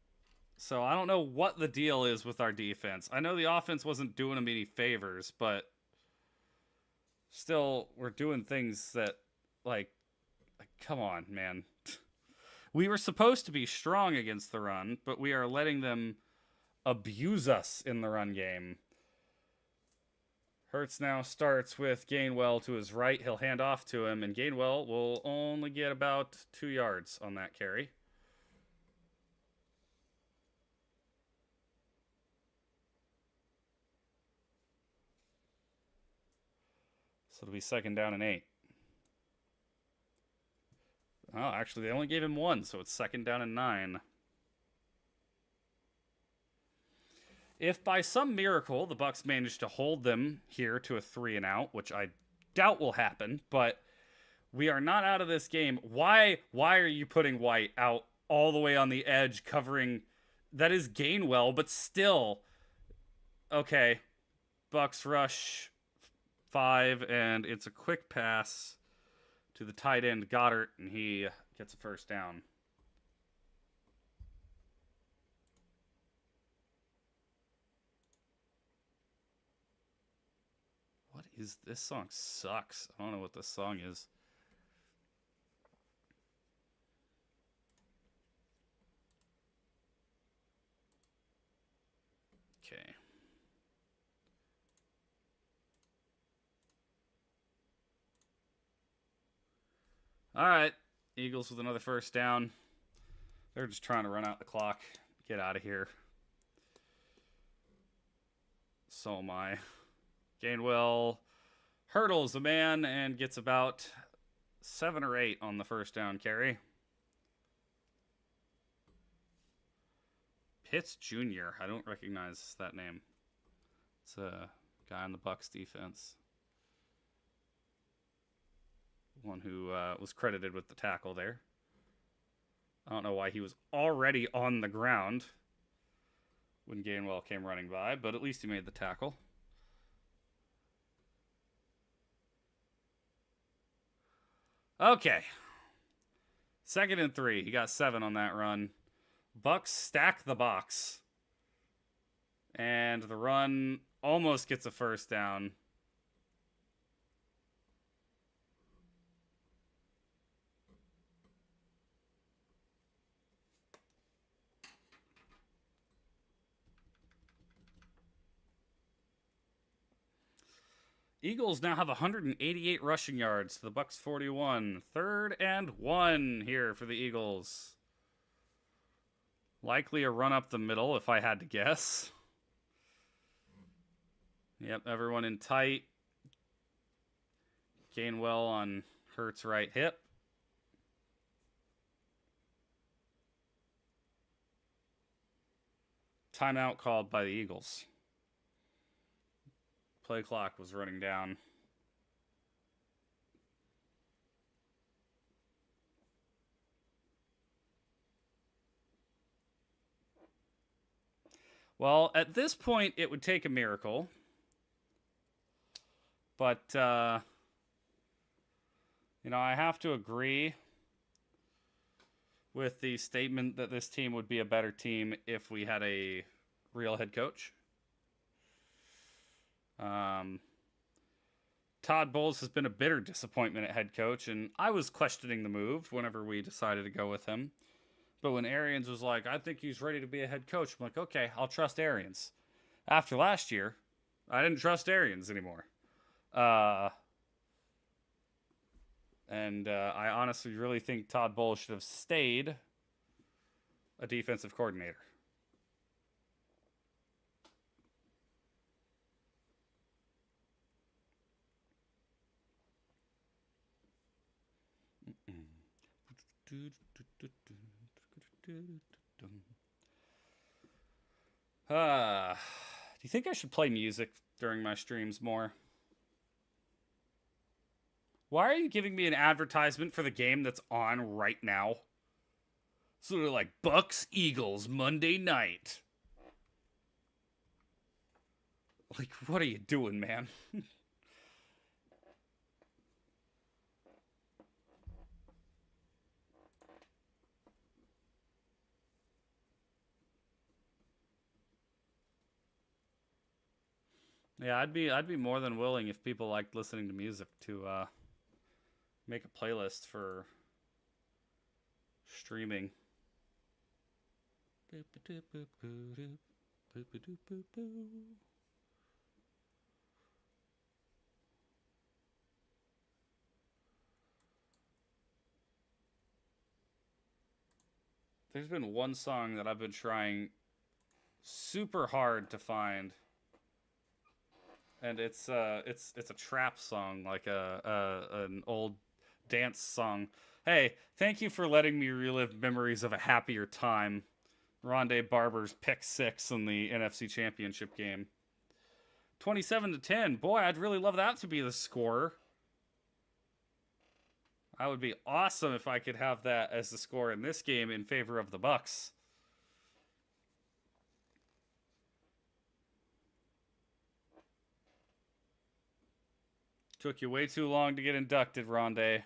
So I don't know what the deal is with our defense. I know the offense wasn't doing them any favors, but still, we're doing things that, like come on, man. We were supposed to be strong against the run, but we are letting them abuse us in the run game. Hurts now starts with Gainwell to his right. He'll hand off to him, and Gainwell will only get about 2 yards on that carry. So it'll be 2nd down and 8. Oh, actually, they only gave him 1, so it's 2nd down and 9. If by some miracle the Bucs manage to hold them here to a 3 and out, which I doubt will happen, but we are not out of this game. Why are you putting White out all the way on the edge covering? That is Gainwell, but still. Okay. Bucs rush 5, and it's a quick pass to the tight end, Goddard, and he gets a 1st down. What is this song? Sucks. I don't know what this song is. Okay. All right. Eagles with another 1st down. They're just trying to run out the clock. Get out of here. So am I. Gainwell hurdles a man and gets about 7 or 8 on the 1st down carry. Pitts Jr. I don't recognize that name. It's a guy on the Bucs defense. One who was credited with the tackle there. I don't know why he was already on the ground when Gainwell came running by, but at least he made the tackle. Okay. 2nd and 3. He got 7 on that run. Bucs stack the box. And the run almost gets a 1st down. Eagles now have 188 rushing yards to the Bucs 41. 3rd and 1 here for the Eagles. Likely a run up the middle if I had to guess. Yep, everyone in tight. Gainwell on Hurts' right hip. Timeout called by the Eagles. Play clock was running down. Well, at this point, it would take a miracle. But, I have to agree with the statement that this team would be a better team if we had a real head coach. Todd Bowles has been a bitter disappointment at head coach, and I was questioning the move whenever we decided to go with him. But when Arians was like, I think he's ready to be a head coach, I'm like, okay, I'll trust Arians. After last year, I didn't trust Arians anymore. I honestly really think Todd Bowles should have stayed a defensive coordinator. Do you think I should play music during my streams more? Why are you giving me an advertisement for the game that's on right now? Sort of like Bucs Eagles Monday night. Like, what are you doing, man? Yeah, I'd be more than willing if people liked listening to music to make a playlist for streaming. There's been one song that I've been trying super hard to find, and it's a trap song, like an old dance song. Hey, thank you for letting me relive memories of a happier time. Rondé Barber's pick 6 in the NFC Championship game. 27-10. Boy, I'd really love that to be the score. That would be awesome if I could have that as the score in this game in favor of the Bucs. Took you way too long to get inducted, Rondé.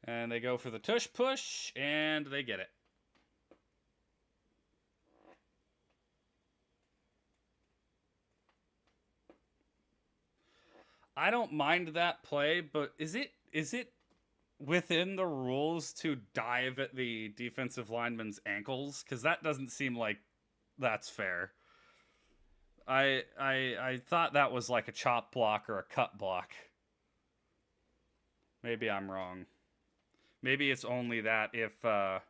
And they go for the tush push, and they get it. I don't mind that play, but is it within the rules to dive at the defensive lineman's ankles? Because that doesn't seem like that's fair. I thought that was like a chop block or a cut block. Maybe I'm wrong. Maybe it's only that if no,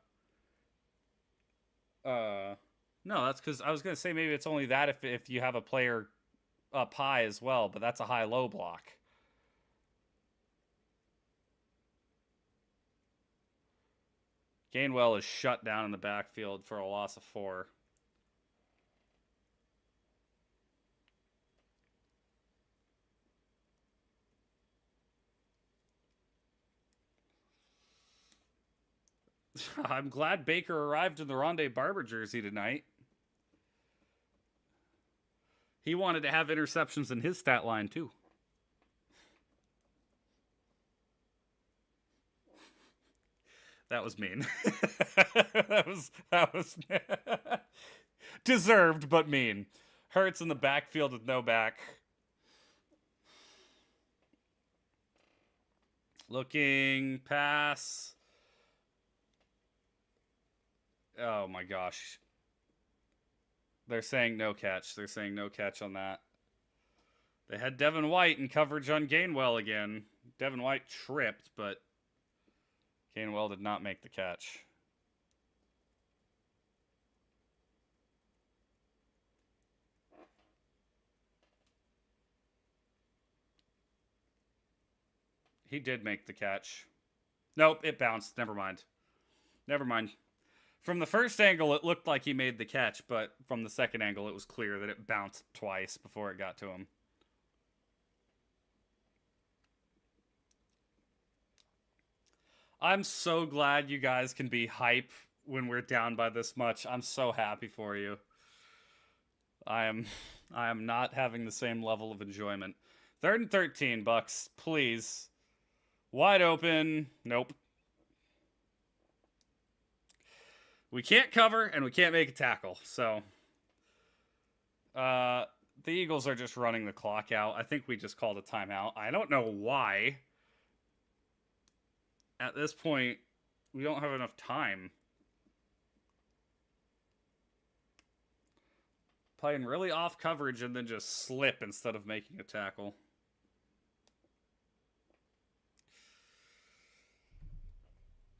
that's because I was gonna say maybe it's only that if you have a player up high as well, but that's a high-low block. Gainwell is shut down in the backfield for a loss of 4. I'm glad Baker arrived in the Rondé Barber jersey tonight. He wanted to have interceptions in his stat line too. That was mean. that was deserved but mean. Hurts in the backfield with no back. Looking pass. Oh my gosh. They're saying no catch. They're saying no catch on that. They had Devin White in coverage on Gainwell again. Devin White tripped, but Gainwell did not make the catch. He did make the catch. Nope, it bounced. Never mind. Never mind. From the first angle, it looked like he made the catch, but from the second angle, it was clear that it bounced twice before it got to him. I'm so glad you guys can be hype when we're down by this much. I'm so happy for you. I am not having the same level of enjoyment. 3rd and 13, Bucs, please. Wide open. Nope. We can't cover and we can't make a tackle. So the Eagles are just running the clock out. I think we just called a timeout. I don't know why. At this point, we don't have enough time. Playing really off coverage and then just slip instead of making a tackle.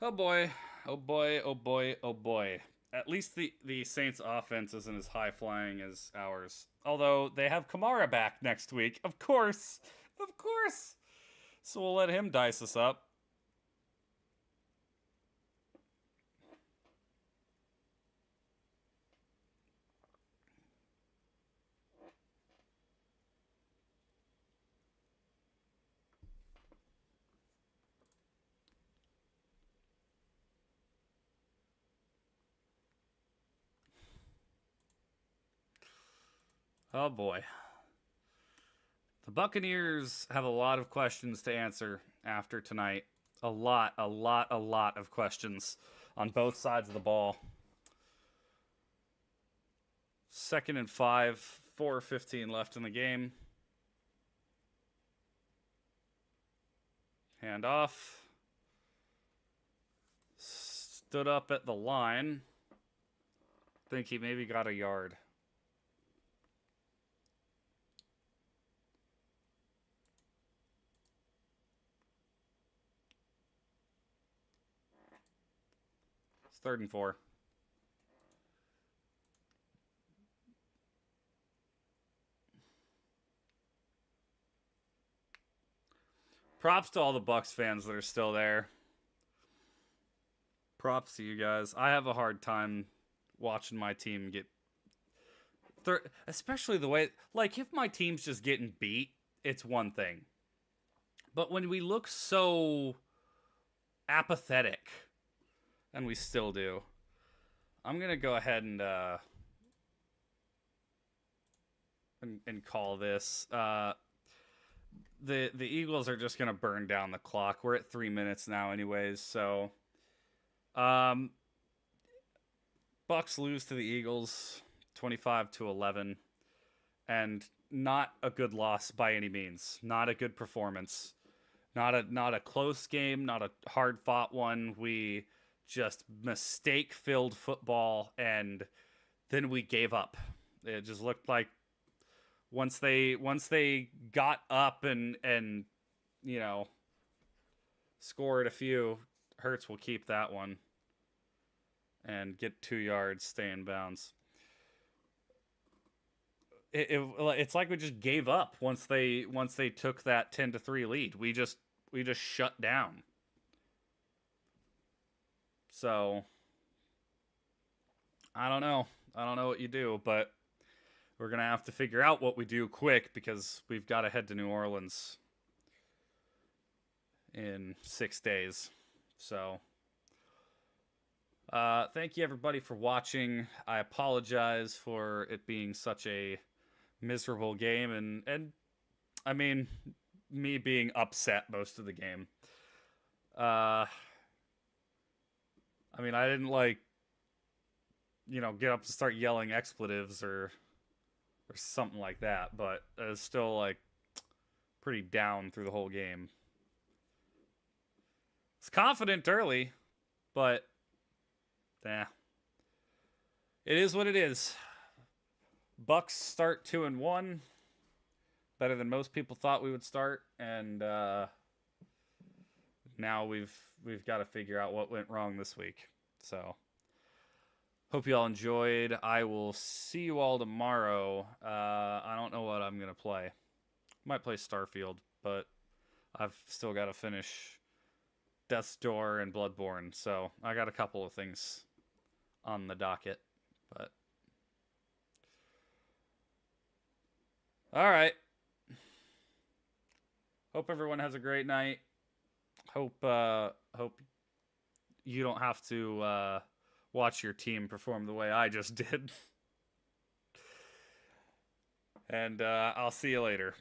Oh boy. Oh boy, oh boy, oh boy. At least the Saints offense isn't as high flying as ours. Although they have Kamara back next week. Of course. Of course. So we'll let him dice us up. Oh boy. The Buccaneers have a lot of questions to answer after tonight. A lot of questions on both sides of the ball. 2nd and 5, 4:15 left in the game. Hand off. Stood up at the line. Think he maybe got a yard. It's 3rd and 4. Props to all the Bucs fans that are still there. Props to you guys. I have a hard time watching my team get... especially the way... Like, if my team's just getting beat, it's one thing. But when we look so apathetic, and we still do, I'm going to go ahead and call this... The Eagles are just going to burn down the clock. We're at 3 minutes now anyways, so... Bucs lose to the Eagles 25-11, and not a good loss by any means. Not a good performance. Not a close game, not a hard-fought one. We just mistake-filled football, and then we gave up. It just looked like once they got up and you know, scored a few, Hurts will keep that one and get 2 yards, stay in bounds. It's like we just gave up once they took that 10-3 lead. We just shut down. So I don't know what you do, but we're going to have to figure out what we do quick because we've got to head to New Orleans in 6 days. So, thank you everybody for watching. I apologize for it being such a miserable game and I mean, me being upset most of the game. I mean, I didn't get up to start yelling expletives or something like that, but I was still pretty down through the whole game. It's confident early, but it is what it is. Bucs start 2-1, better than most people thought we would start, and now we've got to figure out what went wrong this week. So hope you all enjoyed. I will see you all tomorrow. I don't know what I'm gonna play. Might play Starfield, but I've still got to finish Death's Door and Bloodborne, so I got a couple of things on the docket. But all right. Hope everyone has a great night. Hope you don't have to watch your team perform the way I just did. And I'll see you later.